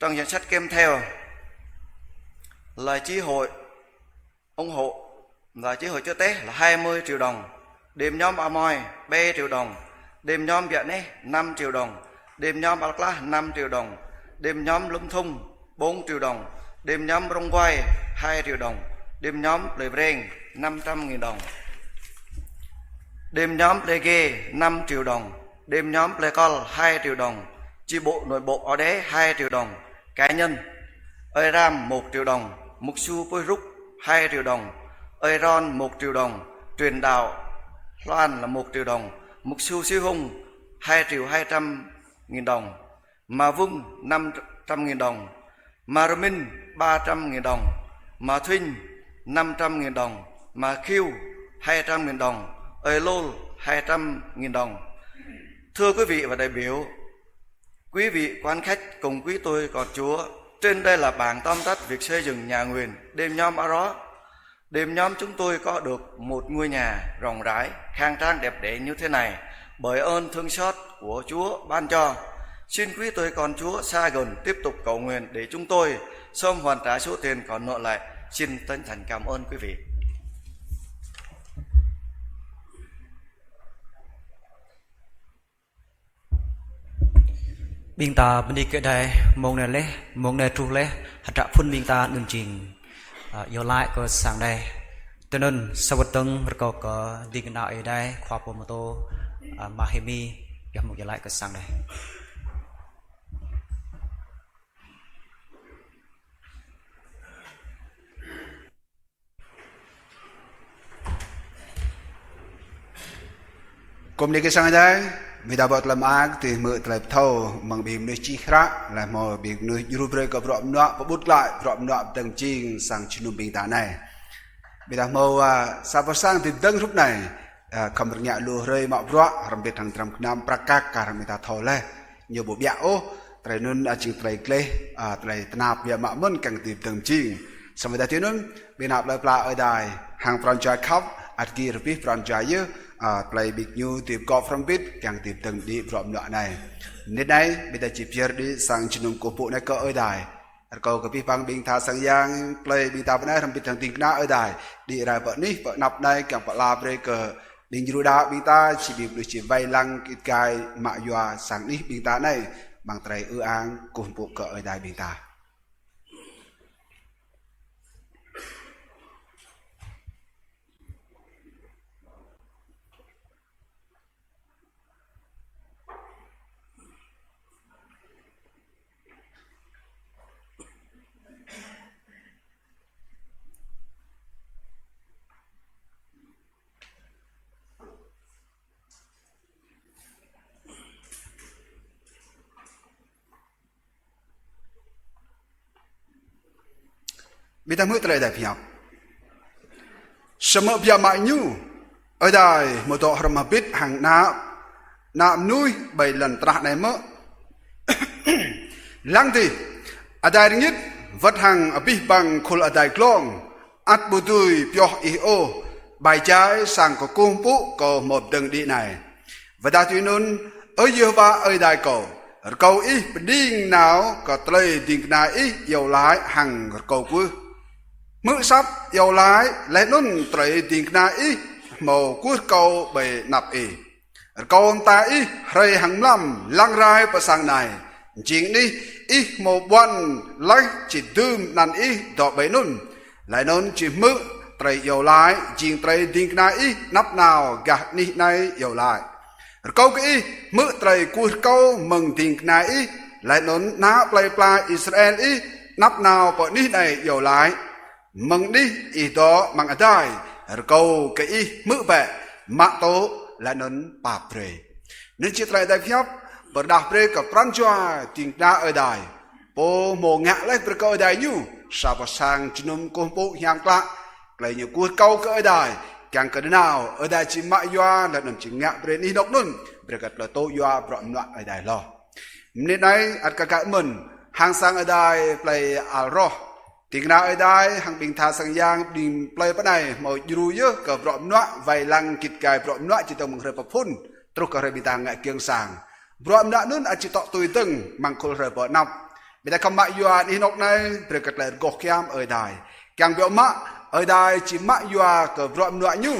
Trong danh sách kèm theo là chi hội ủng hộ và chi hội cho Tết là 20 triệu đồng. Đêm nhóm Amoy 3 triệu đồng. Đêm nhóm Dạ Né 5 triệu đồng. Đêm nhóm Alcla 5 triệu đồng. Đêm nhóm Lung Thung 4 triệu đồng. Đêm nhóm Rong Quay 2 triệu đồng. Đêm nhóm Lê Breng 500.000 đồng. Đêm nhóm Lê Ghê 5 triệu đồng. Đêm nhóm Lê Col 2 triệu đồng. Chi bộ nội bộ ở đế 2 triệu đồng. Cá nhân Ram 1 triệu đồng. Mục sư Pôi Rúc 2 triệu đồng. Ron 1 triệu đồng. Truyền đạo Loan là 1 triệu đồng. Mục sư Siêu Hùng 2.200.000 đồng. Mà Vung 500.000 đồng. Mà Minh 300.000 đồng. Mà Thuynh 500.000 đồng. Mà Khiêu 200.000 đồng. Lol 200.000 đồng. Thưa quý vị và đại biểu, quý vị quan khách cùng quý tôi còn Chúa, trên đây là bảng tóm tắt việc xây dựng nhà nguyện đêm nhóm ở đó. Đêm nhóm chúng tôi có được một ngôi nhà rộng rãi, khang trang đẹp đẽ như thế này bởi ơn thương xót của Chúa ban cho. Xin quý tôi con Chúa xa gần tiếp tục cầu nguyện để chúng tôi sớm hoàn trả số tiền còn nợ lại. Xin chân thành cảm ơn quý vị.
Biên ta bên đi cái đây mong này tru lẽ hạt trạ phun biên ta đừng trình yêu lại có sang đây cho nên sau một tuần có đi cái nào ở đây khoa bộ mô tô Mahimi gặp một lại có sang đây.
cùng đi cái sang đây mình đã bật làm ác thì mượn lại thâu bằng bìm nơi chi khác là mò bìm nơi Europe gặp rộm nọ và bút lại rộm nọ từng chiên sang chuyên bình ta này mình đã mò sao vào sang thì登lúc này không được nhẹ lùa rơi mạo rõ làm việc thằng trăm năm prakak cả mình ta thâu lên nhiều bộ bẹo tại nên chừng tại kle tại nạp về mạo mơn càng tìm từng chiên xong rồi ta tiếng nên bên nạp lại ở đài hàng franchise cup kia rồi biết franchise play big new tìm có from bit càng tìm từng đi rộm nọ này nên đây bây giờ chỉ chơi đi sang chuyên của bộ này có ở đài câu cái băng bình thà sang giang play bình thà bên này làm việc thằng tình na ở đài đi ra vợ ní vợ nạp đây càng vợ la breaker đình du đá bình ta chỉ việc được chỉ vay lăng cái cài mạ dọa sang ní bình ta này bằng tay ư an cùng bộ cỡ ở đài bình ta bây giờ mới tới đây phiền, sớm bây mãi nhu ở đây một tổ hợp mà biết hàng nạm nuôi 7 lần trả này mỡ, lăng thì ở đây nhất vật hàng ở bên bằng khối ở đây klong, ắt bù tui pio io bài trái sang có cung phụ có một đường đi này, và đã tuyên ngôn ở giờ ba ở đây cầu ý đinh nào có tây đinh này ý dầu lái hàng cầu cuối mưa sắp dầu lái lấy nôn tây đinh này ý màu cuối cầu bề nạp ý cầu ta ý rây hàng năm lăng rai và sang này chính đi ý màu bận lấy chỉ đơm năn ý đọ bề nôn lấy nôn chỉ mưa tây dầu lái chính tây đinh này ý nắp nào gạt ní này dầu lái câu cái mưa trời cuối câu mừng tình này lại nón ná play Israel ý nắp nào bọn ní này dầu lái mừng đi ý đó bằng ở đây câu cái mưa vẽ mạ tố lại nón bà pre nên chỉ tại đại phép bờ đạp preกับพระเจ้าtình đã ở đây po mồ ngã lại bờ câu ở đây nhú sao vào sang chỉ nôm công bộ hiang lạ lại nhiều cuối câu cái ở đây càng cái nào ở đây chỉ mãi doa là nằm chỉ ngã bên đi đốc luôn bây giờ là tôi doa bận loạn ở đây lo nên đây ăn cả mình hàng sang ở đây play alro tiếng nào ở đây hàng bình thà sang giang bình play bên này màu duru nhớ cả bận loạn vài lăng kịch cài bận loạn chỉ tông một rệp phun trục cả bình thà ngại kiêng sang bận loạn nữa chỉ tọt tùy từng mang khôi rệp bận nằm bây giờ không mãi doa đi đốc này bây giờ là gọt kiam ở đây càng biểu mạ ở đây chỉ mãi doa cờ rộm loại nhu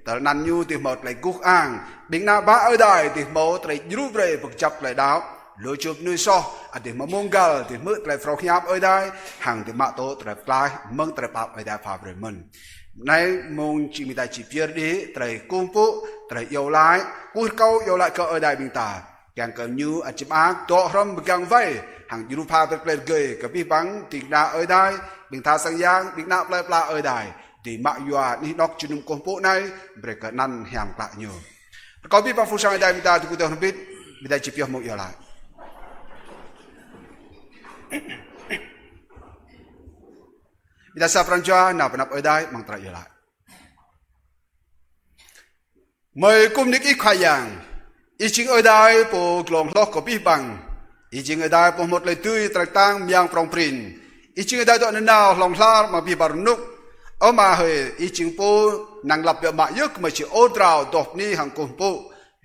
tờ năn nhu thì một lại cúc ang bình na ba ở đây thì một lại rút về vực chập lại đáo lối chụp nuôi so thì mà mông gà thì mượt lại phao khiap ở đây hàng thì mạ tố lại fly mông lại bạc ở đây phá rồi mình nay mông chỉ mi ta chỉ biết đi lại cung phụ lại yêu lái cút câu yêu lại cờ ở đây bình ta càng cần như ở chim ác to râm càng vây hàng du pha về play gầy cái bi bắn tình na ở đây bình tha sang giang bình nạp lại pla ở đây thì mạ doa đi đọc chuyên công bộ này về cái năn hàng lại nhiều có biết bao phút sang ở đây mình ta thì cũng không biết mình đây chỉ biết một giờ lại mình ta sắp franchise nạp ở đây bằng tay giờ lại mời cùng những ít khai giảng ý chính ở đây bộ lòng lo có biết bằng ý chính ở đây bộ một lời tươi trạch tăng miang prong prin ý chính ở đây đoạn nào lòng la mà bị bảo nút ở mà hơi ý chính bộ năng lập biểu mạ nhất mà chỉ ô trào đột ni hàng cùng bộ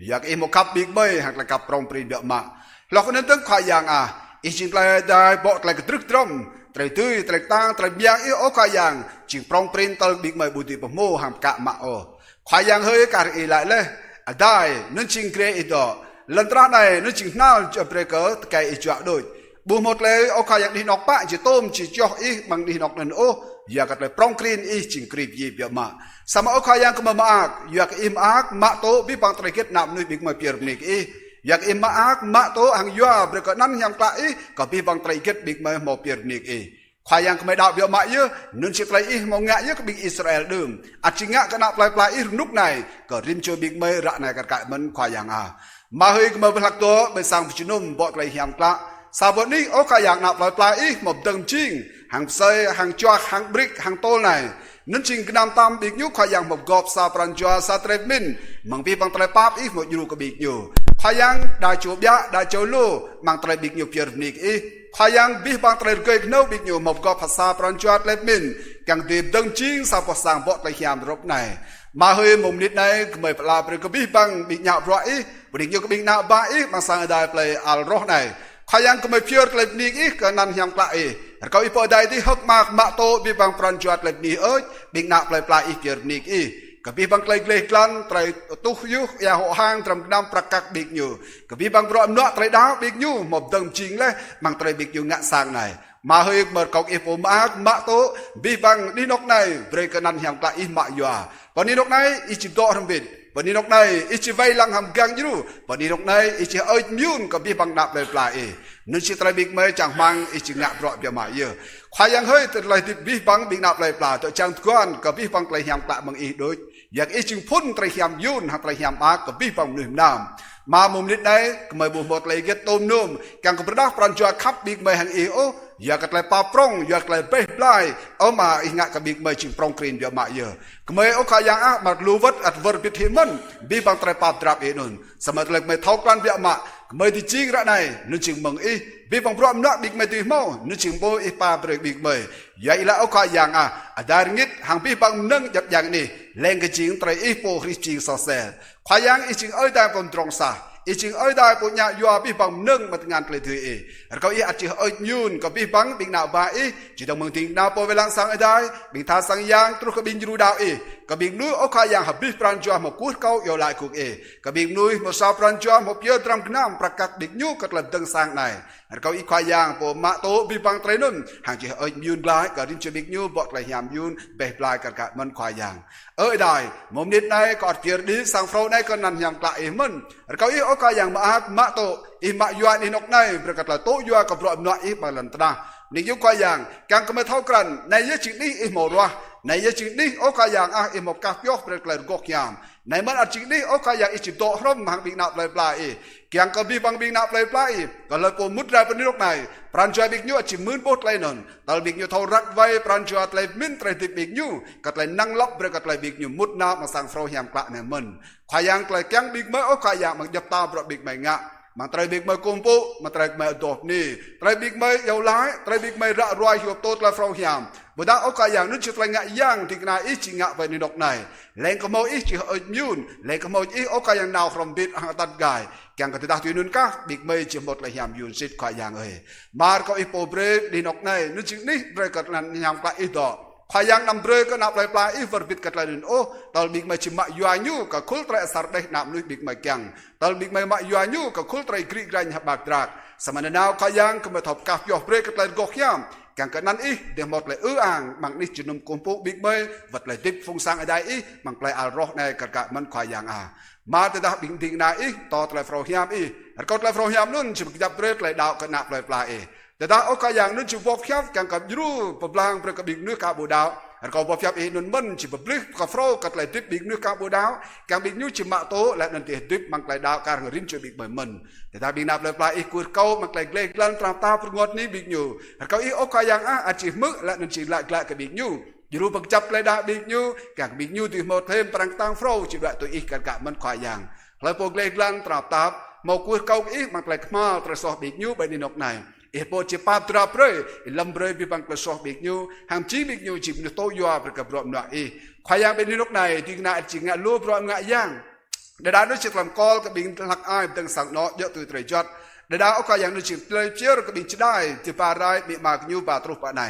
jak im một cặp big bay hoặc là cặp prong prin biểu mạ lo có nên tức khai giảng ý chính là đây bộ lại cái trức trống trời tươi trạch tăng trạch miang ý ô khai giảng chỉ prong prin tơ big bay bùi tì bờ mô hàng cạ mạ ô khai giảng hơi cả ý lại lên ở đây nên chính kể đó lần tra này nó chỉ nào cho breaker cái ý chuyện đổi bù một lấy ô khai giảng đi nọc bạn chỉ tôm chỉ cho ý bằng đi nọc lần ô giờ cái prong green ý chính kịp gì biểu mà sama ô khai giảng cũng mà giờ cái im ác mạ tố biết bằng tay kết nạp nuôi big mà pier này ý giờ im ác mạ tố hàng doa breaker năn nhang lại ý có biết bằng tay kết big mà một pier này ý khoa yang kemai đạo biểu mại như nên chỉ lấy ít mong ngại như cái binh Israel đường chỉ ngại cái nào lại ít lúc này có rim chơi big mây rạ này cái mình khoa yang mà hơi kemai berhak tua bên sang pecunum bọt lấy hiam klak sao bọn ní ô khoa yang nào lại ít một tầng chinh hàng xây hàng choa hàng brick hàng tôl này nên chinh cái nam tam big nhu khoa yang một gọp sa pran choa sa trevmin mang pi bằng trai pap ít một nhu cái big nhu khoa yang đại chủ bia đại châu lu mang trai big nhu pier nik ít khoa yang bi bang trai gây nâu big nhu một gọp sa pran choa trevmin càng tìm tầng chinh sa bọt sang bọt lấy hiam rộp này mà hơi mồm nít này mời là cái bi bang big nhạo rọi big nhu cái big nạo ba ít mang sang đại play al roh này khoa yang kemai pier trevmin ít cái nan hiam klak kau ipo dai di hok mak to bi bang pran juat lep ni oi bing nak plai pier nik ka bi bang klai klan trai tuh yu ya ho hang tram nam prakak big nyu ka bi bang ro no trai dao big nyu một tầng chính le mang trai big nyu ngạ sang này mà hơi mở cọc ipo mak to bi bang đi nóc này bre ka nan hiam klai ma yua còn đi nóc này ichi do ram bitวันนี้นกในอิจิไวลังหำกังยูวันนี้นกในอิจิเอ้ยมิวน์กับพี่บังดับเลยปลายนึกชิตรบิกเมย์จังมังอิจิงะรอเบียมาเยอะควายยังเฮ้ยแต่เลยติดพี่บังบิกดับเลยปลาตัวจังก้อนกับพี่บังไตรยามตะบังอีโดยอยากอิจิงพุ่นไตรยามยูนหาไตรยามอากับพี่บังหนึ่งน้ำมามุมนิดไหนก็ไม่บุหมดเลยเก็ตต้มนุ่มกังกับประดับปรันจัวคับบิกเมย์หังอีโออยากเลยปลาปร่งอยากเลยเป๊ะปลายเอามาอิงะกับบิกเมย์จิงปร่งกรีนเบียมาเยอะก็ไม่เอาขยังมาลูวัดอัดเวอร์พิธีมันบีบางไตรปาดรับเอนุนสมัยเลยไม่เท่ากันเบียมาก็ไม่ที่จริงระไหนนึกจึงมึงบีบางพร้อมนักบิกไม่ตีเมานึกจึงโบอีปาเบรกบิกเมย์ใหญ่ละเอาขยังดาริงิดหางบีบางนึ่งจับอย่างนี้แรงกระจิงไตรอีโปคริสจิงซอเซขยังอีจิงเอ้ยได้ผมตรงซาอีจิงเอ้ยได้ปุญญายัวบีบังนึ่งมาทำงานเลยถือแล้วก็อีอาจจะเอ้ยยูนกับบีบังบิงนาบาจีต้องมึงทิ้งนาโปเวลังสังได้บิงทาสังยางตรุกบิงยูดาวกับบิงนุ้ยเอาขายางหับบีปรันจัวมากู้เขาอยู่หลายคุกกับบิงนุ้ยมาสาวปรันจัวมาเพียรตรำกน้ำประกาศบิงยูกับหลับดังสังในแล้วก็อีขายางปูมาโตบีบังไตรนุ่นห่างจีเอ้ยยูนหลายกับริมเชบิงยูบอกเลยยามยูนเบะปลายกับมันขายางเอ้ยได้มุมนิดในกอดเพียรดีสังโฟในก็นันยามกลายมันแล้วก็อีเอาขายางมาโตอิมายัวนี่นกในประกาศละโตยัวกับรอบน้อยบาลันตรานี่ยุคอย่างการก็ไม่เท่ากันในยจินี้อิโมรัวในยจินี้โอกาอย่างอิโมกาฟยอกประกาศกอกยามในมันอาจินี้โอกาอย่างอิจิโตร่มหางบิงนาปลายปลายการก็บีบังบิงนาปลายปลายก็เลยโกมุดได้เป็นนกในปรันจอยบิงยูจิมื่นโบดเลยนนตอนบิงยูเท่ารักไว้ปรันจอยเลยมิ้นไตรติบิงยูก็เลยนั่งล็อกประกาศเลยบิงยูมุดน้ำมาสั่งฟรอยามกละในมันขายางเลยแกงบิงเมื่อโอกาอย่างมันยับตาประบิงไม่งะมันไตรบิกไม่กุมปุมันไตรไม่ดอกนี่ไตรบิกไม่ยาวร้ายไตรบิกไม่ระรวยหัวโตและฟรอยามบุตรโอกาอย่างนึกจะไตรงะย่างที่นาอิจิงะไปในดอกในแรงกโมอิจิเอิญยูนแรงกโมอิโอกาอย่างนาวครอมบิดหางตัดกายแกงกติดาตุยนุนก้าบิกไม่จะหมดเลยยามยูนสิทธิ์ขายอย่างมาก็อิโปเบรดีนกในนึกจึงนี่เบรกัดนันยามปลาอิดอขายางนำเบรก็นับปลายอีฟอร์บิดกัดเลยโอ้ตอนบิกไม่ชิมะยัวยูกับคุลไตรสารได้นับนุยบิกไม่แกงตอนบิกไม่มะยัวยูกับคุลไตรกรีกไรหับบากดรักสมัยนั้นขายางก็มาทบกับยอเบรกัดเลยกอกยามแกงกันนั้นเดี๋ยวหมดเลยอ่างมังนี่จุนมกุมปุบิกไม่วัดเลยดิบฟงสังอะไรมังปลายอารอในกัดกะมันขายางมาแต่ดาบิงทิงนาต่อไตรฟรอยามแล้วก็ไตรฟรอยามนู่นชิบจับเบรกเลยดาวกันนับปลายแต่ถ้าโอกาอย่างนั้นชิบวอกยับแกงกับยูปบลางเปรกบิกเนื้อกาบูดาวแล้วก็วอกยับนุนมันชิบปลิกกับฟรอกัดเลยดิบบิกเนื้อกาบูดาวแกงบิกยูชิมะโตและนั่นที่ดิบมังไกลดาวการริมชิบบิกเหมือนมันแต่ถ้าบิกนับเลยปลายกูดเก้ามังไกลเกล็กลันตราตาปรงดนี้บิกยูแล้วก็โอกาอย่างอาชีพมึกและนั่นชิละกละกับบิกยูยูปักจับเลยดาบิกยูแกงบิกยูที่หมดเทมปรังตังฟรอชิบละตัวอีกกันมันขวายอย่างแล้วพวกเกล็กลันตราตาหมอกูดเก้ามังไกลขมาตรสอบบิกยูไปในนกในโปจิปาตราเปรย์ลำเบรย์บิบังกระสอบบิกยูหางจีบิกยูจิบนุโตยัวประกับรอบหน่อยขวายางเป็นนกในที่นาจิงะลูบรอบงะย่างเดดานุจิตลำกอลกับบิงหลักอ้ายตั้งสังเนาะเยอะตัวไตรจอดเดดาโอกาอย่างนุจิตเลยเชื่อกับบิงจะได้ที่ปาไรมีมากยูบาตรุปะไหน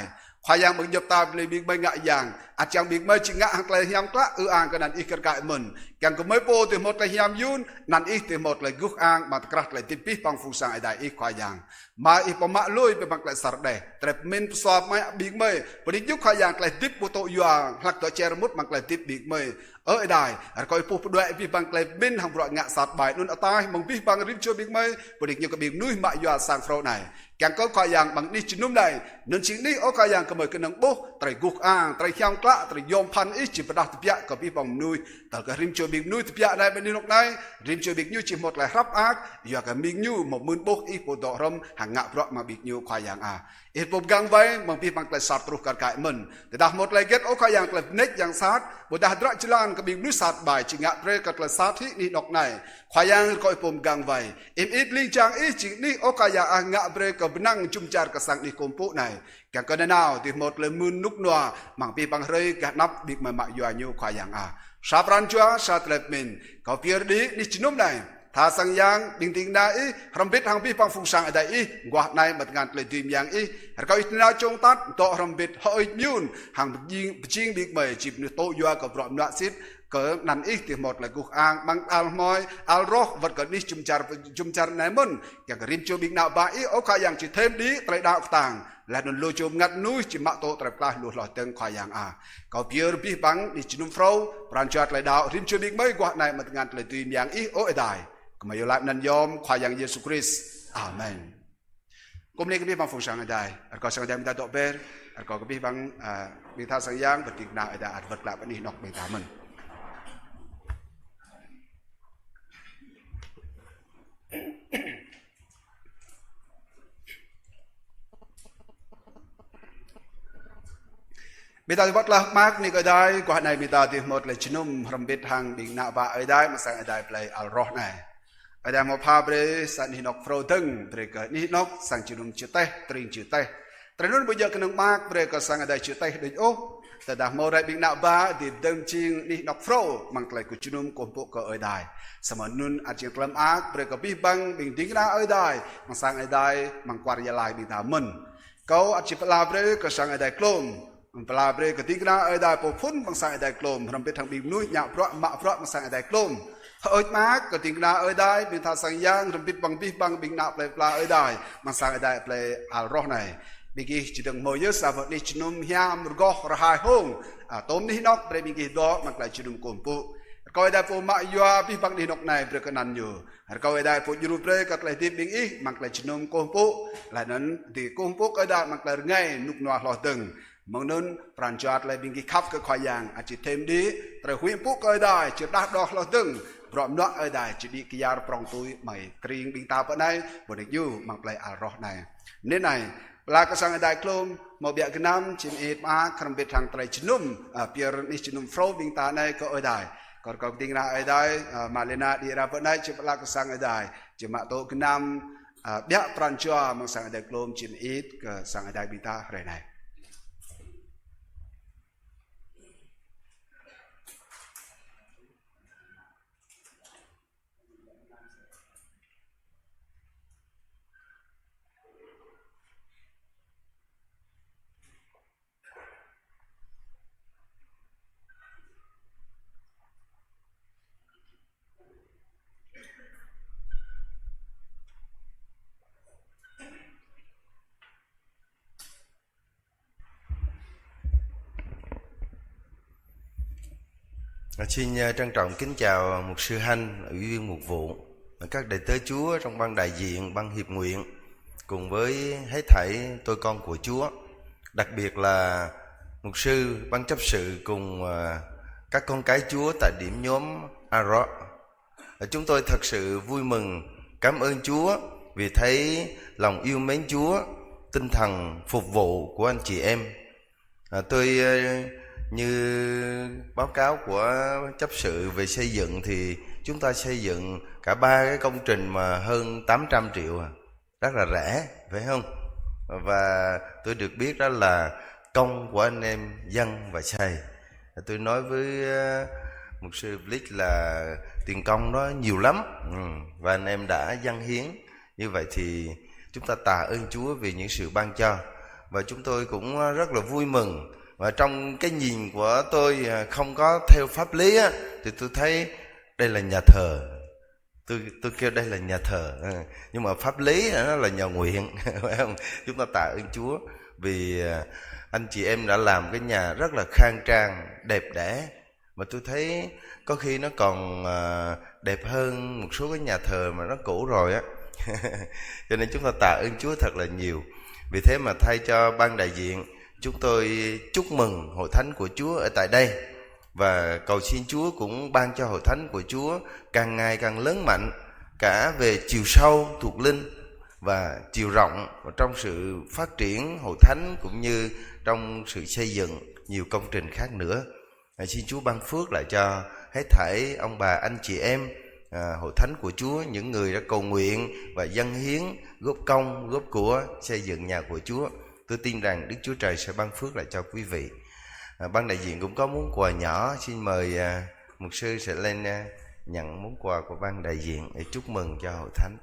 ขวายางมึงยับตาเลยบิงใบงะย่าง อาจารย์บิ๊กไม่จิงะหักเลยยามกละอ่างกันนั่นอีกกระไก่มันยังก็ไม่โปที่หมดเลยยามยุนนั่นอีกที่หมดเลยกุกอ่างมากระเลยติปีปังฟูสังไอได้อีกควายยังมาอีกประมาลุยไปบังเลยสารเดแต่มินสอบไม่บิ๊กไม่ปนิยุควายยังเลยติปุโตยางหลักตัวเจรมุดบังเลยติบิ๊กไม่ได้ก็อีปูด้วยปีบังเลยมินทำรอยงะสัตว์ใบนุ่นตายมองปีบังริมชัวบิ๊กไม่ปนิยุกับบิ๊กนุ้ยมาอยู่สังโฟไหนยังก็ควายยังบังนี่จินุ่มได้นั่นสิ่งนี้ควายยังก็เหมือนกันนังบุไตรกุกอ่างไตรยามกละไตรยมพันอีจิประดับติเปียกับปีบังนุ้ยแต่ก็ริมชัวบิ๊กนุ้ยติเปียได้เป็นนินกไหนริมชัวบิ๊กนุ้ยจิหมดเลยรับอักอยู่กับบิ๊กนุ้ยหมดมือบุกอีปูโตรมห่างงะเพราะมาบิ๊กนุ้ยควายยังอีกปุ่มกังไว้บางปีบางกลายสัตว์รุกการไก่มันแต่ดาหมดเลยเก็ตโอ้ขยังกลายเน็กยังสัตว์บุตรดรัชลานกับบิ๊กนุ้ยสัตว์ใบจิงะเปรกกลายสัตว์ที่นี่นกในขยังก็อีกปุ่มกังไว้อีกลิงจังอีจินี่โอ้ขยังอ่างงะเปรกับนั่งจุ่มจารกับสังนิคมปุ๊ในแกก็ได้นาวที่หมดเลยมือนุกนัวบางปีบางเรยกนับบิ๊กมามาอยู่อายุขยังชาปรันจัวชาตเลมินเขาเพียรดีนี่จินุ่มในถ้าสังยังดิ่งดิ่งได้รำบิดทางพี่ปังฟุงสังได้กว่าในบัดงานเลยทีมยังเขาอิตนาจงตัดต่อรำบิดเฮยมิวนทางยิงจิงบิ๊กใหม่จีบเนื้อโตยัวกับรอมละซิดเกิดนั่นที่หมดเลยกุกอ่างบางอัลมอยอัลโรวัดเกิดนี้จุมจารในมันอย่างริมจูบิ๊กนาบาโอขายังจิเทมดีไตรดาวต่างและนนโลจูงัดนุ้ยจิมาโตไตรปลาหลุดหลอดเติงขายังเขาเพียรพี่บังนี่จินุมเฝ้าปราณจอดไตรดาวริมจูบิ๊กไม่กว่าในบัดงานเลยทีมยังโอ้ได้มาอยู่ละนันยอมขวายังเยซูคริสต์อาเมนกุมนี้ก็พี่บังฟงสังได้ก็สังได้มีตาดอกเบอร์ก็พี่บังมีท่าสังยังปฏิกนาได้อัดวัดกลับอันนี้นกไม่ตามันมีตาที่วัดละมากนี่ก็ได้กว่าในมีตาที่หมดเลยชินุ่มรำบิดทางดิ่งนาบะได้มาสังได้ไปอัลรอห์ในada mau pabrik san hinok frozen mereka ni nok sang cinum cuteh tering cuteh terus bây giờ cái nông mạc mereka sang ada cuteh dari ohแต่mauได้บิงนาบาdi deng cing ni nok fro mang klai ku cinum kompok ke oi dai sama nun acing kelam ak mereka bibang bing ding na oi dai mang sang oi dai mang kwar ya lai bing ta men kau acing pela mereka sang oi dai klom pela mereka ding na oi dai po phun mang sang oi dai klom hampir thang bing nuih nyak pro mak pro mang sang oi dai klom ơi má có tiếng na ơi đây mình thà sang giang rồi biết bằng bình nạp lại pla ơi đây mà sang ơi đây play al roh này mình chỉ đừng mơ nhớ sao vậy đi chunum hiam rồi gõ rồi hai hông tôm đi nóc rồi mình đó mà lại chunum cồn phụ coi đây phụ mạ yoa biết bằng đi nóc này rồi cái năn nhiều coi đây phụ yuru rồi các lại tiếp bình ý mà lại chunum cồn phụ lại nên thì cồn phụ cái đây mà lại ngay nục nọa lò từng mong nên pran chọt lại bình khắp cái khoai giang chỉ thêm đi rồi huyên phụ cái đây chỉ đắt đo lò từngพร้อมนักได้จะดีกิยาปรองตุยใหม่กรีงบิงตาปะไหนบนยูมังเปลอารอในนี่ไหนปลากระสังได้กลมมาเบียกน้ำจิมเอ็ดมาคำเบ็ดทางไตรชนุ่มเปียร์นิชนุ่มโฟร์บิงตาในก็ได้ก็ดิ้งนาได้มาเลนาดีราปะไหนจะปลากระสังได้จะมาโตกน้ำเบียปรันจัวมังสังได้กลมจิมเอ็ดก็สังได้บิงตาอะไรไหน
Xin trân trọng kính chào mục sư Hanh, ủy viên mục vụ, các đầy tớ Chúa trong ban đại diện, ban hiệp nguyện, cùng với hết thảy tôi con của Chúa, đặc biệt là mục sư, ban chấp sự cùng các con cái Chúa tại điểm nhóm Aro. Chúng tôi thật sự vui mừng, cảm ơn Chúa vì thấy lòng yêu mến Chúa, tinh thần phục vụ của anh chị em. Tôi như báo cáo của chấp sự về xây dựng thì chúng ta xây dựng cả 3 cái công trình mà hơn 800 triệu, rất là rẻ, phải không? Và tôi được biết đó là công của anh em dân và xây. Tôi nói với mục sư Blitz là tiền công đó nhiều lắm, và anh em đã dâng hiến. Như vậy thì chúng ta tạ ơn Chúa vì những sự ban cho, và chúng tôi cũng rất là vui mừng Và trong cái nhìn của tôi không có theo pháp lý á, thì tôi thấy đây là nhà thờ. Tôi kêu đây là nhà thờ, nhưng mà pháp lý nó là nhà nguyện. Phải không? Chúng ta tạ ơn Chúa vì anh chị em đã làm cái nhà rất là khang trang, đẹp đẽ, mà tôi thấy có khi nó còn đẹp hơn một số cái nhà thờ mà nó cũ rồi á. Cho nên chúng ta tạ ơn Chúa thật là nhiều. Vì thế mà thay cho ban đại diện, chúng tôi chúc mừng hội thánh của Chúa ở tại đây, và cầu xin Chúa cũng ban cho hội thánh của Chúa càng ngày càng lớn mạnh, cả về chiều sâu thuộc linh và chiều rộng, và trong sự phát triển hội thánh cũng như trong sự xây dựng nhiều công trình khác nữa. Xin Chúa ban phước lại cho hết thảy ông bà anh chị em hội thánh của Chúa, những người đã cầu nguyện và dâng hiến, góp công góp của xây dựng nhà của Chúa. Tôi tin rằng Đức Chúa Trời sẽ ban phước lại cho quý vị. Ban đại diện cũng có món quà nhỏ, xin mời mục sư sẽ lên nhận món quà của ban đại diện để chúc mừng cho hội thánh.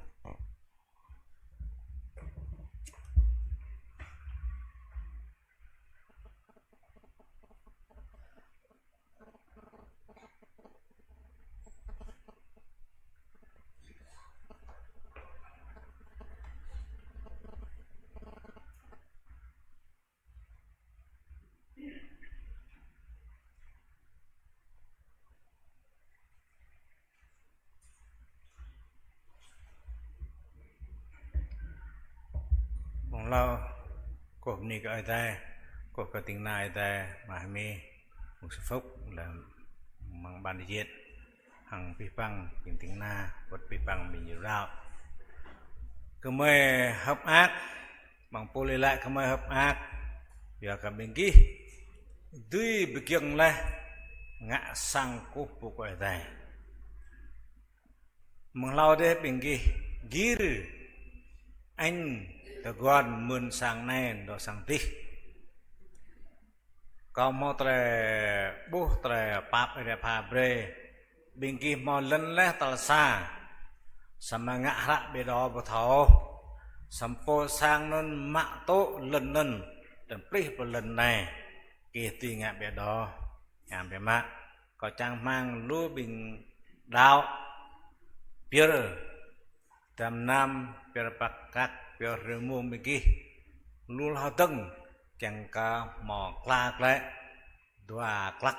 Lo cuộc này cái ta cuộc cái tiếng này ta mà mi một số phúc là mang ban đại diện hàng pi băng tiếng na vật pi băng mình nhiều rau cứ mày hấp ác bằng poli lại cứ mày hấp ác giờ cả bên kia tuy bị kiêng lại ngã sang cúp bộ cái ta mang lao đấy bên kia gir anh ta gọi mượn sang này đó sang tí có một tre bút tre pap ở pha bre bên kia một lần lẽ tao xa sama ngã ra bên đó bờ thảo sampo sang nên mạ tố lần lần dan prih một lần này kia tùy ngã bên đó ngã bên mạ có trang mang lúa bình đào pier tam nam pier pakak pier remu miki lul hateng chẳng cả mò klak lại dua klak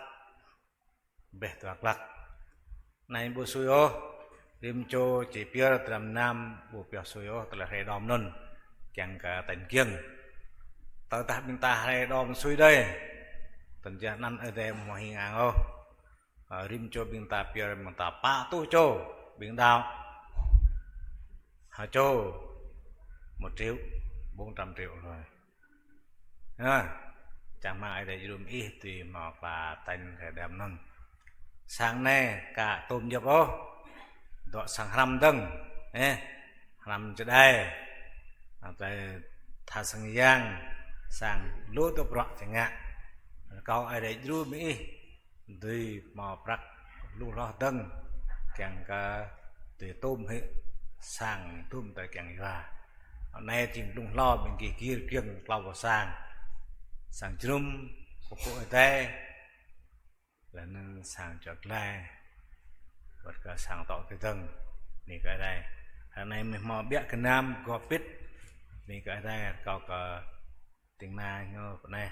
beh dua klak này bu suyo rim cho chỉ pier tam nam bu pier suyo telah redom nun chẳng cả tên kiêng tao ta bên ta redom suy đây tận gia nan ở đây mà hình ảnh ô rim cho bên ta pier bên ta pa tu cho bên đào hà cho 1.400 triệu rồi chẳng mang ai để dùng ít tùy một là tên thể đẹp nâng sáng nay cả tôm nhập ô đó sang hàm tầng hàm cho đây tại thà sang giang sang lúa tập rõ chẳng hạn câu ai để dùng ít tùy một rắc lúa rõ tầng càng cả tùy tôm hệ sang tôm tại càng gà hôm nay thì đúng lo bên kia kia kiêng lau vào sang chrum của cô ở đây là nên sang chợt lại vật cả sang tỏ cái tầng này cái đây hôm nay mình mò biết cái nam có biết này cái đây có cả tiếng na nhớ cái này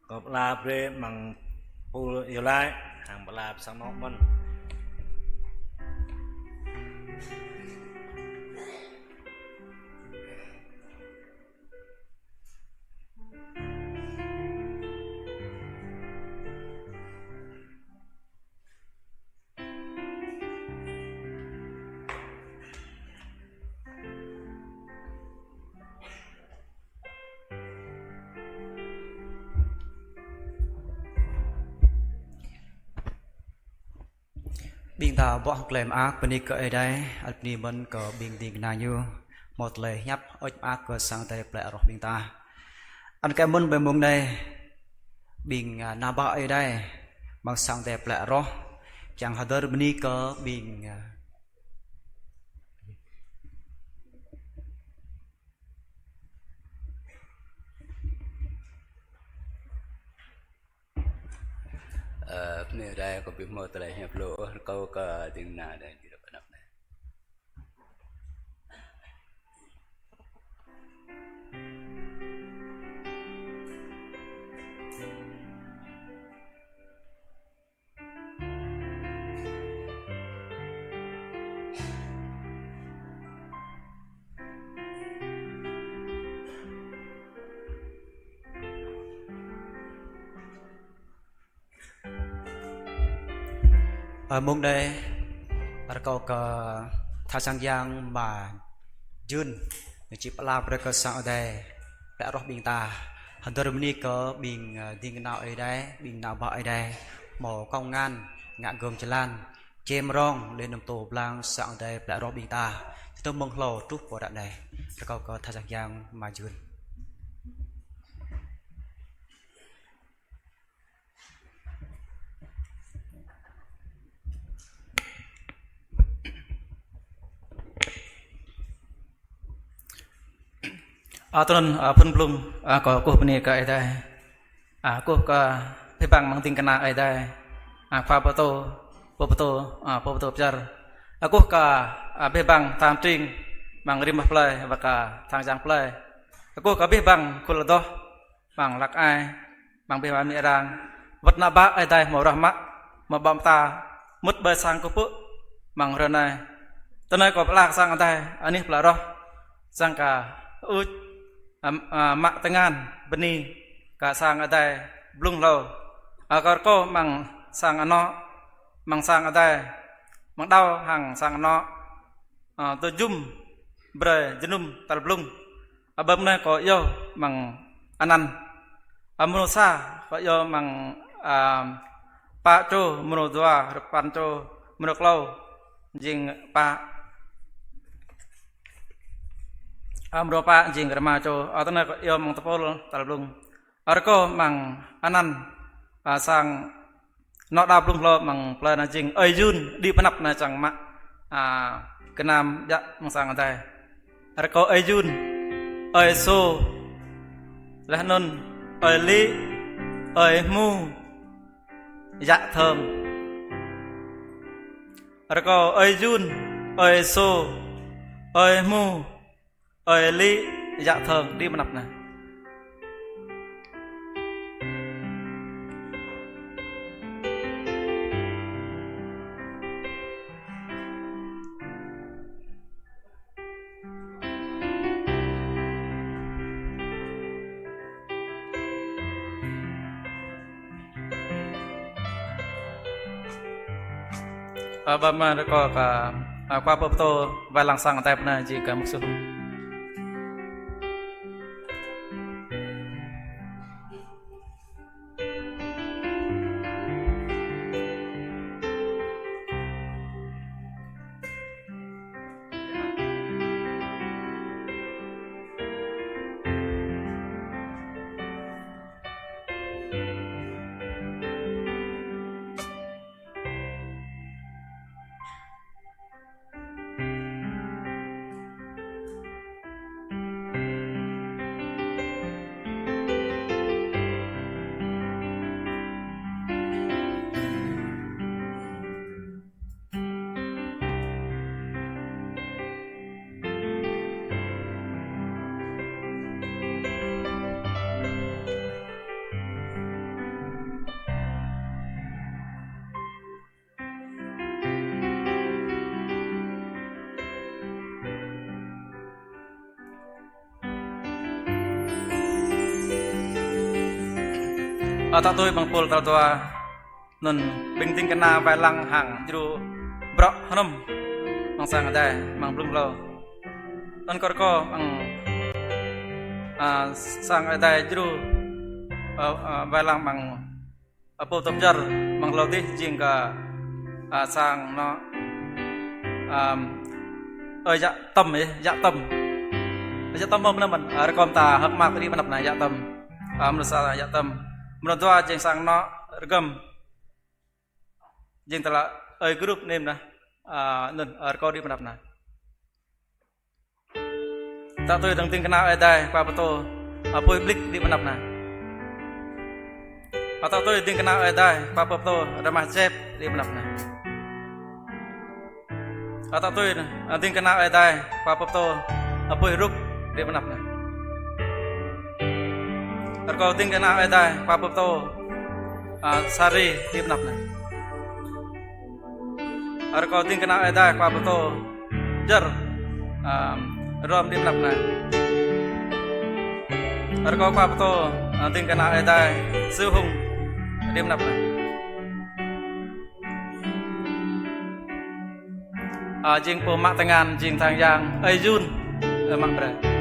có la pre bằng pu yêu lại hàng la sang nó mình
Biên ta bỏ học làm ác bên đi cỡ đây, anh đi bên cỡ biên tiền nào như một lời nhấp ớt ác cỡ sang tay lại rồi biên ta. Anh cái môn bên mông đây, biên na bọ ở đây, bằng sang tay lại rồi, chẳng hạt bên đi cỡ biên
Ini ada kopi mau terlehnya perlu kau ke tinggal dan tidak pernah.
Mong đây cậu có thao sang giang mà dun chỉ là bữa cậu sang đây đã rót bình ta hắn tôi đi có bình tiền nào ở đây bình nào bỏ ở đây mỏ công ngàn ngạn gồm chân lan chém rong lên nằm tổ blang sang đây đã rót bình ta tôi mong lò trút vào đoạn này cậu có thao sang giang mà dun
tuan pun belum ko puni ka ai ko ka pebang mang ting kana ai dai fa poto jar ko ka pebang tam ting mang rimah plai wa ka thang jang plai ko ka pebang kul do mang lak ai mang pebang mi rang wat na ba ai dai mo rahmat ma bam ta mut ba sang ko pu mang ranai tanai ko lak sang dai ani pla roh sang ka mak tengan beni ka sang adai blung lo agar ko mang sang ano mang sang adai mang dau hang sang ano to jum bre jenum tal blung abam na ko yo mang anan amunosa ko yo mang pa cho muno dua pan cho munok lo jing pa Amropa jing kerma cho atana yo mang tepol talblung arko mang anan sang no da blung lo mang plana jing jun di panap na chang ma kenam ya mang sang tai arko jun so lahnon li mu ya thơm arko jun so mu li dạ thơm đi mà nạp này bà mà có cả qua bậc tô vài lăng sang tại này chỉ cả một số tak tôi bằng pol tao tua nun bình tinh kana vài lăng hàng juru brok hanum mang sang ada mang blung lo non korko mang sang ada juru vài lăng mang apo topjar mang lo tih jing ka sang no dạ tâm dạ tâm mom na man rekom ta hak mak ri manap na dạ tâm menurut dạ tâm menurut tua jeng sang no regam jeng telah grup name na nun arko di menap na tak tu yang ting kena dai pa betul public di menap na atau tôi ting kena ada papa to ramah cep di benapna atau tôi ting kena ada papa to apa ruk di benapna atau ting kena ada papa to sari di benapna atau ting kena ada papa to jar rom di benapna atau papa to ting kena ada suhung đêm nạp này riêng po mạng tang an riêng thang giang ai jun ở mạng bờ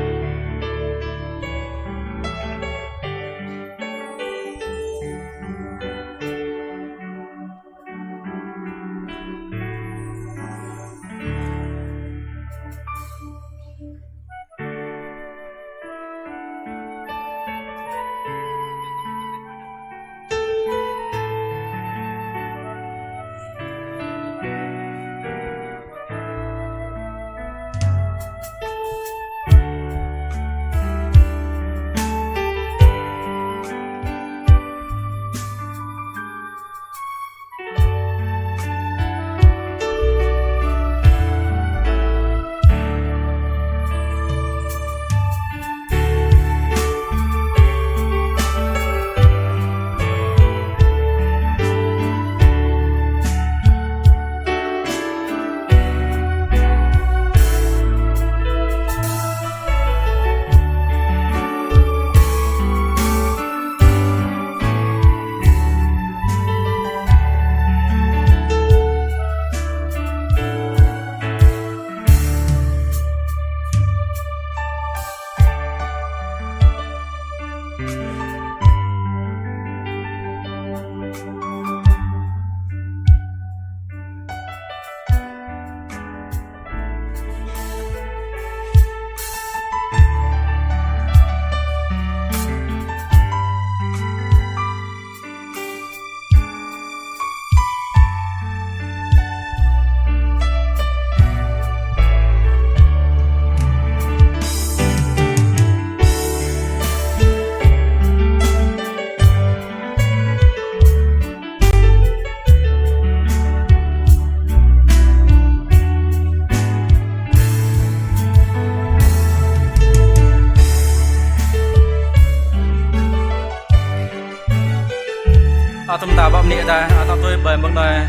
tâm ta bom nịa đây atau tôi bởi một đời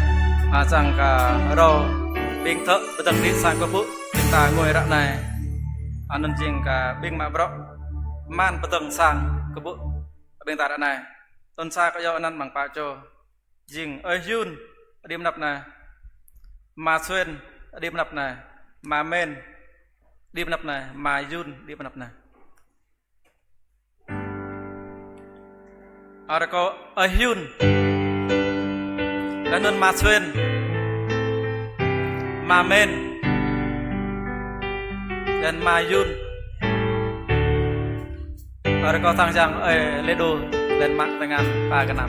rằng cả rau bình thợ betul đi sang ke bu kita ngồi rak này nên riêng cả bình mạ bro man betul sang ke bu bình ta rak này tuần sa có do nan bằng pa cho riêng ơi yun đêm nạp này mà xuyên đêm nạp này mà men đêm nạp này mà yun đêm nạp này ada ko ahyun dan non maswen mamen dan mayun ada ko tangjang ledo dan mak dengan pa kenam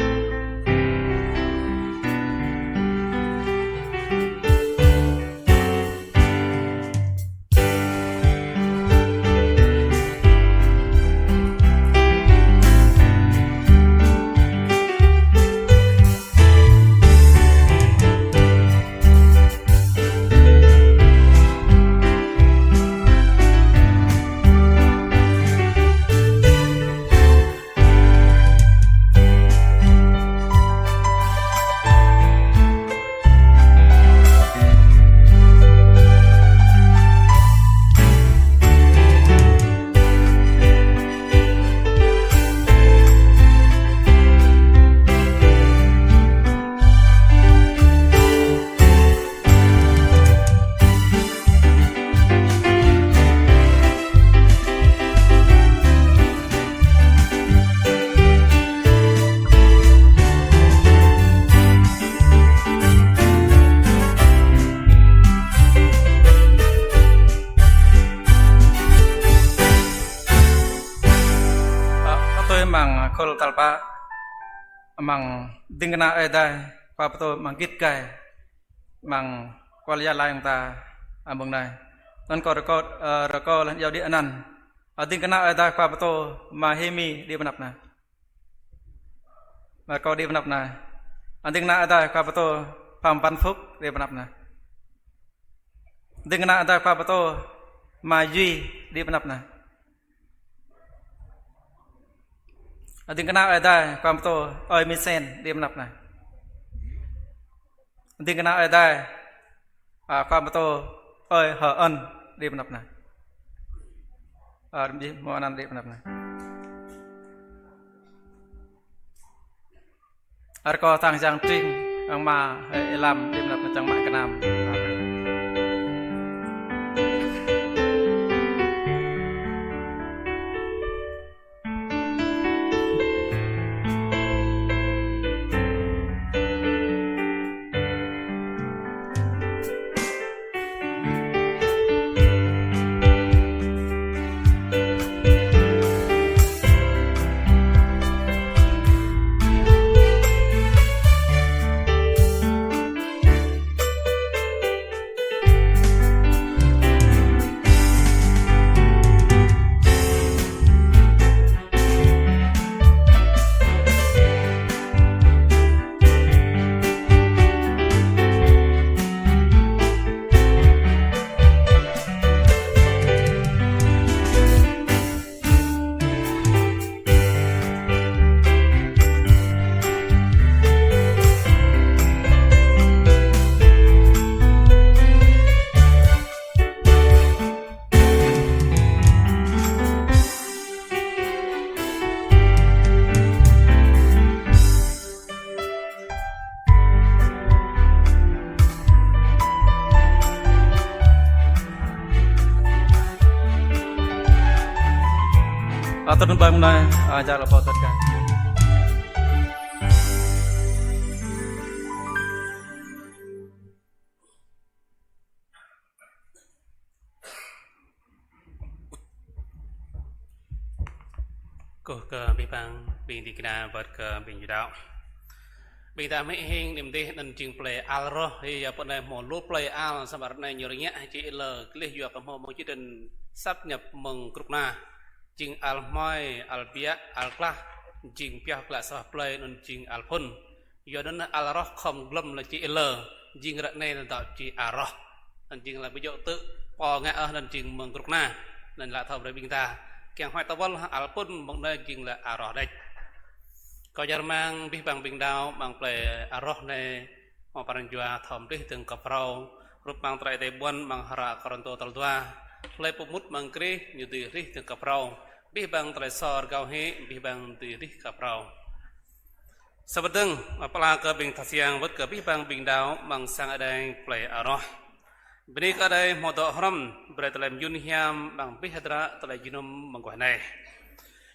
kol talpa mang dingna ada pa to mangkit kai mang kwalia lai ta among nai nan ko reko lan yau di anan dingna ada pa to mahimi di benapna và có đi nạp này anh tiếng na ada qua bato pam pan phúc đi nạp này tiếng na ada qua bato ma duy đi nạp này anh tiếng na ada qua bato oi mi sen đi nạp này anh tiếng na ada qua bato oi hở ân đi nạp này đi mua ăn đi nạp này Arko tang jang trinh ang ma làm đêm lập trong mạng cái nam Atur numpang na ajar lepas terkait.
Cô cờ bị bằng bình đi kia vật cờ bình như đạo. Bình ta mấy hình niềm tin nên chừng play al rồi thì giờ bọn này một lúc play al sao mà này nhiều nhẹ chỉ là cái lý do cầm hồ một chỉ định sắp nhập mừng cục na chừng al moi al bia al kla chừng pia kla sao play nên chừng al phun giờ đến al rồi không lâm là chỉ l chừng rạng này là tạo chỉ al rồi nên chừng là bây giờ tự po ngã ở nên chừng mừng cục na nên là thầu đấy bình ta kèng hoài tao vốn al phun một nơi chừng là al rồi đây có giờ mang biết bằng bình đào bằng play arroh này mà parang jua thom đi từng cặp rau rút mang trai tây buôn bằng hara koronto taltua play pumut mang kri như từ đi từng cặp rau biết bằng trai sor gao he biết bằng từ đi cặp rau sebeteng apala ke bing thasiang vất ke biết bằng bình đào bằng sang ở đây play arroh bên ở đây một độ haram berarti dalam yunhiam bằng biết hadra trai junum bằng quả này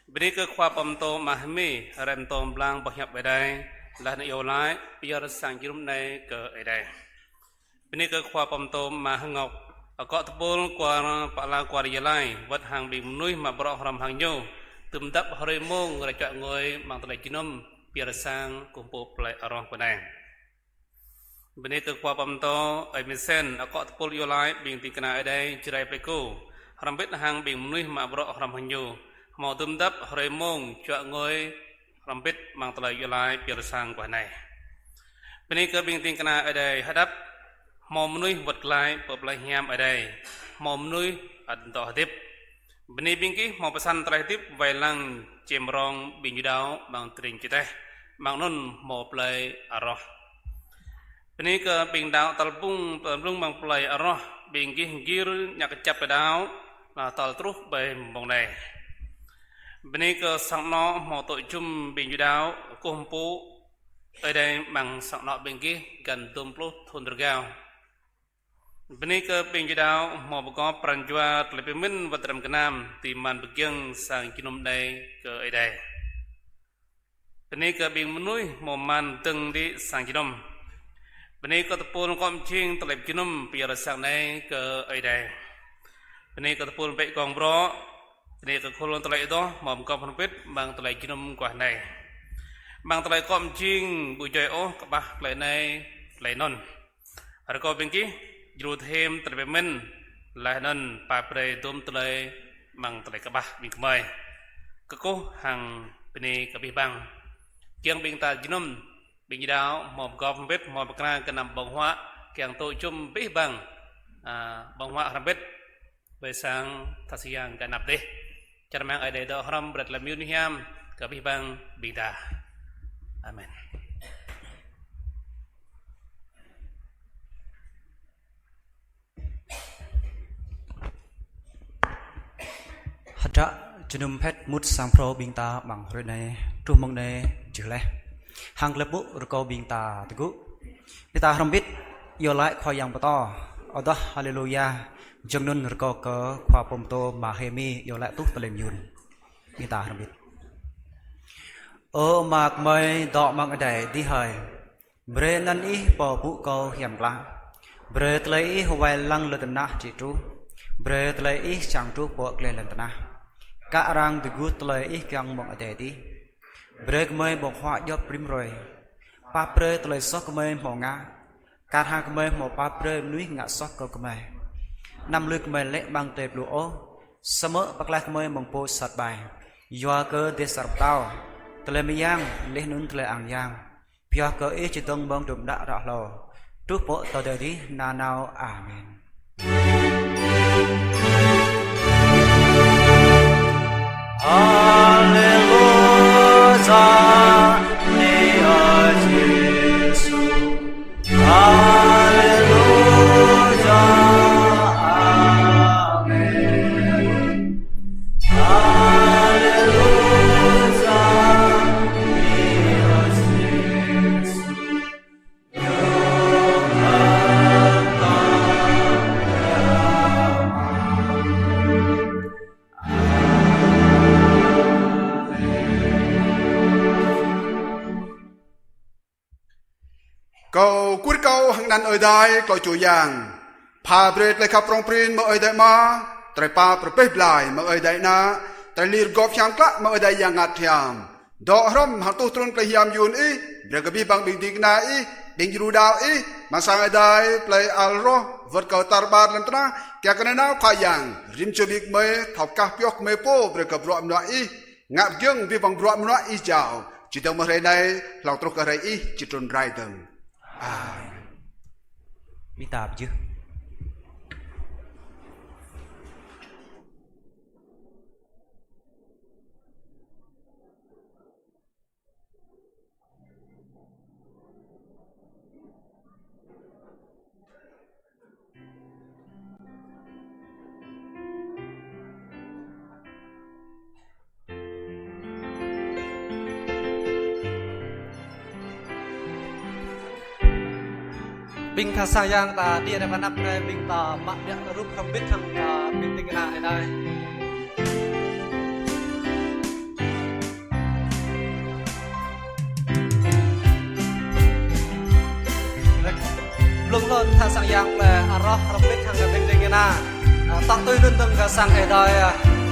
Bini ke khua pamto mahmi rem tom blang banyak bedai lah na yêu lai biar sang jirum này ke edai Bini ke khua pamto mahngok akok tepul kwa pala kwa yalai wat hang bim nuih ma bro haram hang nyu tum dap hore mong ra cha ngoi mang tlai jinum biar sang kumpu plai arong panai Bini ke khua pamto ai misen akok tepul yalai bing tikna edai jirai pleku haram bet hang bim nuih ma bro haram hang nyu màu tôm đắp hồi mông chợ ngôi làm bít mang tờ lời lại biểu sang quả này bên đây cơ bình tin ở đây hết đắp màu nuôi vật lại bập lại nhám ở đây màu nuôi ẩn tỏ tiếp bên đây bình kí màu pesan trai tiếp vài lăng chìm rong bình như đào bằng tiền chỉ đây bằng nôn màu play arroh bên đây cơ bình đào talpung bằng play arroh bình kí gir nhạc chập đào là tal trúc về vòng này bên đây cơ sang nó mò tội chung bình như đáo kumpu ở đây bằng sang nó bên kia gần tôm plot thôn được gạo bên đây cơ bình như đáo mò có pranjua lebih min và trầm nam tìm màn bực dân sang kinom đây cơ ở đây bên đây cơ bình nuôi mò màn từng đi sang kinom bên đây cơ tập pôn com chiên tập kinom bây giờ sang đây cơ ở đây bên đây cơ tập pôn vậy còn bro Ini kekulon telai itu mau buka penepit bang telai jinum kuah này bang telai kom ching bujoy oh kebah telai này telai non ada kau bingki juru thêm telai men lai non pa pre dom telai bang telai kebah bing kemai kekoh hang ini kebih bang kiang bing ta jinum bing dao mom gom bet mom kran kenam bong hoa kiang to chum bih bang bong hoa rambet be sang thasiang ganap de charmang ai de do haram brat lam yun hiam ka bih bang bing ta amen
hada junum pet mut sang pro bing ta bang hore này tru mong này chữ lẽ hàng lập bộ rco bing ta tegu bita rambit yo lại khoa yang to oda hallelujah jong nun rco ko khoa pom to ma hemi yo lại tu telem yun bita rambit ô mạc mây đọ mang đầy đi hơi bre nan ý bỏ bụ câu hiểm la bre lấy hoài lăng lợn na chỉ tru bre lấy ý chẳng tru bộ lên lợn na cả rang từ gút lấy ý càng mong đầy đi bre mây bọc hoa do prim rồi pa bre lấy sóc mây mỏ ngã cả hai mây mỏ pa bre núi ngã sóc câu mây năm lư mây lệ bằng tệp lụa sớm bạc lại mây mong po sạt bài do cơ để sập tao tele miyang leh nun tele ang yang pia ko e chitong bang dum da ra lo tu po to de di na nao amen
Hallelujah ni Yesu Hallelujah amen
câu cuối câu hàng nan ở đây câu chủ giang pha bệt lại khắp rong prin mà ở đây mà trái pa bếp lại mà ở đây na trái lir gop chang klak mà ở đây yang ngắt thiam đọ ram hạt tu trôn play hiam yun ý rồi cái bi bang bình định na ý định ru đào ý mà sang ở đây play alro vượt cầu tar bar lần ta kia cái nào khai yang rim cho big mây thọc cáp yok mây po rồi cái bọm nó ý ngap dương bi bang bọm nó ý chào chỉ tao mà đây này lòng trục cái ý chỉ trôn rai từng
bị tạp chứ
Bing tha sang yang ta dia dapat nak bing ta mak dia rup kambit hang ta bing tingna ai lung lon tha sang yang le arah kambit hang bing tingna tak tui nun tung ka sang ai dai